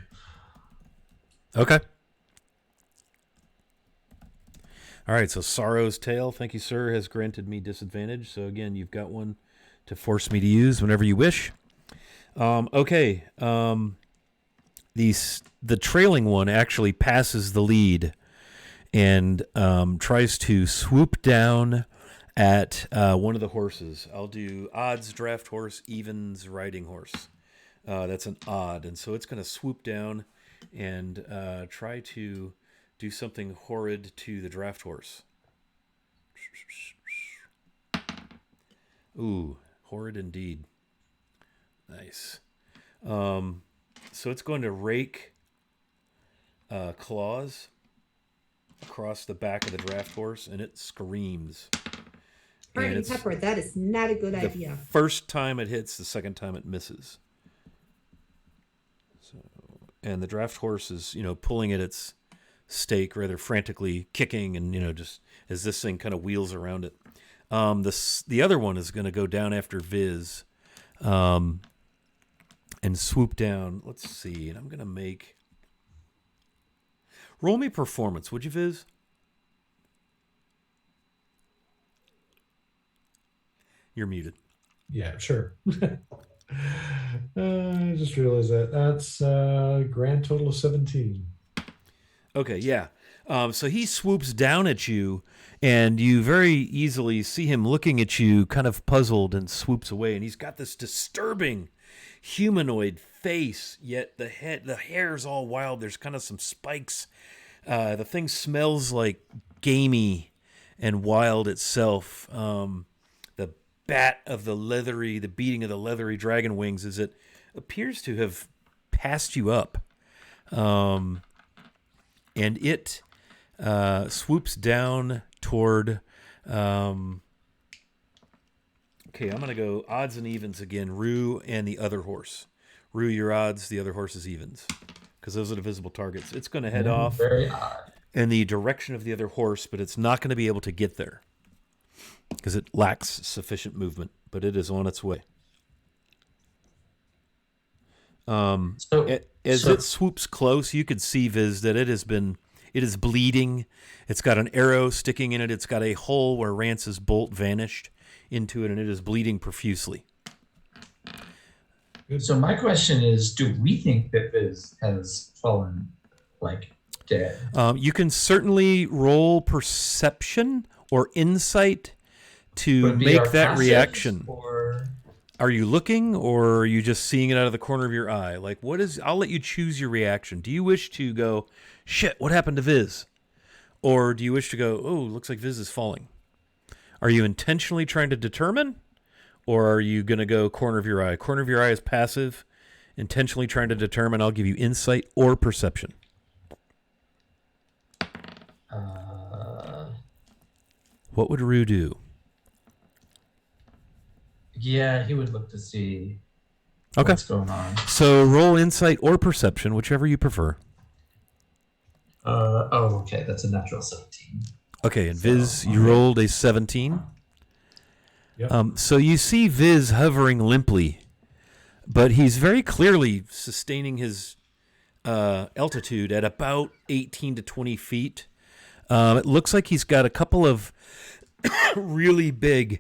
Okay. All right, so Sorrow's Tale, thank you, sir, has granted me disadvantage. So again, you've got one to force me to use whenever you wish. Okay. The trailing one actually passes the lead and tries to swoop down at one of the horses. I'll do odds draft horse, evens riding horse. That's an odd, and so it's going to swoop down and try to do something horrid to the draft horse. Ooh, horrid indeed. Nice. So it's going to rake claws across the back of the draft horse, and it screams. Burning pepper, that is not a good idea. First time it hits, the second time it misses. So, and the draft horse is, pulling at its stake, rather frantically kicking, and just as this thing kind of wheels around it. The other one is going to go down after Viz, and swoop down. Let's see, and I'm going to roll me performance, would you, Viz? You're muted. Yeah, sure. I just realized that's a grand total of 17. Okay, yeah. So he swoops down at you, and you very easily see him looking at you, kind of puzzled, and swoops away. And he's got this disturbing humanoid face, yet the hair's all wild. There's kind of some spikes. The thing smells like gamey and wild itself. The bat of the beating of the leathery dragon wings as it appears to have passed you up. And it swoops down toward... Okay, I'm going to go odds and evens again. Rue and the other horse. Rue, your odds. The other horse is evens. Because those are the visible targets. It's going to head off Very odd. in the direction of the other horse, but it's not going to be able to get there. Because it lacks sufficient movement. But it is on its way. As it swoops close, you could see, Viz, that it is bleeding. It's got an arrow sticking in it. It's got a hole where Rance's bolt vanished into it, and it is bleeding profusely. So my question is, do we think that Viz has fallen, dead? You can certainly roll perception or insight to Would it be make our that passives, reaction. Or Are you looking, or are you just seeing it out of the corner of your eye? Like, what is? I'll let you choose your reaction. Do you wish to go, shit, what happened to Viz? Or do you wish to go, oh, looks like Viz is falling? Are you intentionally trying to determine, or are you going to go corner of your eye? Corner of your eye is passive. Intentionally trying to determine, I'll give you insight or perception. What would Rue do? Yeah, he would look to see Okay. what's going on. So roll insight or perception, whichever you prefer. Okay, that's a natural 17. Okay, and Viz, you rolled a 17. Yep. So you see Viz hovering limply, but he's very clearly sustaining his altitude at about 18 to 20 feet. It looks like he's got a couple of really big,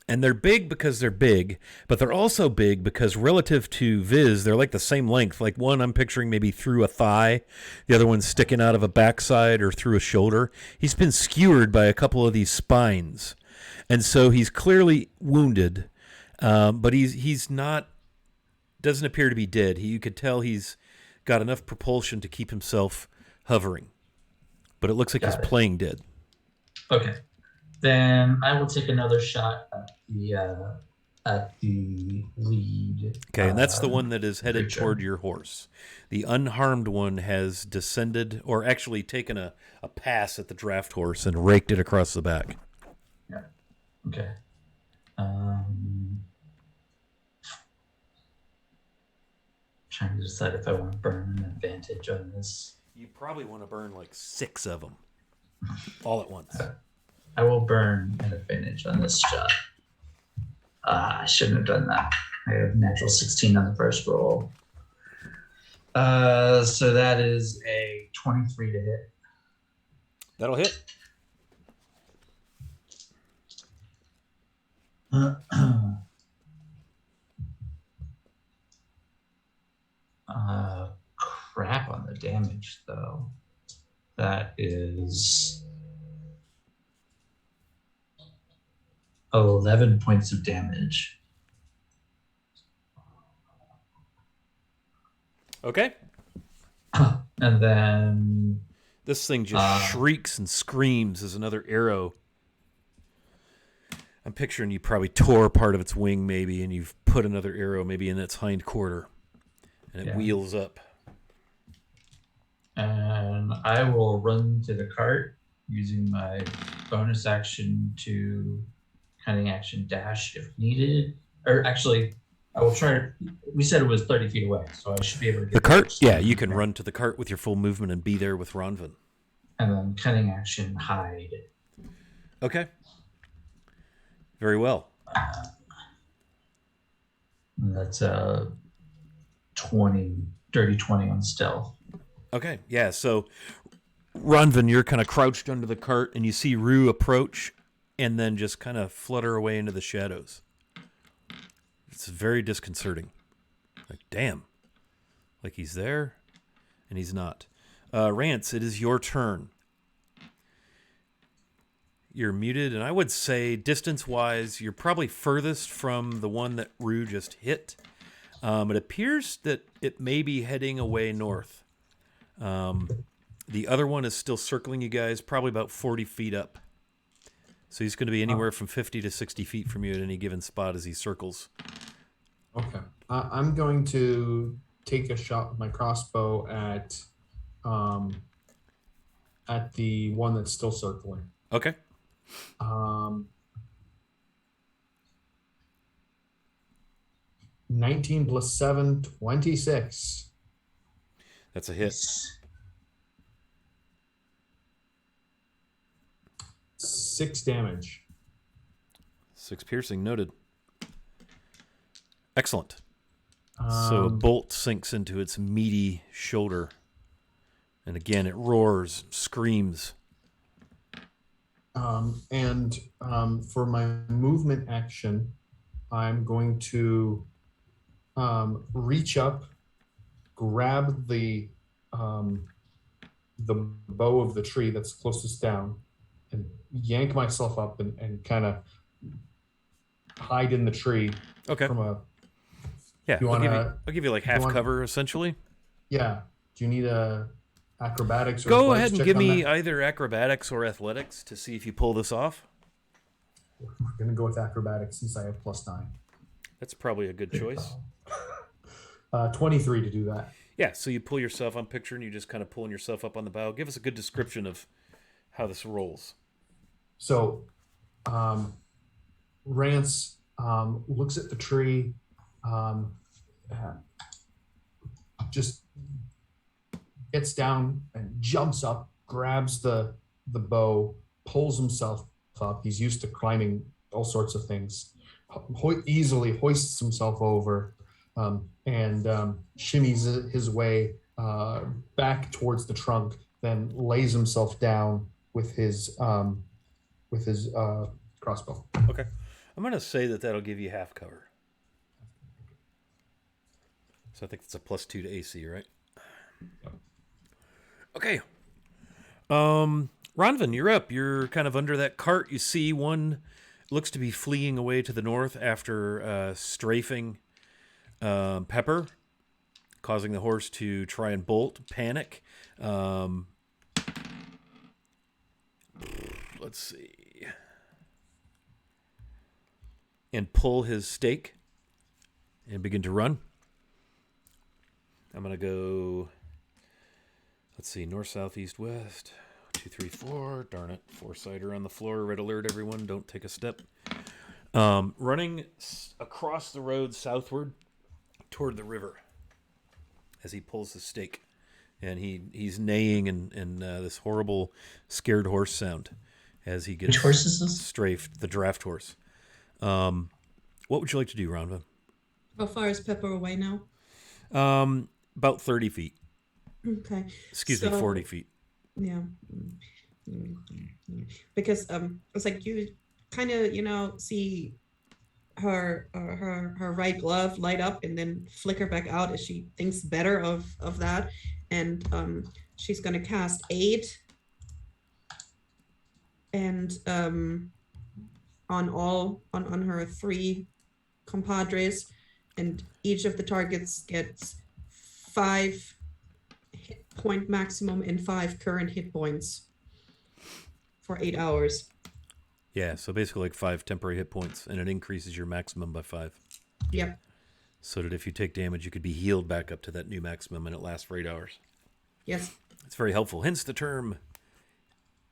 and they're big because they're big, but they're also big because relative to Viz, they're like the same length. Like one I'm picturing maybe through a thigh, the other one's sticking out of a backside or through a shoulder. He's been skewered by a couple of these spines, and so he's clearly wounded, but he's not, doesn't appear to be dead. You could tell he's got enough propulsion to keep himself hovering, but it looks like he's playing dead. Okay. Then I will take another shot at the lead. Okay, and that's the one that is headed creature. toward your horse. The unharmed one has descended, or actually taken a pass at the draft horse and raked it across the back. Yeah. Okay. Trying to decide if I want to burn an advantage on this. You probably want to burn like 6 of them all at once. I will burn an advantage on this shot. I shouldn't have done that. I have natural 16 on the first roll. So that is a 23 to hit. That'll hit. Crap on the damage, though. That is 11 points of damage. Okay. And then This thing just shrieks and screams as another arrow. I'm picturing you probably tore part of its wing maybe, and you've put another arrow maybe in its hind quarter, and it wheels up. And I will run to the cart using my bonus action to cunning action dash if needed. Or actually, I will try. We said it was 30 feet away, so I should be able to get The cart? there. Yeah, you can run to the cart with your full movement and be there with Ronvin. And then cunning action hide. Okay. Very well. And that's a dirty 20 on stealth. Okay, yeah, so Ronvin, you're kind of crouched under the cart, and you see Rue approach and then just kind of flutter away into the shadows. It's very disconcerting. Like, damn. Like he's there, and he's not. Rance, it is your turn. You're muted, and I would say, distance-wise, you're probably furthest from the one that Rue just hit. It appears that it may be heading away north. The other one is still circling you guys, probably about 40 feet up. So he's going to be anywhere from 50 to 60 feet from you at any given spot as he circles. Okay. I'm going to take a shot with my crossbow at the one that's still circling. Okay. 19 plus 7, 26. That's a hit. 6 damage. 6 piercing, noted. Excellent. So a bolt sinks into its meaty shoulder. And again, it roars, screams. For my movement action, I'm going to reach up, grab the bow of the tree that's closest down, and yank myself up and kind of hide in the tree Okay. from a. Yeah. You wanna? I'll give you like half want- cover essentially. Yeah. Do you need a acrobatics or Go athletics ahead and check give on me that? either acrobatics or athletics to see if you pull this off. We're gonna go with acrobatics since I have +9. That's probably a good choice. 23 to do that. Yeah, so you pull yourself, I'm picturing you just kind of pulling yourself up on the bow. Give us a good description of how this rolls. So, Rance looks at the tree, um, uh, just gets down and jumps up, grabs the bow, pulls himself up. He's used to climbing all sorts of things. Easily hoists himself over, and shimmies his way back towards the trunk. Then lays himself down with his crossbow. Okay. I'm going to say that that'll give you half cover. So I think that's a +2 to AC, right? Okay. Ronvin, you're up. You're kind of under that cart. You see one looks to be fleeing away to the north after strafing Pepper, causing the horse to try and bolt, panic. Let's see. And pull his stake and begin to run. I'm going to go, let's see, north, south, east, west. 2, 3, 4. Darn it. Foresighter on the floor. Red alert, everyone. Don't take a step. Running across the road southward toward the river as he pulls the stake. And he's neighing and this horrible scared horse sound as he gets Which horse is this? strafed, the draft horse. What would you like to do, Ronva? How far is Pepper away now? About 30 feet. Okay. Excuse me, So- 40 feet. Yeah. Because it's like you kind of see her her right glove light up and then flicker back out as she thinks better of that, and she's gonna cast aid and on her 3 compadres, and each of the targets gets 5 hit point maximum and 5 current hit points for 8 hours. Yeah, so basically like 5 temporary hit points, and it increases your maximum by 5. Yep. So that if you take damage, you could be healed back up to that new maximum, and it lasts for 8 hours. Yes. It's very helpful. Hence the term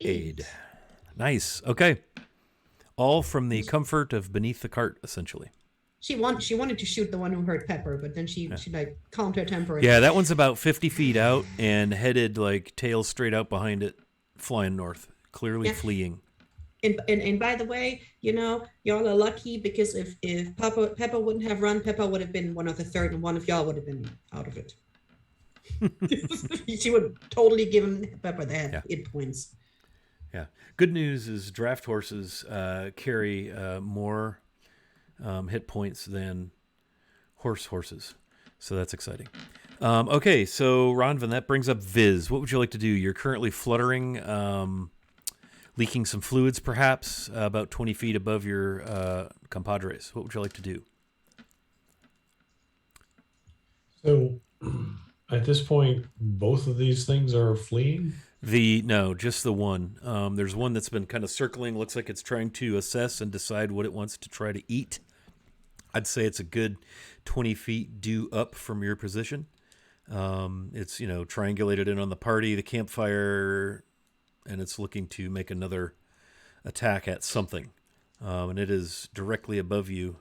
aid. Nice. Okay. All from the comfort of beneath the cart, essentially. She wanted to shoot the one who hurt Pepper, but then she like calmed her temper. Yeah, that one's about 50 feet out and headed like tail straight out behind it, flying north, clearly Yeah. fleeing. And by the way, y'all are lucky because if Pepper wouldn't have run, Pepper would have been one of the third, and one of y'all would have been out of it. She would totally given Pepper the hit points. Yeah. Good news is draft horses carry more hit points than horses. So that's exciting. Okay, so Ronvin, that brings up Viz. What would you like to do? You're currently fluttering, leaking some fluids perhaps, about 20 feet above your compadres. What would you like to do? So at this point, both of these things are fleeing. No, just the one. There's one that's been kind of circling. Looks like it's trying to assess and decide what it wants to try to eat. I'd say it's a good 20 feet due up from your position. It's, triangulated in on the party, the campfire, and it's looking to make another attack at something. And it is directly above you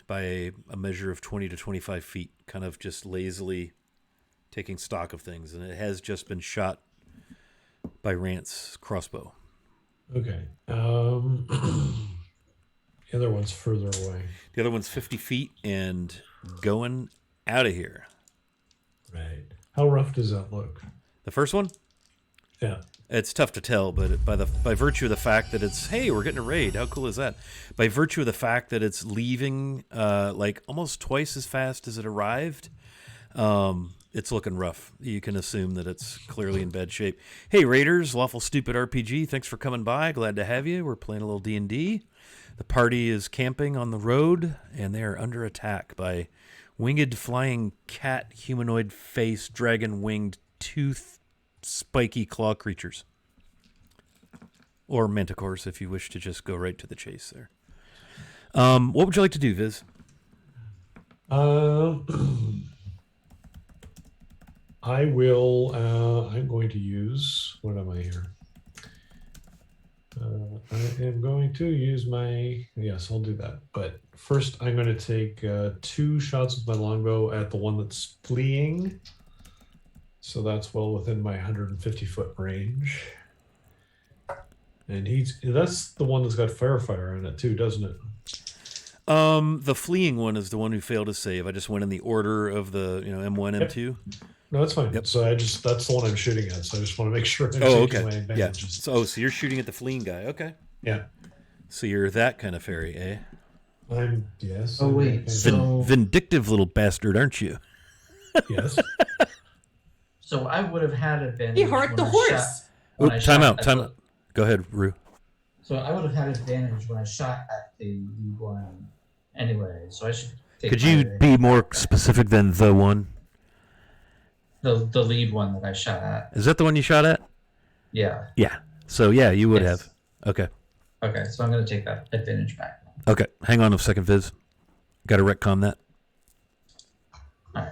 by a measure of 20 to 25 feet, kind of just lazily taking stock of things. And it has just been shot by Rant's crossbow. Okay. The other one's further away. The other one's 50 feet and going out of here. Right. How rough does that look? The first one? Yeah. It's tough to tell, but by virtue of the fact that it's, hey, we're getting a raid. How cool is that? By virtue of the fact that it's leaving like almost twice as fast as it arrived, it's looking rough. You can assume that it's clearly in bad shape. Hey, Raiders, Lawful Stupid RPG, thanks for coming by. Glad to have you. We're playing a little D&D. The party is camping on the road, and they are under attack by winged flying cat, humanoid face, dragon-winged, tooth, spiky claw creatures. Or manticores, if you wish to just go right to the chase there. What would you like to do, Viz? I will. I'm going to use. What am I here? I am going to use my. Yes, I'll do that. But first, I'm going to take 2 shots with my longbow at the one that's fleeing. So that's well within my 150-foot range. And that's the one that's got Firefire on it too, doesn't it? The fleeing one is the one who failed to save. I just went in the order of the M1, Yep. M2. No, that's fine. Yep. So that's the one I'm shooting at. So I just want to make sure I'm Oh, taking okay. my Yeah. advantages. So you're shooting at the fleeing guy. Okay. Yeah. So you're that kind of fairy, eh? Yes. Oh, wait, Okay. so- Vindictive little bastard, aren't you? Yes. So I would have had advantage. He hurt when the I horse. shot- when I Time shot out. at Time the- out. Go ahead, Rue. So I would have had advantage when I shot at the lead one anyway. So I should take Could my you advantage be more back. specific than the one? The lead one that I shot at? Is that the one you shot at? Yeah. Yeah. So yeah, you would Yes. have. Okay. Okay, so I'm gonna take that advantage back. Okay. Hang on a second, Viz. Got to retcon that. All right.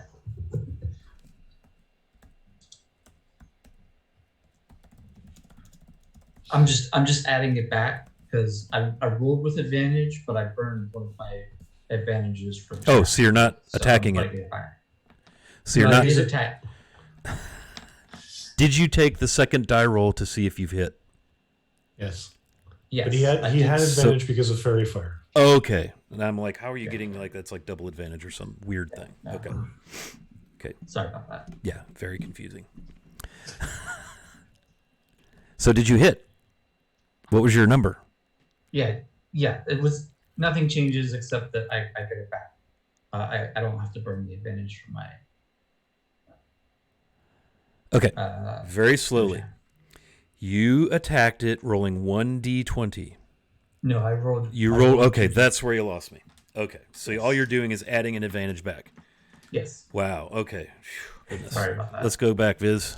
I'm just adding it back because I rolled with advantage, but I burned one of my advantages from. Oh, chat. so you're not So attacking I'm it. taking it back. So you're No, not. it is attack. Did you take the second die roll to see if you've hit? Yes. Yes, But he I had did. advantage because of Fairy Fire. Okay. And I'm like, how are you getting that's like double advantage or some weird thing? No. Okay. Sorry about that. Yeah, very confusing. So did you hit? What was your number? Yeah. It was nothing changes except that I get it back. I don't have to burn the advantage from my. Okay. Uh, Very slowly. okay. You attacked it rolling 1d20. No, I rolled. You I roll. rolled Okay, two. that's where you lost me. Okay, so all you're doing is adding an advantage back. Yes. Wow. Okay. Phew, goodness. Sorry about that. Let's go back, Viz.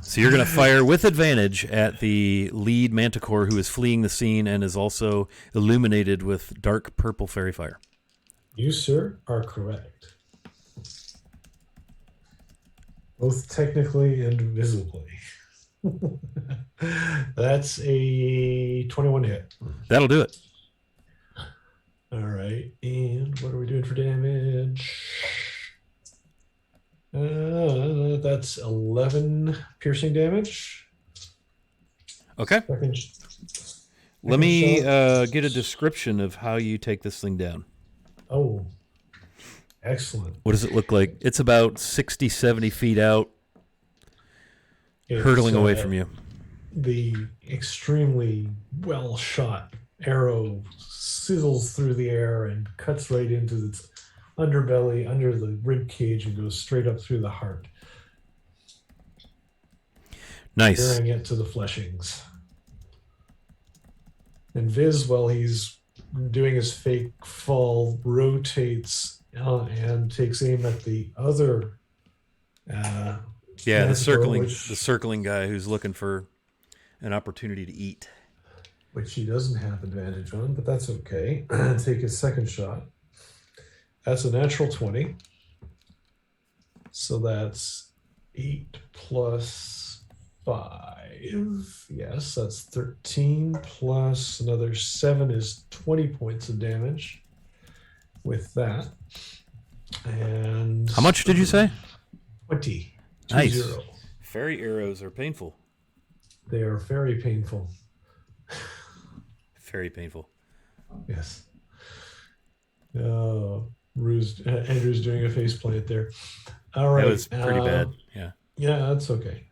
So you're going to fire with advantage at the lead manticore who is fleeing the scene and is also illuminated with dark purple fairy fire. You, sir, are correct. Both technically and visibly. That's a 21 hit. That'll do it. All right. And what are we doing for damage? That's 11 piercing damage. Okay. Second, Let me shot. get a description of how you take this thing down. Oh, excellent. What does it look like? It's about 60, 70 feet out, It's, hurtling away from you. The extremely well shot arrow sizzles through the air and cuts right into its underbelly, under the rib cage, and goes straight up through the heart, Nice. tearing it to the fleshings. And Viz, while he's doing his fake fall, rotates and takes aim at the other. Yeah, manticore, the circling guy who's looking for an opportunity to eat. which he doesn't have advantage on, but that's okay. Take his second shot. That's a natural 20. So that's 8 plus 5. Yes, that's 13 plus another 7 is 20 points of damage with that. And How much did you say? 20. Nice. 20. Fairy arrows are painful. They are very painful. Very painful. Yes. Andrew's doing a face plant there. All right. That was pretty bad. Yeah. Yeah, that's okay.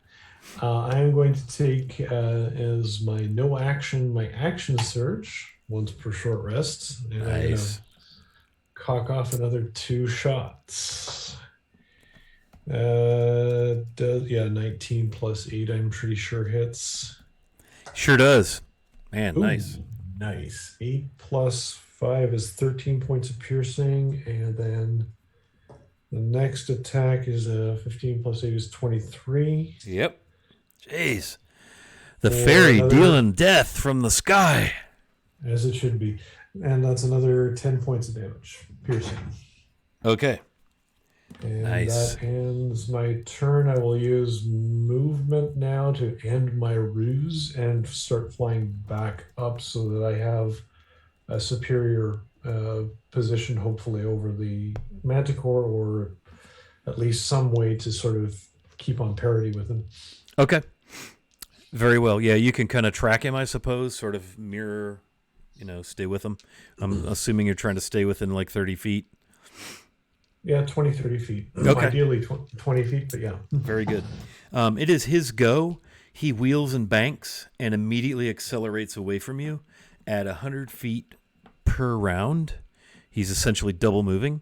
I'm going to take as my no action, my action surge, once per short rest. And I'm going to Nice. cock off another 2 shots. Yeah, 19 plus 8, I'm pretty sure hits. Sure does. Man, Ooh, nice. nice. 8 plus 5 is 13 points of piercing, and then the next attack is 15 plus 8 is 23. Yep. Jeez. The For fairy another, dealing death from the sky. as it should be. And that's another 10 points of damage, piercing. Okay. And Nice. that ends my turn. I will use movement now to end my ruse and start flying back up so that I have a superior position, hopefully, over the Manticore, or at least some way to sort of keep on parity with him. Okay. Very well. Yeah, you can kind of track him, I suppose, sort of mirror, stay with him. I'm assuming you're trying to stay within like 30 feet. Yeah, 20, 30 feet. Okay. Ideally 20 feet, but yeah. Very good. It is his go. He wheels and banks and immediately accelerates away from you at 100 feet per round. He's essentially double moving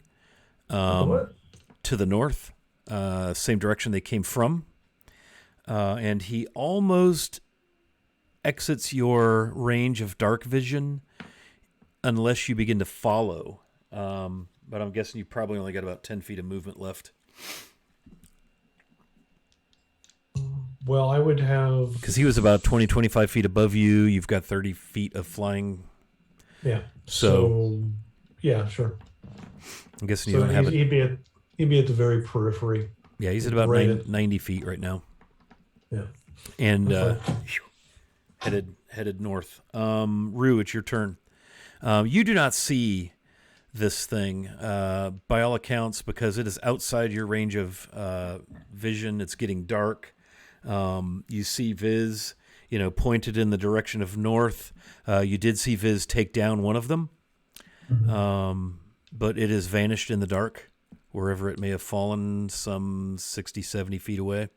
What? to the north, same direction they came from. And he almost exits your range of dark vision unless you begin to follow. But I'm guessing you probably only got about 10 feet of movement left. Well, I would have... Because he was about 20, 25 feet above you. You've got 30 feet of flying. Yeah. So yeah, sure. I'm guessing you don't have it. He'd be at the very periphery. Yeah, he's at about Right 90 feet right now. Yeah. And Okay. headed north. Rue, it's your turn. You do not see this thing, by all accounts, because it is outside your range of vision. It's getting dark. You see Viz, pointed in the direction of north. You did see Viz take down one of them, but it has vanished in the dark, wherever it may have fallen, some 60, 70 feet away.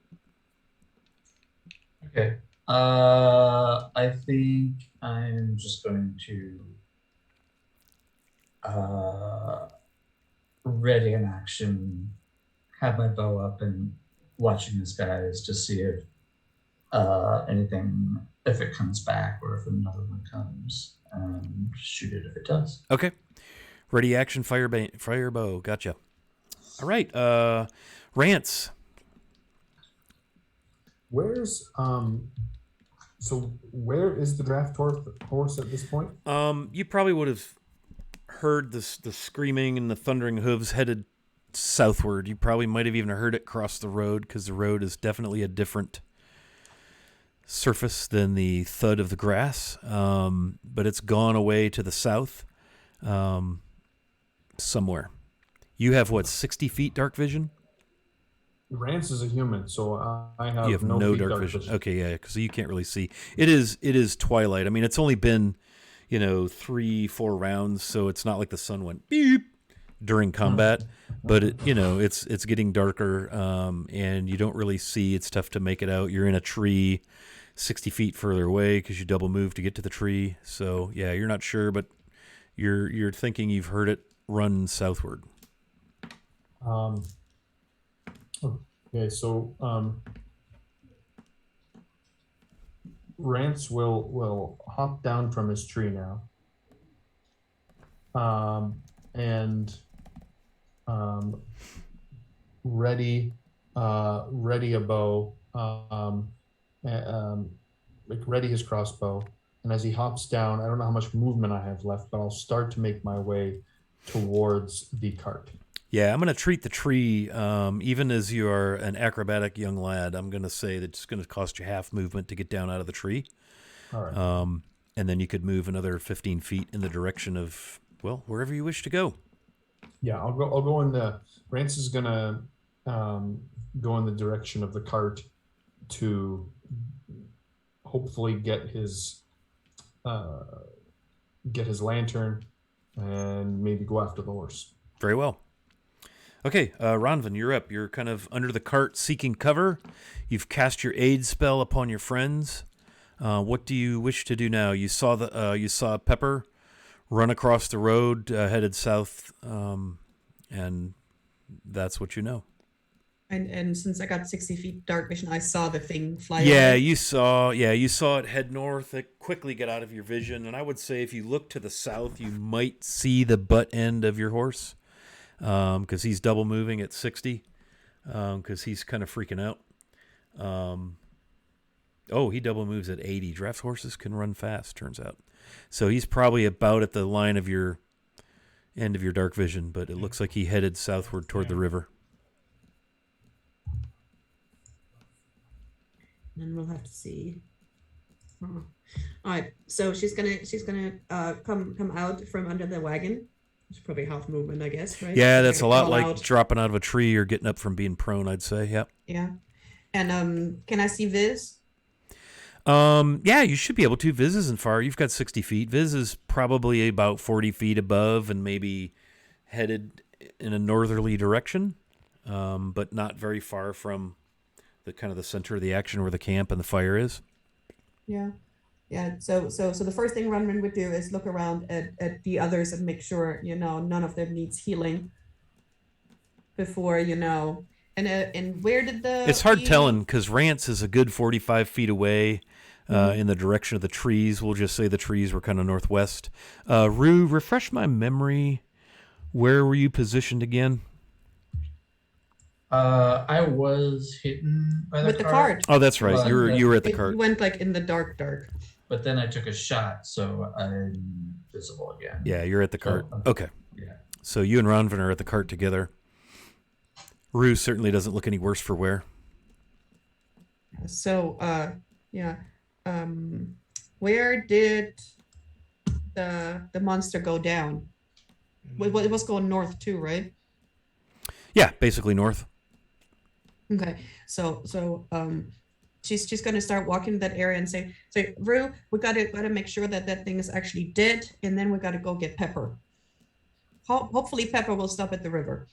Okay. I think I'm just going to ready in action, have my bow up, and watching these guys to see if anything, if it comes back or if another one comes, and shoot it if it does. Okay. Ready action, fire bow. Gotcha. All right. Rance. Where's so where is the draft horse at this point? You probably would have heard the screaming and the thundering hooves headed southward. You probably might have even heard it cross the road, because the road is definitely a different surface than the thud of the grass. But it's gone away to the south, somewhere. You have 60 feet dark vision? Rance is a human, so I have, You have no feet dark vision. Okay, yeah, because you can't really see. It is twilight. I mean, it's only been 3-4 rounds, so it's not like the sun went beep during combat, but it's getting darker, and you don't really see. It's tough to make it out. You're in a tree 60 feet further away because you double move to get to the tree. So yeah, you're not sure, but you're thinking you've heard it run southward. Okay, so Rance will hop down from his tree now, and ready a bow, like ready his crossbow. And as he hops down, I don't know how much movement I have left, but I'll start to make my way towards the cart. Yeah, I'm going to treat the tree, even as you are an acrobatic young lad, I'm going to say that it's going to cost you half movement to get down out of the tree. All right. And then you could move another 15 feet in the direction of, wherever you wish to go. Yeah, I'll go in the... Rance is going to go in the direction of the cart to hopefully get his lantern and maybe go after the horse. Very well. Okay, Ronvin, you're up. You're kind of under the cart seeking cover. You've cast your aid spell upon your friends. What do you wish to do now? You saw Pepper run across the road, headed south, and that's what you know. And since I got 60 feet dark vision, I saw the thing fly Yeah, away. you saw it head north. It quickly get out of your vision, and I would say if you look to the south, you might see the butt end of your horse, because he's double moving at 60, because he's kind of freaking out. Oh, he double moves at 80. Draft horses can run fast, turns out. So he's probably about at the line of your end of your dark vision, but it looks like he headed southward toward the river. And we'll have to see. All right, so she's gonna come out from under the wagon. It's probably half movement, I guess, right? Yeah, She's that's a gonna lot crawl like out. dropping out of a tree or getting up from being prone, I'd say. Yep. Yeah. And can I see Viz? Yeah, you should be able to. Viz isn't far. You've got 60 feet. Viz is probably about 40 feet above and maybe headed in a northerly direction, but not very far from the kind of the center of the action where the camp and the fire is. Yeah. Yeah. So the first thing Runman would do is look around at the others and make sure, none of them needs healing before, and where did It's hard telling because Rance is a good 45 feet away in the direction of the trees. We'll just say the trees were kind of northwest. Rue, refresh my memory. Where were you positioned again? I was hidden by with the cart. Oh, that's right. Well, You were at the It cart. went like in the dark. But then I took a shot, so I'm visible again. Yeah, you're at the cart. Okay. Yeah. So you and Ronvin are at the cart together. Rue certainly doesn't look any worse for wear. So, where did the monster go down? It was going north too, right? Yeah, basically north. Okay. So, she's going to start walking that area and say, Rue, we gotta make sure that thing is actually dead, and then we gotta go get Pepper. Hopefully, Pepper will stop at the river.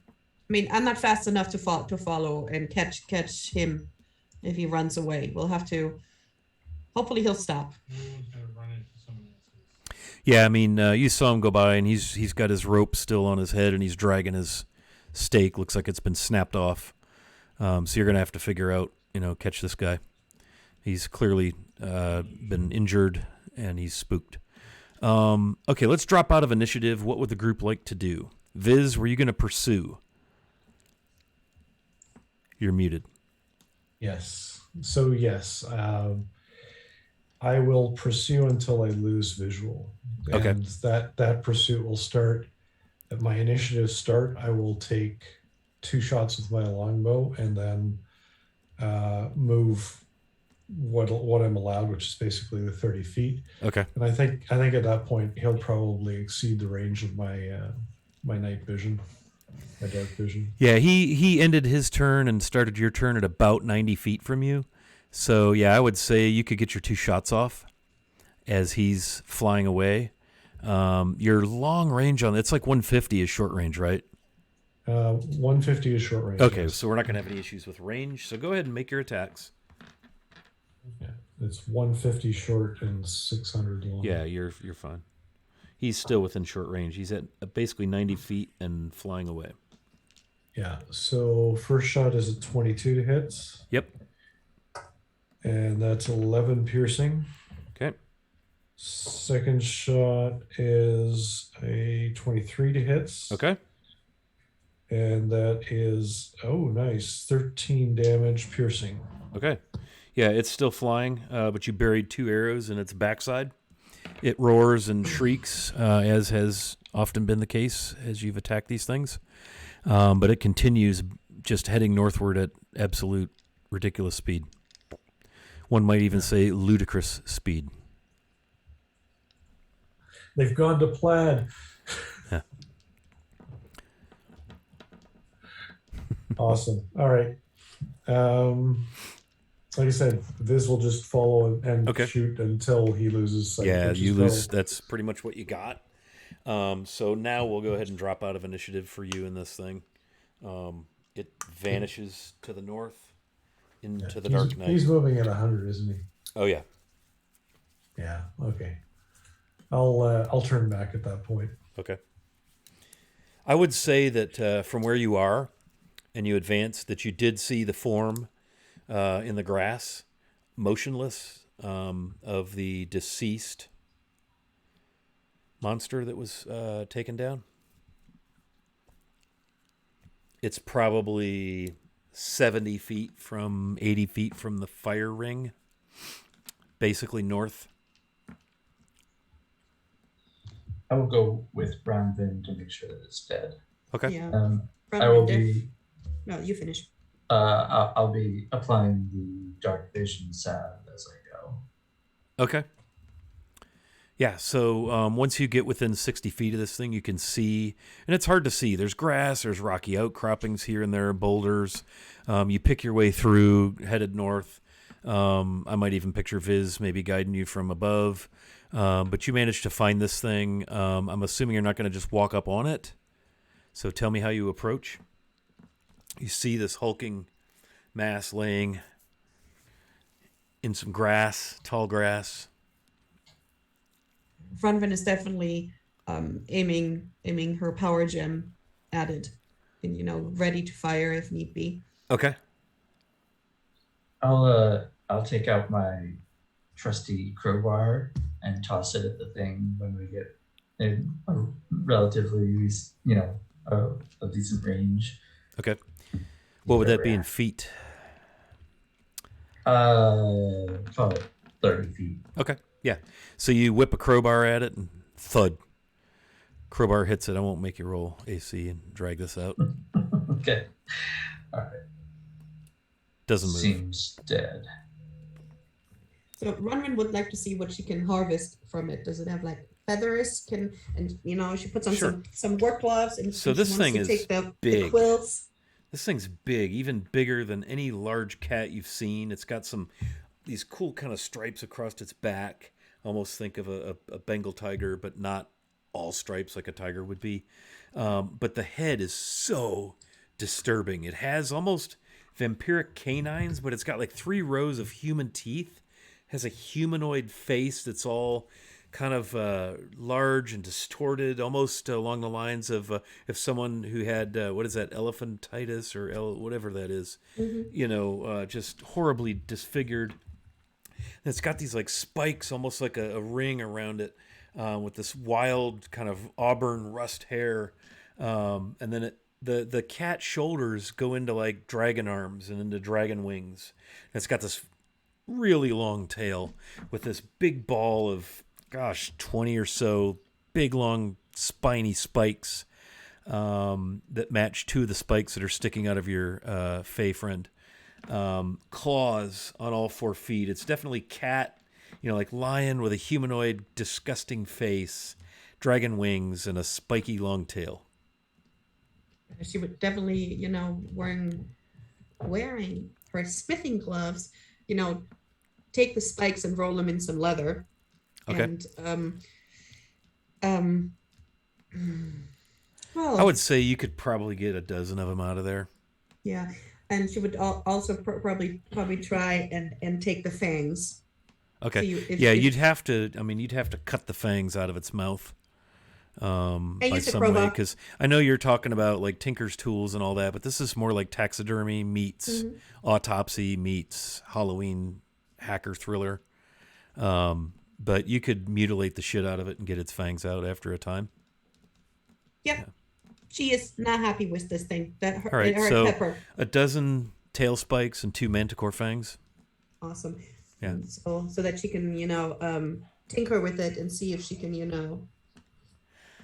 I mean, I'm not fast enough to follow and catch him if he runs away. We'll have to. Hopefully, he'll stop. Yeah, I mean, you saw him go by, and he's got his rope still on his head, and he's dragging his stake. Looks like it's been snapped off. So you're gonna have to figure out, catch this guy. He's clearly been injured, and he's spooked. Okay, let's drop out of initiative. What would the group like to do? Viz, were you gonna pursue? You're muted. Yes. So yes, I will pursue until I lose visual. Okay. And that pursuit will start at my initiative start. I will take 2 shots with my longbow and then move what I'm allowed, which is basically the 30 feet. Okay. And I think at that point he'll probably exceed the range of my my night vision, my dark vision. Yeah, he ended his turn and started your turn at about 90 feet from you. So, yeah, I would say you could get your 2 shots off as he's flying away. Your long range it's like 150 is short range, right? 150 is short range. Okay, yes. so we're not going to have any issues with range. So go ahead and make your attacks. Yeah, it's 150 short and 600 long. Yeah, you're fine. He's still within short range. He's at basically 90 feet and flying away. Yeah, so first shot is a 22 to hits. Yep. And that's 11 piercing. Okay. Second shot is a 23 to hits. Okay. And that is, nice, 13 damage piercing. Okay. Yeah, it's still flying, but you buried 2 arrows in its backside. It roars and shrieks, as has often been the case as you've attacked these things. But it continues just heading northward at absolute ridiculous speed. One might even say ludicrous speed. They've gone to plaid. Yeah. Awesome. All right. Like I said, Viz will just follow and Okay. shoot until he loses sight. Yeah, which you is lose. probably- That's pretty much what you got. So now we'll go ahead and drop out of initiative for you in this thing. It vanishes to the north into the dark night. He's moving at 100, isn't he? Oh yeah. Yeah. Okay. I'll turn back at that point. Okay. I would say that from where you are, and you advance that you did see the form in the grass, motionless, of the deceased monster that was taken down. It's probably 70 feet from 80 feet from the fire ring, basically north. I will go with Brandon to make sure that it's dead. Okay. Yeah. I will Brandon, be. No, you finish. I'll be applying the dark vision salve as I go. Okay. Yeah, so once you get within 60 feet of this thing, you can see, and it's hard to see. There's grass, there's rocky outcroppings here and there, boulders. You pick your way through, headed north. I might even picture Viz maybe guiding you from above. But you managed to find this thing. I'm assuming you're not going to just walk up on it. So tell me how you approach. You see this hulking mass laying in some grass, tall grass. Fronvin is definitely aiming her power gem at it, and ready to fire if need be. Okay. I'll take out my trusty crowbar and toss it at the thing when we get in a relatively, a decent range. Okay. What would that be in feet? Call it 30 feet. Okay. Yeah. So you whip a crowbar at it and thud. Crowbar hits it. I won't make you roll AC and drag this out. Okay. All right. Doesn't move. Seems dead. So Ronwin would like to see what she can harvest from it. Does it have like feathers? She puts on Sure. some work gloves, and So she this wants thing to is take the big. quills. This thing's big, even bigger than any large cat you've seen. It's got these cool kind of stripes across its back. Almost think of a Bengal tiger, but not all stripes like a tiger would be. But the head is so disturbing. It has almost vampiric canines, but it's got like 3 rows of human teeth. Has a humanoid face that's all kind of large and distorted, almost along the lines of if someone who had what is that, elephantitis or whatever that is, just horribly disfigured. And it's got these like spikes, almost like a ring around it, with this wild kind of auburn rust hair, and then the cat shoulders go into like dragon arms and into dragon wings. And it's got this really long tail with this big ball of 20 or so big long spiny spikes that match 2 of the spikes that are sticking out of your fey friend. Claws on all 4 feet. It's definitely cat, like lion with a humanoid disgusting face, dragon wings, and a spiky long tail. She would definitely, wearing her smithing gloves, take the spikes and roll them in some leather. Okay. And well, I would say you could probably get a dozen of them out of there. yeah, and she would also probably try and take the fangs. Okay. So you'd have to cut the fangs out of its mouth. By use a some way, crowbar. because I know you're talking about like Tinker's tools and all that, but this is more like taxidermy meets autopsy meets Halloween hacker thriller. But you could mutilate the shit out of it and get its fangs out after a time. Yep. Yeah. She is not happy with this thing. That All right, her so pepper. a dozen tail spikes and 2 manticore fangs. Awesome. Yeah. And so that she can, tinker with it and see if she can,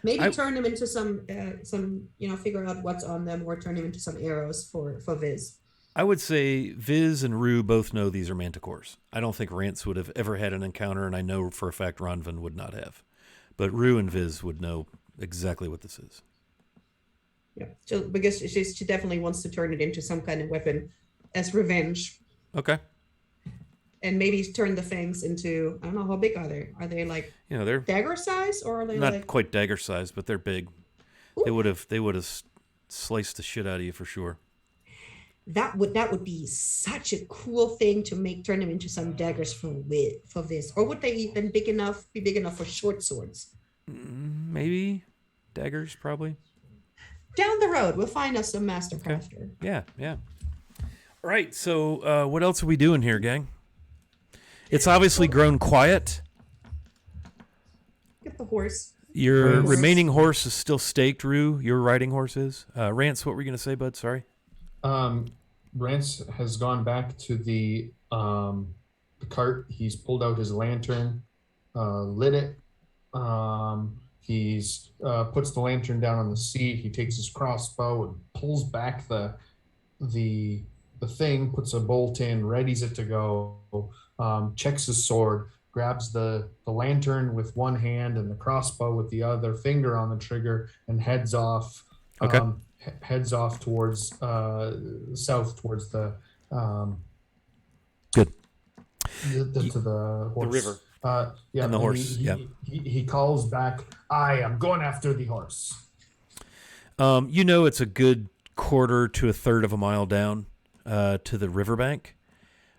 maybe turn them into some, figure out what's on them, or turn them into some arrows for Viz. I would say Viz and Rue both know these are manticores. I don't think Rance would have ever had an encounter, and I know for a fact Ronvin would not have. But Rue and Viz would know exactly what this is. Yeah, so, because she definitely wants to turn it into some kind of weapon as revenge, Okay. and maybe turn the fangs into, I don't know, how big are they? Are they like They're dagger size, or are they not like quite dagger sized, but they're big. Ooh. They would have sliced the shit out of you for sure. that would be such a cool thing to turn them into some daggers for Viz, or would they even be big enough for short swords? Maybe daggers, probably. down the road, we'll find us some master crafter. Yeah. All right, so what else are we doing here, gang? It's obviously grown quiet. Get the horse. Your Rance. remaining horse is still staked, Rue. Your riding horse is. Rance, what were you going to say, bud? Sorry. Rance has gone back to the cart. He's pulled out his lantern, lit it. He's puts the lantern down on the seat. He takes his crossbow and pulls back the thing, puts a bolt in, readies it to go. Checks his sword, grabs the lantern with one hand and the crossbow with the other, finger on the trigger, and heads off. Okay. Heads off towards south, towards the Good. to the horse. The river. Yeah, And the horse, He calls back, I am going after the horse. It's a good quarter to a third of a mile down to the riverbank,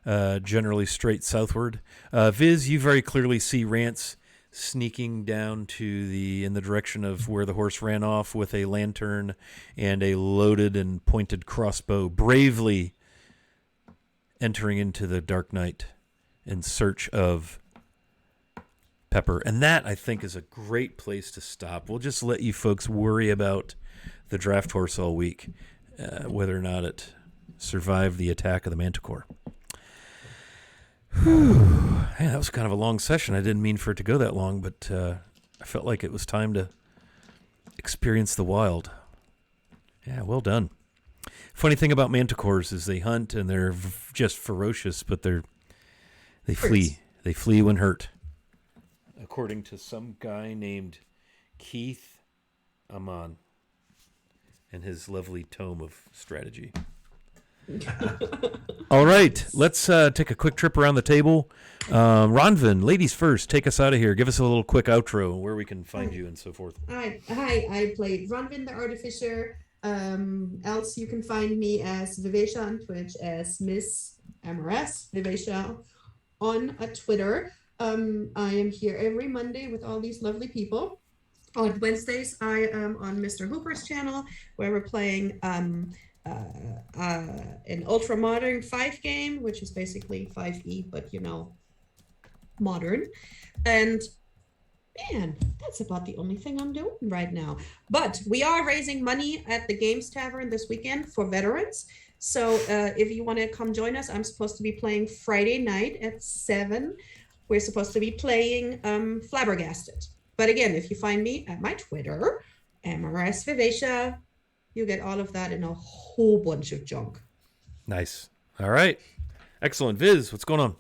generally straight southward. Viz, you very clearly see Rance sneaking down in the direction of where the horse ran off with a lantern and a loaded and pointed crossbow, bravely entering into the dark night in search of Pepper. And that, I think, is a great place to stop. We'll just let you folks worry about the draft horse all week, whether or not it survived the attack of the Manticore. Whew. Hey, that was kind of a long session. I didn't mean for it to go that long, but I felt like it was time to experience the wild. Yeah, well done. Funny thing about manticores is they hunt and they're just ferocious, but they flee. They flee when hurt. According to some guy named Keith Amon and his lovely tome of strategy. All right, let's take a quick trip around the table. Ronvin, ladies first, take us out of here. Give us a little quick outro, where we can find you and so forth. Hi, I played Ronvin the Artificer. Else you can find me as Vivesha on Twitch, as Miss MRS Vivesha on Twitter. I am here every Monday with all these lovely people. On Wednesdays, I am on Mr. Hooper's channel, where we're playing an ultra modern 5 game, which is basically 5e, but modern. And man, that's about the only thing I'm doing right now. But we are raising money at the Games Tavern this weekend for veterans. So if you want to come join us, I'm supposed to be playing Friday night at 7. We're supposed to be playing Flabbergasted. But again, if you find me at my Twitter, MRS Vivesha, you get all of that and a whole bunch of junk. Nice. All right. Excellent. Viz, what's going on?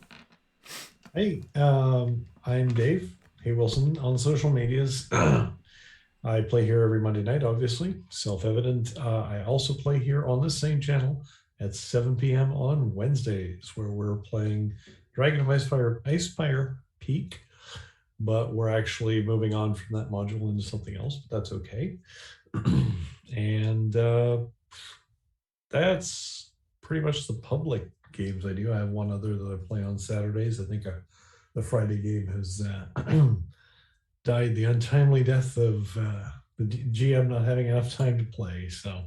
Hey, I'm Dave. Hey, Wilson, on social medias. I play here every Monday night, obviously, self-evident. I also play here on this same channel at 7 p.m. on Wednesdays, where we're playing Dragon of Icefire Peak, but we're actually moving on from that module into something else, but that's okay. And that's pretty much the public games I do. I have one other that I play on Saturdays. I think the Friday game has died the untimely death of the GM not having enough time to play. So,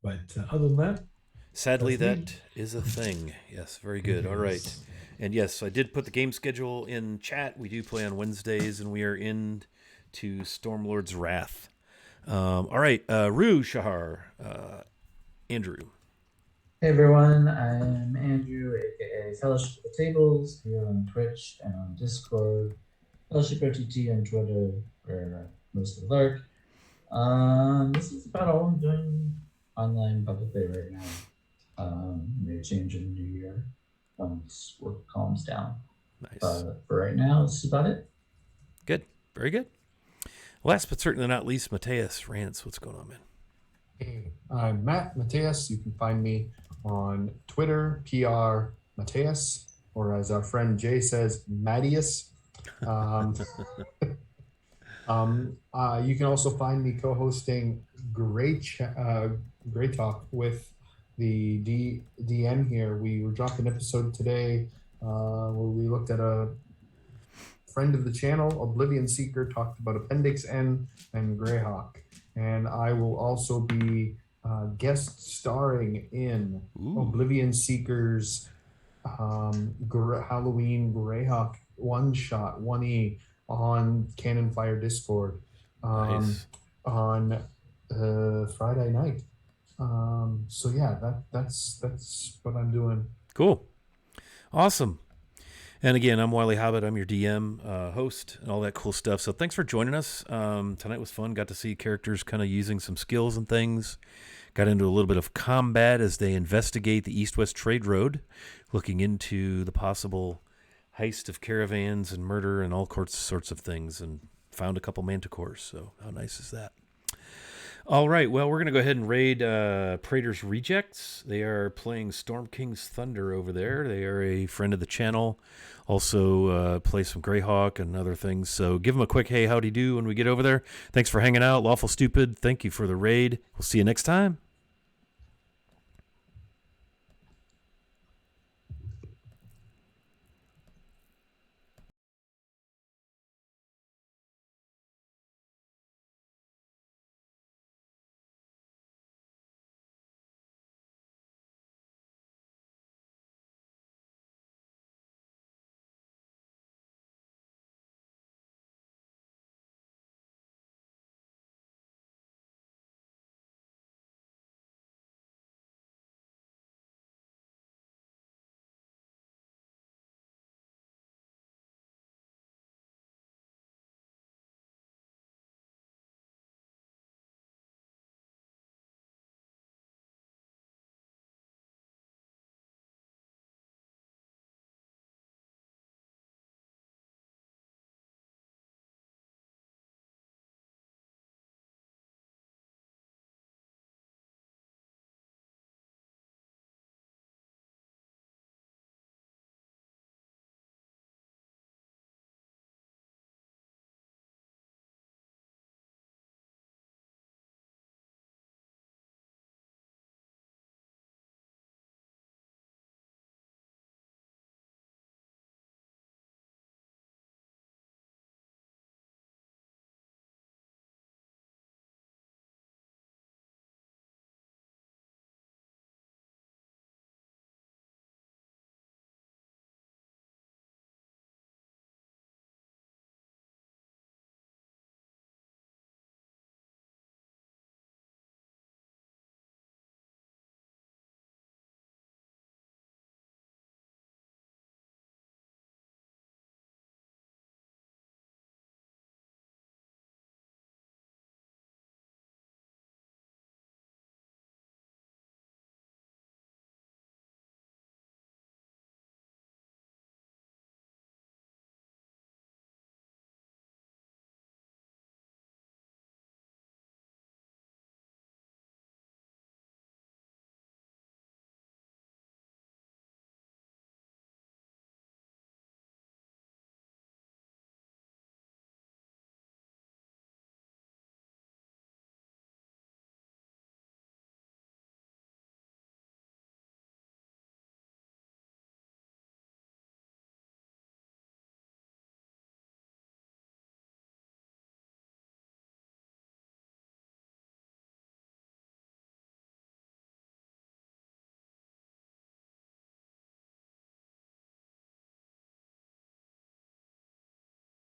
but other than that, sadly, that is a thing. Yes, very good. All right. And yes, I did put the game schedule in chat. We do play on Wednesdays, and we are in to Stormlord's Wrath. All right, Rue Shahar, Andrew. Hey everyone, I'm Andrew, aka Fellowship of the Tables, here on Twitch and on Discord. Fellowship OTT on Twitter, where I mostly lurk. This is about all I'm doing online publicly right now. May change in the new year once work calms down. Nice. For right now, this is about it. Good. Very good. Last but certainly not least, Mateus Rance. What's going on, man? Hey, I'm Matt Mateus. You can find me on Twitter, PR Mateus, or as our friend Jay says, Mattius. You can also find me co-hosting Great Talk with the DM here. We were dropping an episode today where we looked at a friend of the channel, Oblivion Seeker, talked about Appendix N and Greyhawk. and I will also be guest starring in Ooh. Oblivion Seekers Halloween Greyhawk one shot 1E on Cannon Fire Discord Nice. on Friday night. So yeah, that's what I'm doing. Cool. Awesome. And again, I'm Wiley Hobbit. I'm your DM, host, and all that cool stuff. So thanks for joining us. Tonight was fun. Got to see characters kind of using some skills and things. Got into a little bit of combat as they investigate the East-West Trade Road, looking into the possible heist of caravans and murder and all sorts of things, and found a couple manticores. So how nice is that? All right, well, we're going to go ahead and raid Praetor's Rejects. They are playing Storm King's Thunder over there. They are a friend of the channel. Also play some Greyhawk and other things. So give them a quick hey, howdy do when we get over there. Thanks for hanging out. Lawful Stupid, thank you for the raid. We'll see you next time.